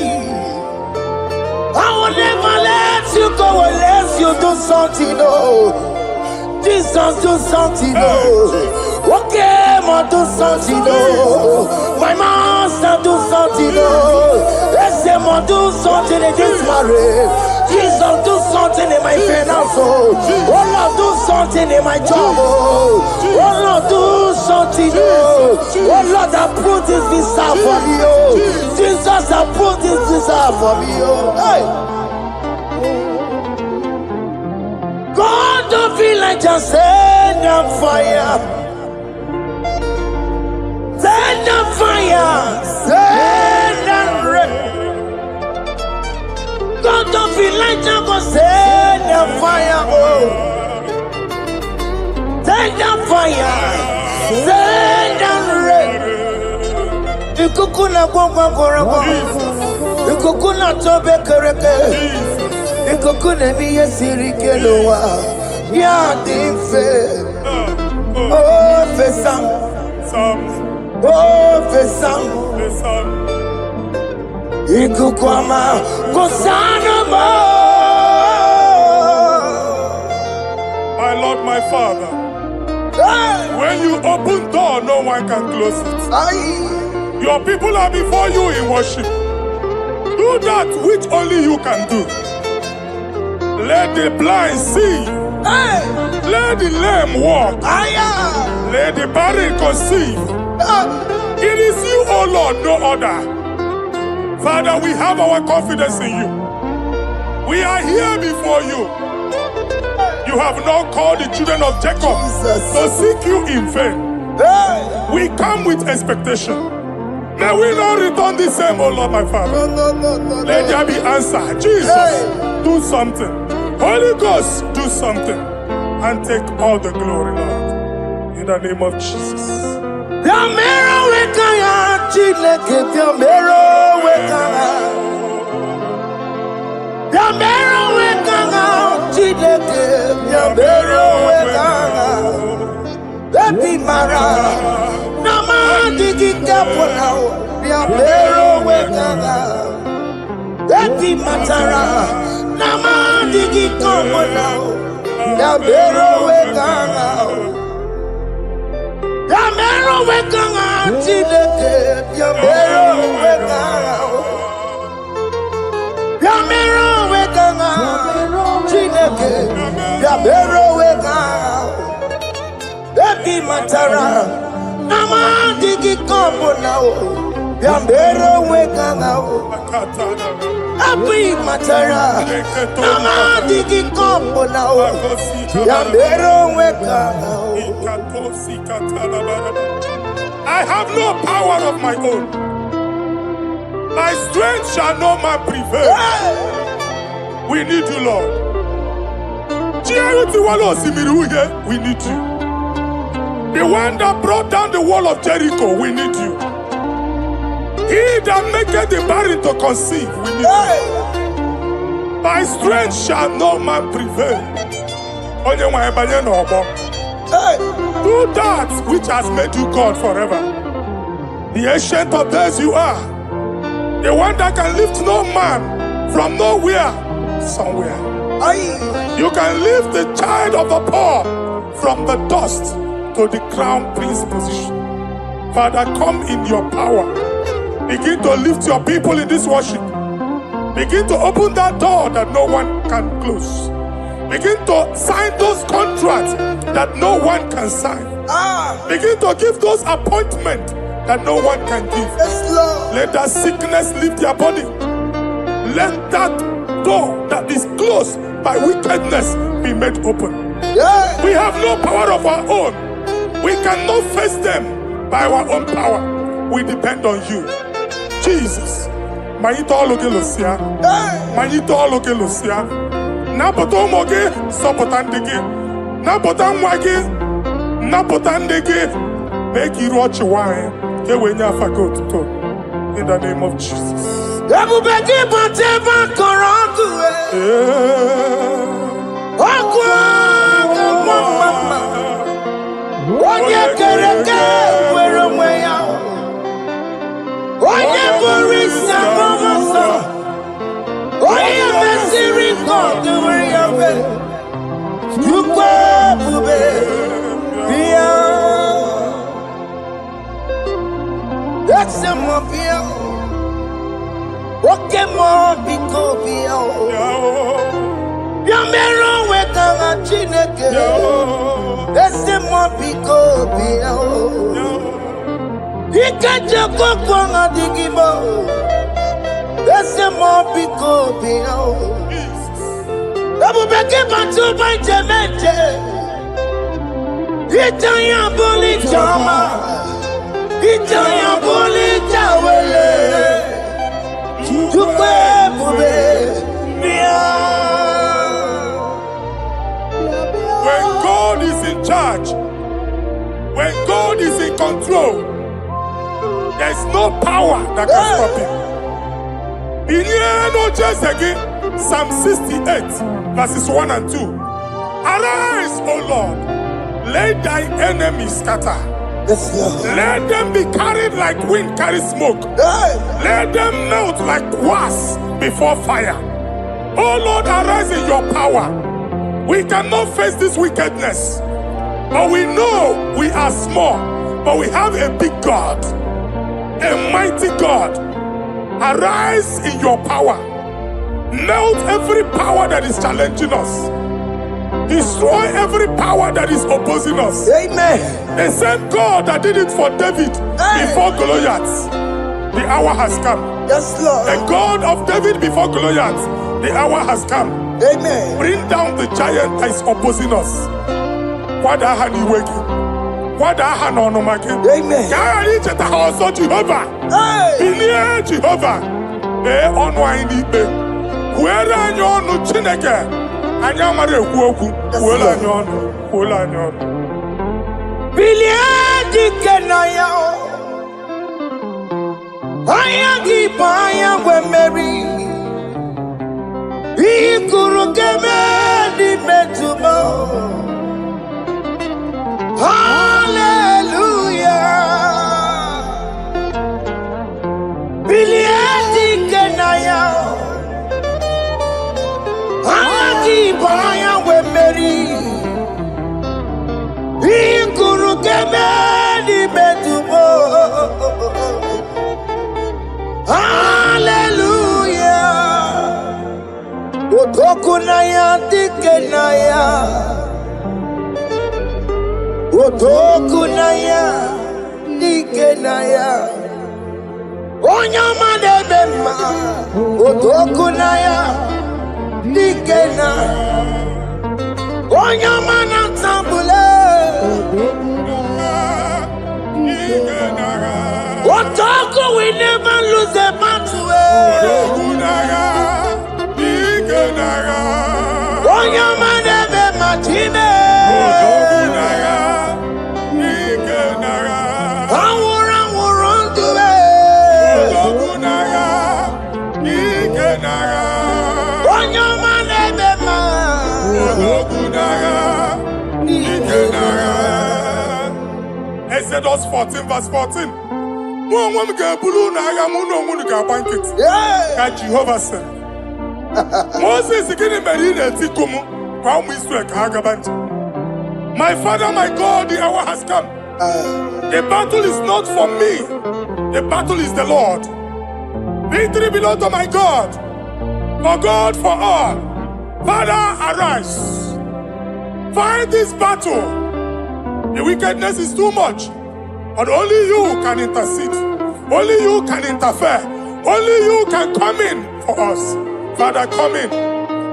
I will never let you go unless you do something. Oh, Jesus, do something. Oh, okay, ma do something. Oh, my master, do something. Oh, let's say, ma do something in this marriage. Jesus, do something in my finance. Oh, Lord, do something in my job. Oh, Lord, do something. Oh, Lord, approve this visa for me. Oh, Jesus, approve this visa for me. Oh, hey. God, don't feel like just send on fire. Send on fire. Send on rain. God, don't feel like just send on fire. Oh, send on fire. Send on rain. Ikukuna gwangwa gwangwa. Ikukuna tobe kereke. Ikukuna miye sirikelowa. Ya dimfe. Oh, fesam. Oh, fesam. Ikukwama. Kosanama. My Lord, my Father, when you open door, no one can close it. Your people are before you in worship. Do that which only you can do. Let the blind see. Let the lame walk. Let the barren conceive. It is you, O Lord, no other. Father, we have our confidence in you. We are here before you. You have not called the children of Jacob to seek you in vain. We come with expectation. May we not return the same, oh Lord, my Father. Let there be answer. Jesus, do something. Holy Ghost, do something. And take all the glory, Lord. In the name of Jesus. I have no power of my own. My strength shall no man prevail. We need you, Lord. We need you. The one that brought down the wall of Jericho, we need you. He that maketh the barren to conceive, we need you. By strength shall no man prevail. Do that which has made you God forever. The ancient of days you are. The one that can lift no man from nowhere, somewhere. You can lift the child of the poor from the dust to the crown prince position. Father, come in your power. Begin to lift your people in this worship. Begin to open that door that no one can close. Begin to sign those contracts that no one can sign. Begin to give those appointments that no one can give. Let that sickness leave their body. Let that door that is closed by wickedness be made open. We have no power of our own. We cannot face them by our own power. We depend on you. Jesus. Manito Logelosia. Manito Logelosia. Napotomoge, Sopotandege. Napotamwage. Napotandege. Make you watch wine. In the name of Jesus. When God is in charge, when God is in control, there's no power that can stop him. Psalm 68, verses 1 and 2. Arise, O Lord, let thy enemies scatter. Let them be carried like wind carries smoke. Let them melt like wax before fire. Oh Lord, arise in your power. We cannot face this wickedness, but we know we are small, but we have a big God, a mighty God. Arise in your power. Melt every power that is challenging us. Destroy every power that is opposing us. Amen. The same God that did it for David before Goliath. The hour has come. Yes, Lord. The God of David before Goliath. The hour has come. Amen. Bring down the giant that is opposing us. What I had on my kid. Amen. Carry it to the house of Jehovah. Believe Jehovah. On wine eat me. Where are you on the Chineke? And you're my woku. Well, I know. Well, I know. Believe the Kenaya. I am the Paya when Mary. He could get me the Hallelujah. Believe Kenaya. Agi Baya we Mary. He could get me the Hallelujah. Otokunaya Dikenaya. Otokunaya Dikenaya. Onyama de Bema. Otokunaya Dikena. Onyama na Tambule. Otoku, we never lose a battle. Onyama de Bema Time. Exodus 14 verse 14. No one get blue na ya mu no one get banquet. Ka Jehovah said. Moses getting married at Tikumu. Kwa mu Israel ka gabanti. My Father, my God, the hour has come. The battle is not for me. The battle is the Lord. Victory belongs to my God. For God, for all. Father, arise. Fight this battle. The wickedness is too much. But only you can intercede. Only you can interfere. Only you can come in for us. Father, come in.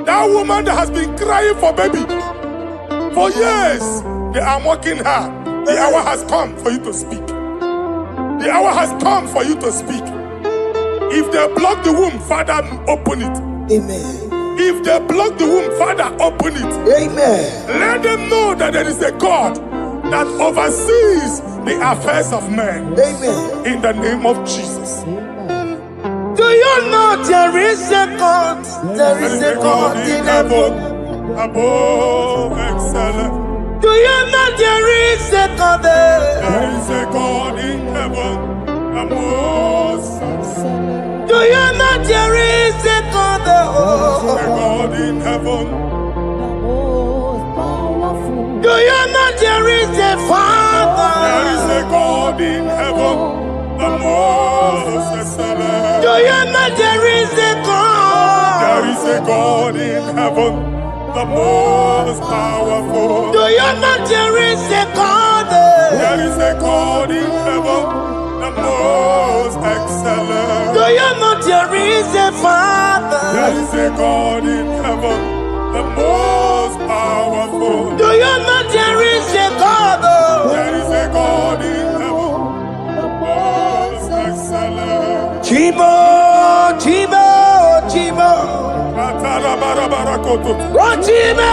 That woman that has been crying for baby. For years, they are mocking her. The hour has come for you to speak. The hour has come for you to speak. If they block the womb, Father, open it. Amen. If they block the womb, Father, open it. Amen. Let them know that there is a God that oversees the affairs of men. Amen. In the name of Jesus. Do you know there is a God? There is a God in heaven. Above excellent. Do you know there is a God there? There is a God in heaven. The most excellent. Do you know there is a God there? There is a God in heaven. Do you know there is a Father? There is a God in heaven. The most excellent. Do you know there is a God? There is a God in heaven. The most powerful. Do you know there is a God there? There is a God in heaven, the most excellent. Do you know there is a Father? There is a God in heaven, the most powerful. Do you know there is a God there? There is a God in heaven, the most excellent. Chibo, Chibo, Chibo. Ochime,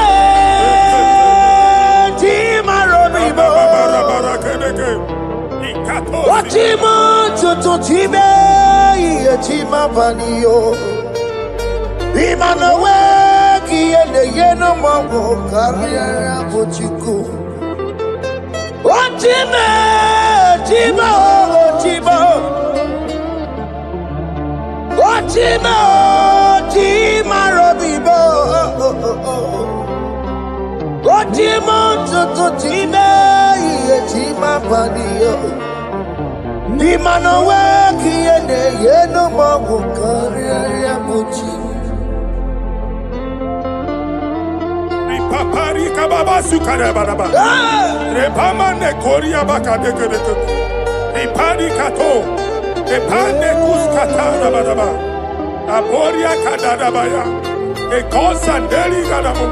Chima Robibo. Ochimo, Tutu Chime, Chima Panio. Imanawe, Kiende Yeno Mamo, Carriera Puchiku. Ochime, Chima, Chibo. Ochimo, Chima Robibo. Ochimo, Tutu Chime, Chima Panio. Imanawe, Kiende Yeno Mamo, Carriera Puchiku. Papari kababa sukare baraba. Repama ne koria baka deke deke. Repari kato. Repane kuskata baraba. Aboria kadada baya. Ekosa deli gadabo.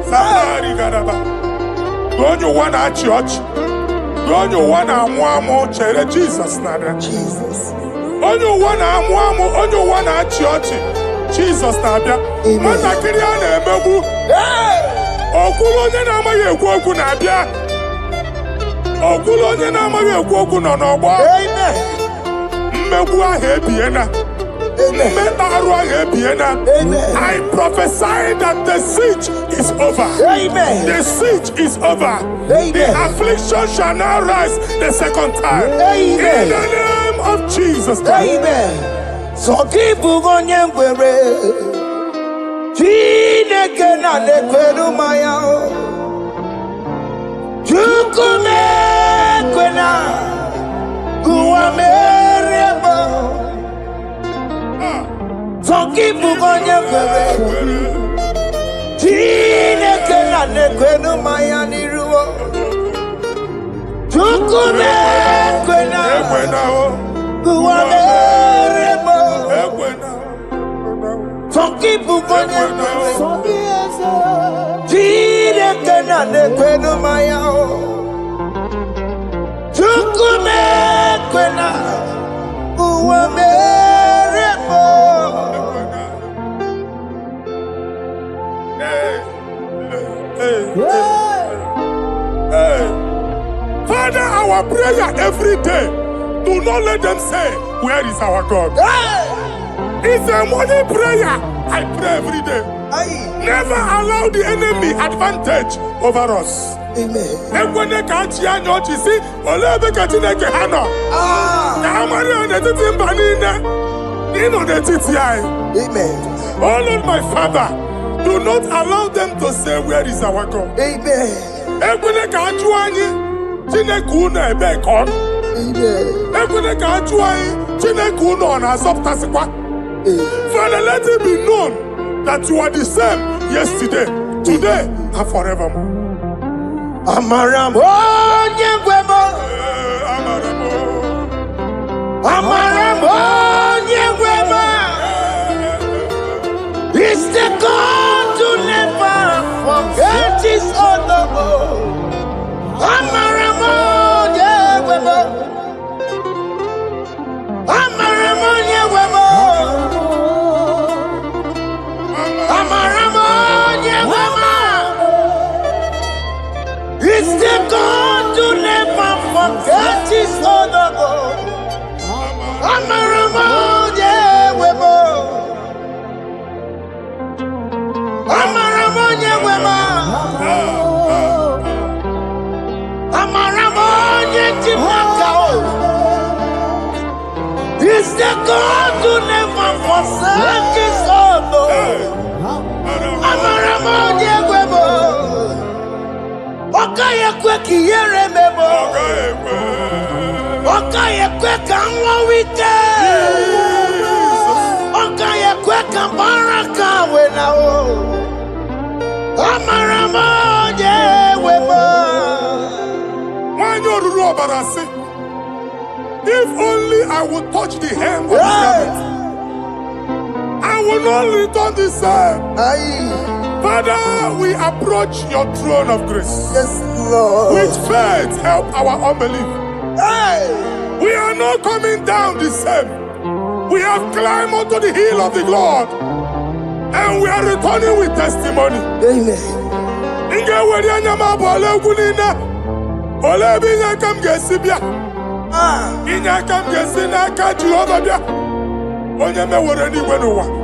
Samari gadaba. Don't you want a church? onye ụwa na-amụ amụ chere Jizọs na-abịa. Onye ụwa na-amụ amụ, onye ụwa na-achị ọchị, Jizọs na-abịa. Nwatakịrị a na-emegbu, okwulu onye na-amaghị ekwu okwu na-abịa. Okwulu onye na-amaghị ekwu okwu nọ n'ọgbọ. Mmegbu ahụ ebiena. Mmekpa arụ ahụ ebiena. I prophesy that the siege is over. The siege is over. The affliction shall now rise the second time. In the name of Jesus Christ. So keep on your way. Chineke na nekweru maya. Chukume kwena. Kuwa mereba. So keep on your way. Chineke na nekweru maya niruo. Chukume kwena. Kuwa mereba. Some people go to Chineke na nekwenu maya. Chukume kwena uwa merebo. Father, our prayer every day, do not let them say, where is our God? It's a morning prayer. I pray every day. Never allow the enemy advantage over us. Amen. When they catch you, you see, Olebe Katineke Hano. Amen. Oh Lord, my Father, do not allow them to say, where is our God? Amen. When they catch you, Tinekuna Ebekon. Amen. When they catch you, Tinekuna on a soft. Father, let it be known that you are the same yesterday, today, and forevermore. Amaramo, Nyegwemo. Amaramo, Nyegwemo. It's the God to never forget his honor. Amaramo, Nyegwemo. Amaramo, Nyegwemo. It's the God to never forget his honor. Amaramo, Nyegwemo. Amaramo, Nyegwemo. Amaramo, Nyegwemo. It's the God to never forsake his honor. Amaramo, Nyegwemo. Okaye kwe kiyere memo. Okaye kwe kanwa wite. Okaye kwe kambaraka wena o. Amaramo Nyegwemo. Wanyoruru obarasi. If only I would touch the hem of his garment, I will not return the same. Father, we approach your throne of grace. Yes, Lord. With faith, help our unbelief. We are not coming down the same. We have climbed onto the hill of the Lord, and we are returning with testimony. Amen.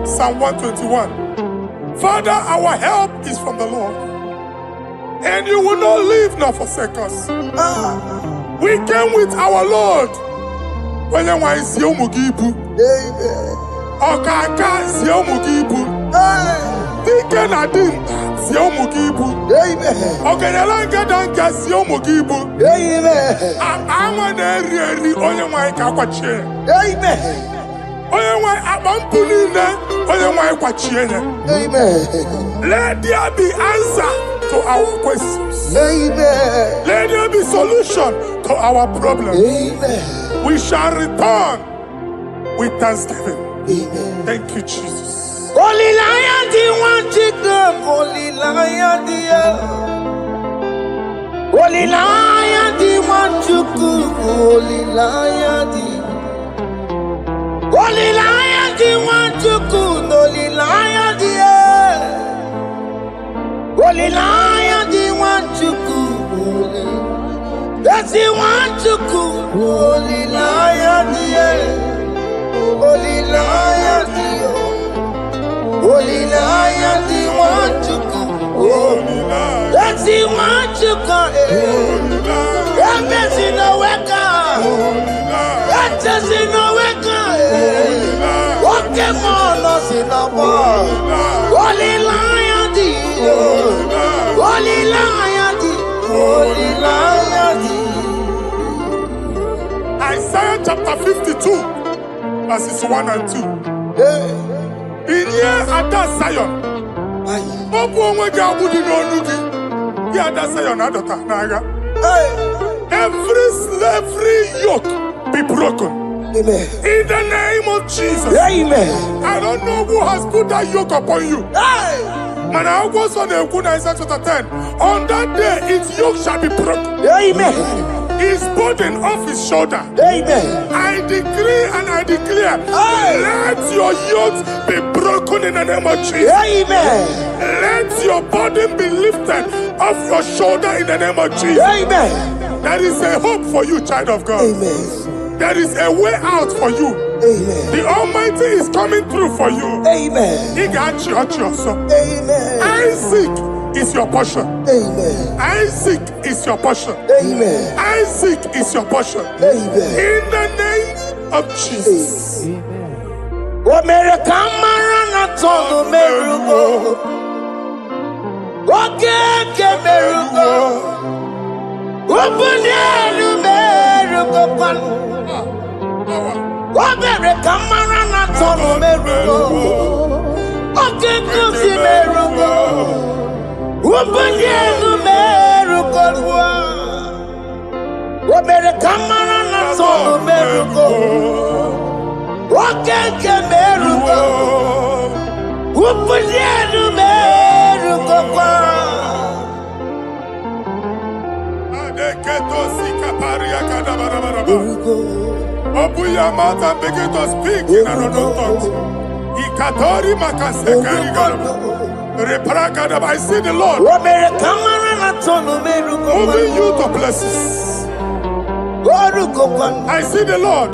Psalm 121. Father, our help is from the Lord, and you will not leave nor forsake us. We came with our Lord. When you want to see Mugibu, Okaka see Mugibu, Deacon Adin see Mugibu, Okanalanga Danka see Mugibu. I'm an area on your mic. Amen. Let there be answer to our questions. Amen. Let there be solution to our problems. Amen. We shall return with thanksgiving. Amen. Thank you, Jesus. Holy Lion, the one chicken, Holy Lion, the Holy Lion, the one. Wanchuku Olilayadi Olilayadi Wanchuku Olilayadi Olilayadi Wanchuku That's the Wanchuku Olilayadi Olilayadi Olilayadi Wanchuku That's the Wanchuku That's in the weka. That's in the weka. What came on us in the war? Holy lion, holy lion, holy lion. Isaiah chapter 52, verses 1 and 2. In here at that Zion, every slavery yoke be broken. Amen. In the name of Jesus. Amen. I don't know who has put that yoke upon you. Man, I was on the Isaiah chapter 10. On that day, its yoke shall be broken. Amen. His burden off his shoulder. Amen. I decree and I declare, let your yokes be broken in the name of Jesus. Amen. Let your burden be lifted off your shoulder in the name of Jesus. Amen. There is a hope for you, child of God. Amen. There is a way out for you. Amen. The Almighty is coming through for you. Amen. He got you out your son. Amen. Isaac is your portion. Amen. Isaac is your portion. Amen. Isaac is your portion. Amen. In the name of Jesus. America Marana Tono Merugo. Okay, Merugo. Open Merugo. America Marana Tono Merugo. Okay, Merugo. Open Merugo. America Marana Tono Merugo. Okay, Merugo. Open Merugo. Open your mouth and begin to speak in another tongue. I see the Lord moving you to places. I see the Lord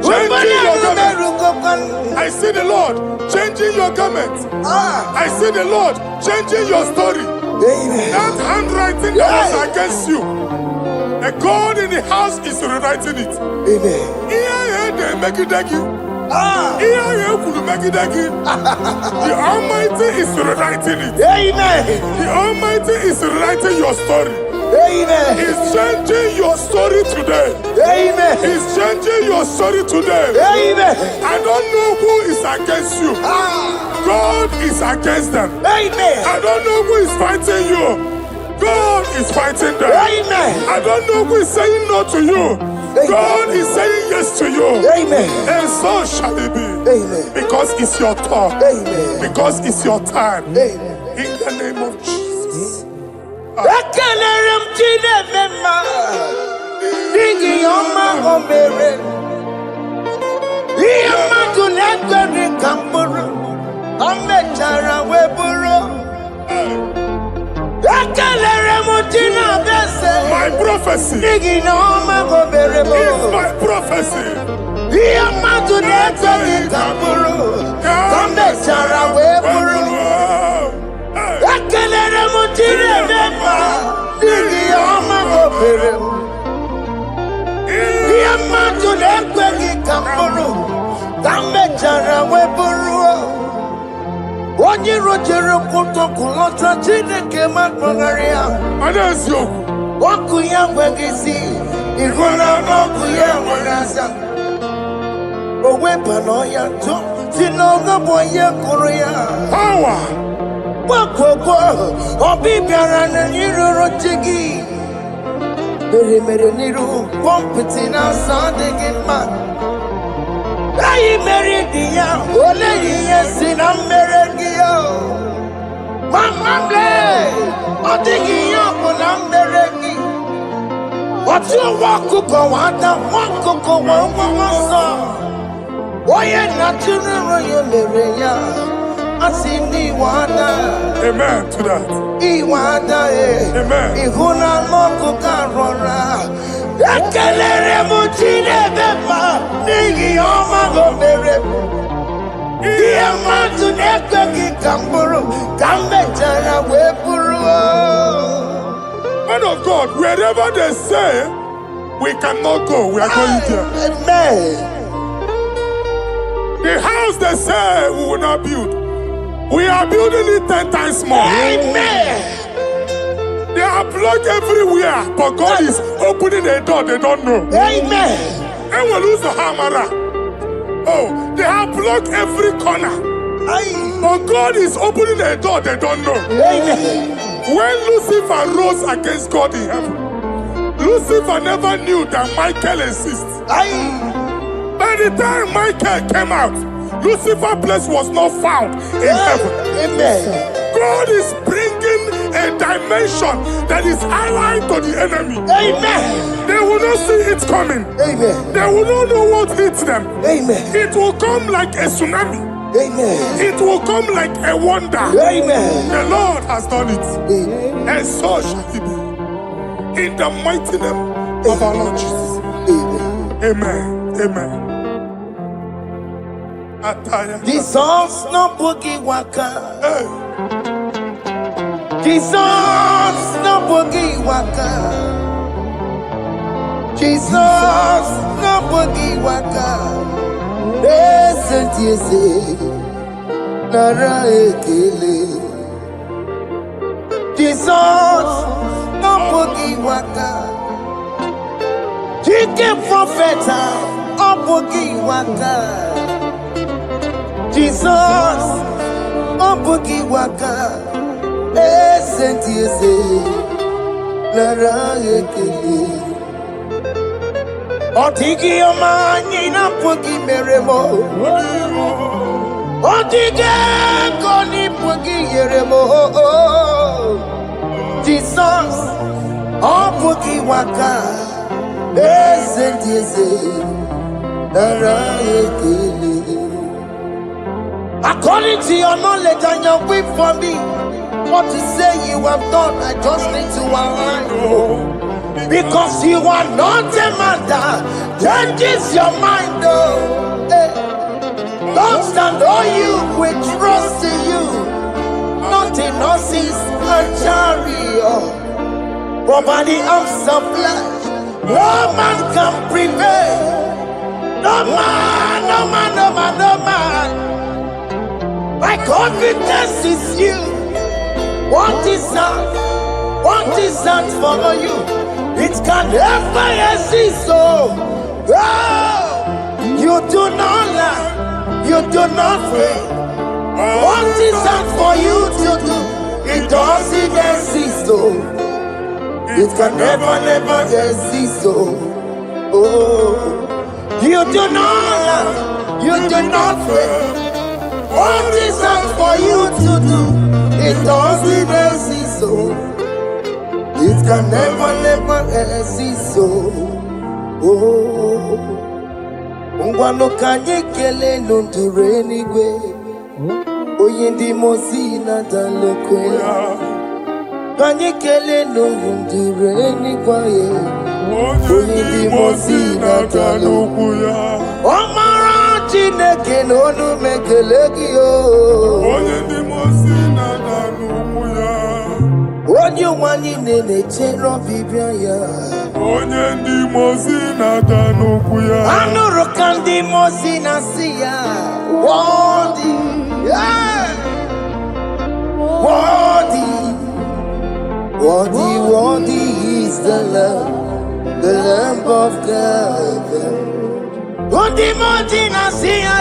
changing your garment. I see the Lord changing your garment. I see the Lord changing your story. That handwriting that was against you, the God in the house is rewriting it. Amen. The Almighty is rewriting it. Amen. The Almighty is rewriting your story. Amen. He's changing your story today. Amen. He's changing your story today. Amen. I don't know who is against you. God is against them. Amen. I don't know who is fighting you. God is fighting them. Amen. I don't know who is saying no to you. God is saying yes to you. Amen. And so shall it be. Amen. Because it's your turn. Amen. Because it's your time. Amen. In the name of Jesus. My prophecy is my prophecy. Onye rojere kutokulota Chineke makpagharịa Anaziokwu. ọkụ ya nweghị isi ihu na ọkụ ya nwere asa o weba n'ọya ntụ si n'oge bụ onye kụrụ ya Power. gbakọkọ ọbịbịara na iruru chi gị mere n'iru pọmpụtị na asa adịghị mma anyị mere dị ya ole ihe si na mmere gị ya mama ble ọ dịghị ihe ọ bụ na mmere gị But you walk go one go one song. Why not you know you Maria? I see Iwana. Amen to that. Iwana, Amen. Ihuna Moko Carora. Ekelere Mutine Bema, Nigi Oma Gomere. Diamatu Nekaki Kamburu, Kambetana Wepuru. Man of God, wherever they say we cannot go, we are going there. Amen. The house they say we will not build, we are building it 10 times more. Amen. They are blocked everywhere, but God is opening a door they don't know. Amen. And we lose the hammer. Oh, they have blocked every corner, but God is opening a door they don't know. Amen. When Lucifer rose against God in heaven, Lucifer never knew that Michael exists. By the time Michael came out, Lucifer's place was not found in heaven. Amen. God is bringing a dimension that is allied to the enemy. Amen. They will not see it coming. Amen. They will not know what hits them. Amen. It will come like a tsunami. Amen. It will come like a wonder. Amen. The Lord has done it. Amen. And so shall it be. In the mighty name of our Lord Jesus. Amen. Amen. Amen. Jesus no boogie waka. Hey. Jesus no boogie waka. Jesus no boogie waka. Listen to you say, Nara ekele. Jesus no boogie waka. Chicken prophet no boogie waka. Jesus, oh boogie waka, sentiese, lara ekele. Otigi omani na boogie meremo, otige koni boogie yeremo. Jesus, oh boogie waka, sentiese, lara ekele. According to your knowledge and your will for me, what you say you have done, I just need to align. Because you are not a man that changes your mind. Don't stand on you, we trust in you. Nothing else is a chariot. Providing arms of flesh, no man can prevail. No man, no man, no man, no man. My confidence is you. What is that? What is that for you? It can never exist. So, you do not lie. You do not fail. What is that for you to do? It doesn't exist. So, it can never, never exist. So, you do not lie. You do not fail. What is that for you to do? It doesn't exist, so it can never, never exist, so Ngwano kanye kele nundure anyway. Oyindi mozina dalokwe. Kanye kele nundure anyway. Oyindi mozina dalokwe. Omara Chineke n'onu mekelegi yo. Onye ndị mosi na n'ugwu ya. Onye nwanyị na-echere ọbịbịa ya. Onye ndị mosi na n'ugwu ya. Anụrụ ka ndị mosi na-asị ya. Worthy, yeah. Worthy, worthy, worthy is the Lamb of God. Worthy, worthy, Nasia,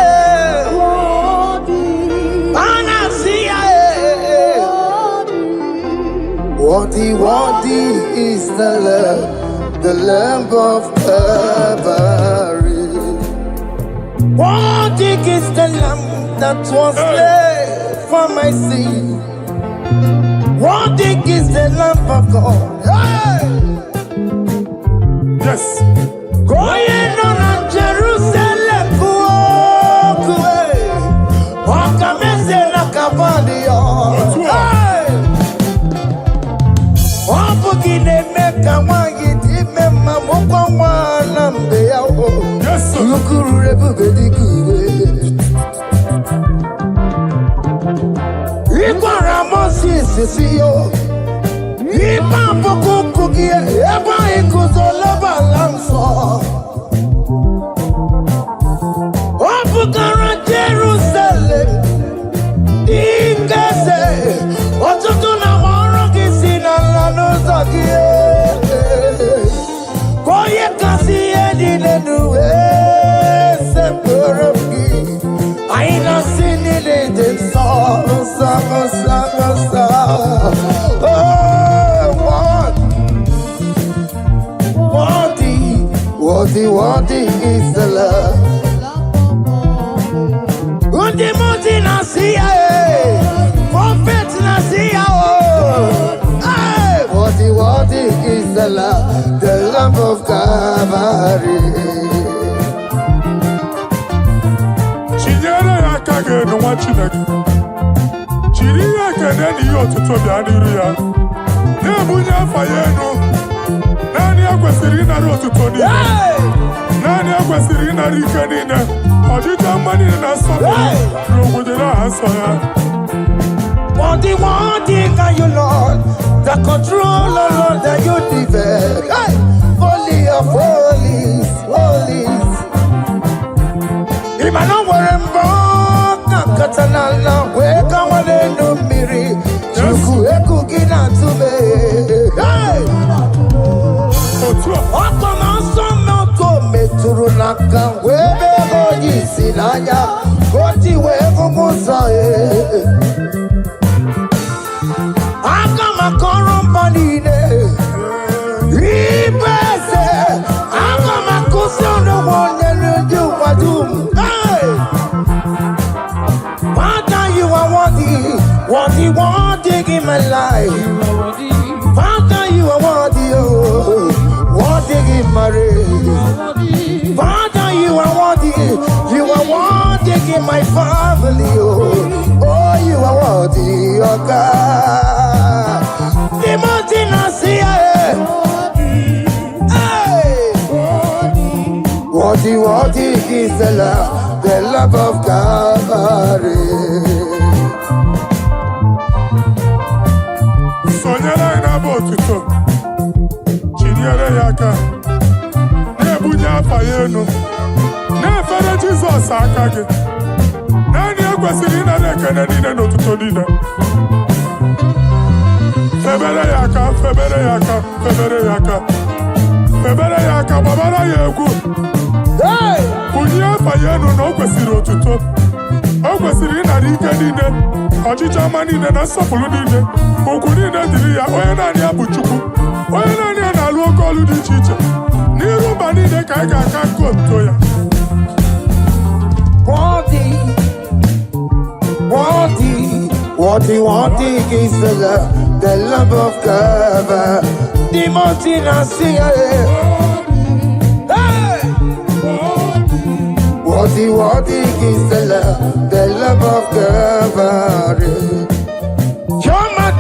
worthy, worthy is the Lamb of Calvary. Worthy is the Lamb that was slain for my sin. Worthy is the Lamb of God. Hey! Yes. Going on Jerusalem, Yes, sir. Jerusalem, Ingase, Otutuna Moroki Sinalanuzakie, Koye Kasi Edinu, Sepuraki, I ain't seen it in song. Oh, what is the love? Undi muti nasia, prophet nasia. What is the love of Calvary? Chinyere akage no wachineke. Chiri akene ni otuto bia niru ya. Ne bunya fayenu. Nani akwesiri na otuto ni. Nani akwesiri na rike ni ne. Ojita mani na sofi. Rogudera hasoya. One thing are you, Lord, the control, Lord, that you develop. Hey! Holy of holies, holies. Imano warembo, nakatanala, weka wanenu miri, chuku eku gina tume. Hey! Otoma sono to meturu naka, webe hoji sinanya, koti wevu musae. Akama korombanine, ibese. Akama kusono wonelu juwadum. Hey, Father, you are worthy in my life. Father, you are worthy in my race. Father, you are worthy in my family. Oh, you are worthy, oh God. The mountain I see, worthy is the love of Calvary. Sonyala ina botuto. Chinyere yaka. Ne bunya fayenu. Ne fere Jesus akage. Nani akwesiri na nekene nine n'otuto nine. Febere yaka, babara yegu. Hey! Bunya fayenu na okwesiri otuto. Okwesiri na rike nine. Ọchịcha ama nine na nsọpụrụ nine. Okwu nine dịrị ya, onye naanị ya bụ Chukwu. Onye naanị ya na-alụ oke ọlụ dị iche iche. N'iru mba nine ka anyị ga-aka nke otuto ya. Worthy is the love of Calvary. The mountain I see, hey! Worthy is the love of Calvary. Chama,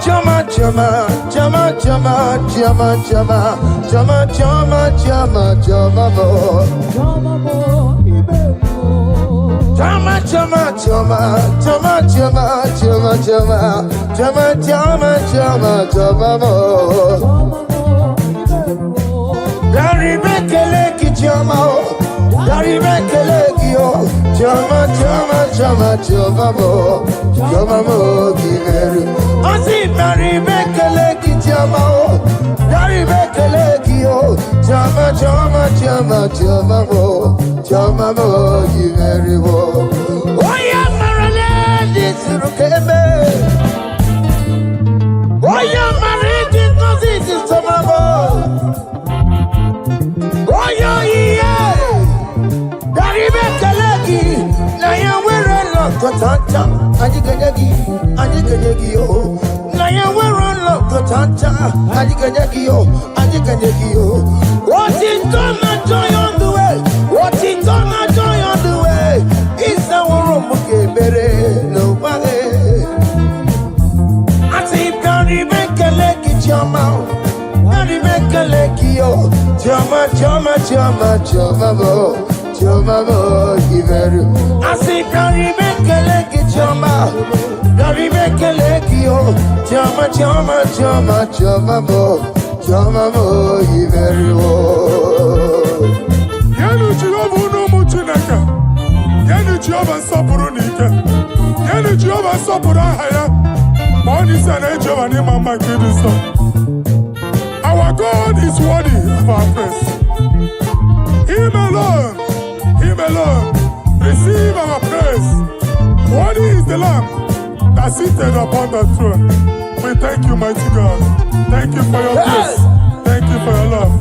Tanta, Adigagio, Adigagio. What is done, joy on the way? What is done, joy on the way? It's our room, okay, better, nobody. I say, Gary, make a leg in your mouth. Gary, make a leg, yo. Jama, Jama, Jama, Jama, Jama, Jama, I say, Gary, make a leg in your mouth. Gary make a leg, yo. Jama, Jama, Jama, Jama, Jama, very well. Yanu Jehovah no muchinaka. Yanu Jehovah sapurunika. Yanu Jehovah sapurahaya. Money san Jehovah ni mama kidiso. Our God is worthy of our praise. Him alone, receive our praise. Worthy is the Lamb that seated upon the throne. We thank you, mighty God. Thank you for your grace. Thank you for your love.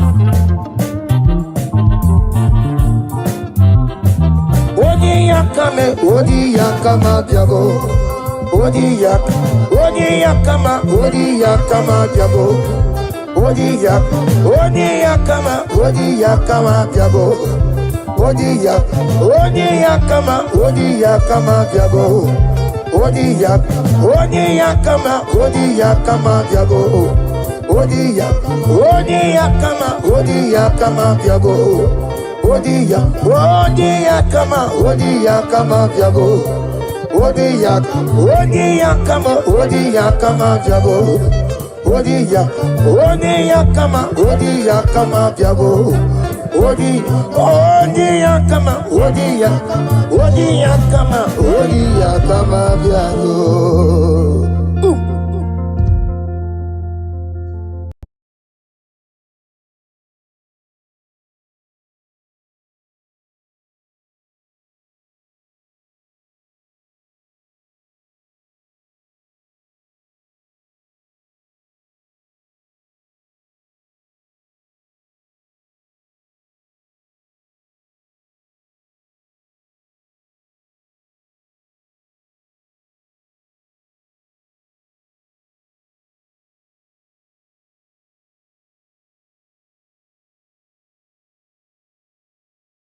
Odi yakama biago. Odi yakama biago. Odi yakama biago. Odi yakama biago. Odi yakama biago. Odi yakama biago. Odi yakama biago. Odi yakama biago. Odi yakama biago. Odi yakama biago.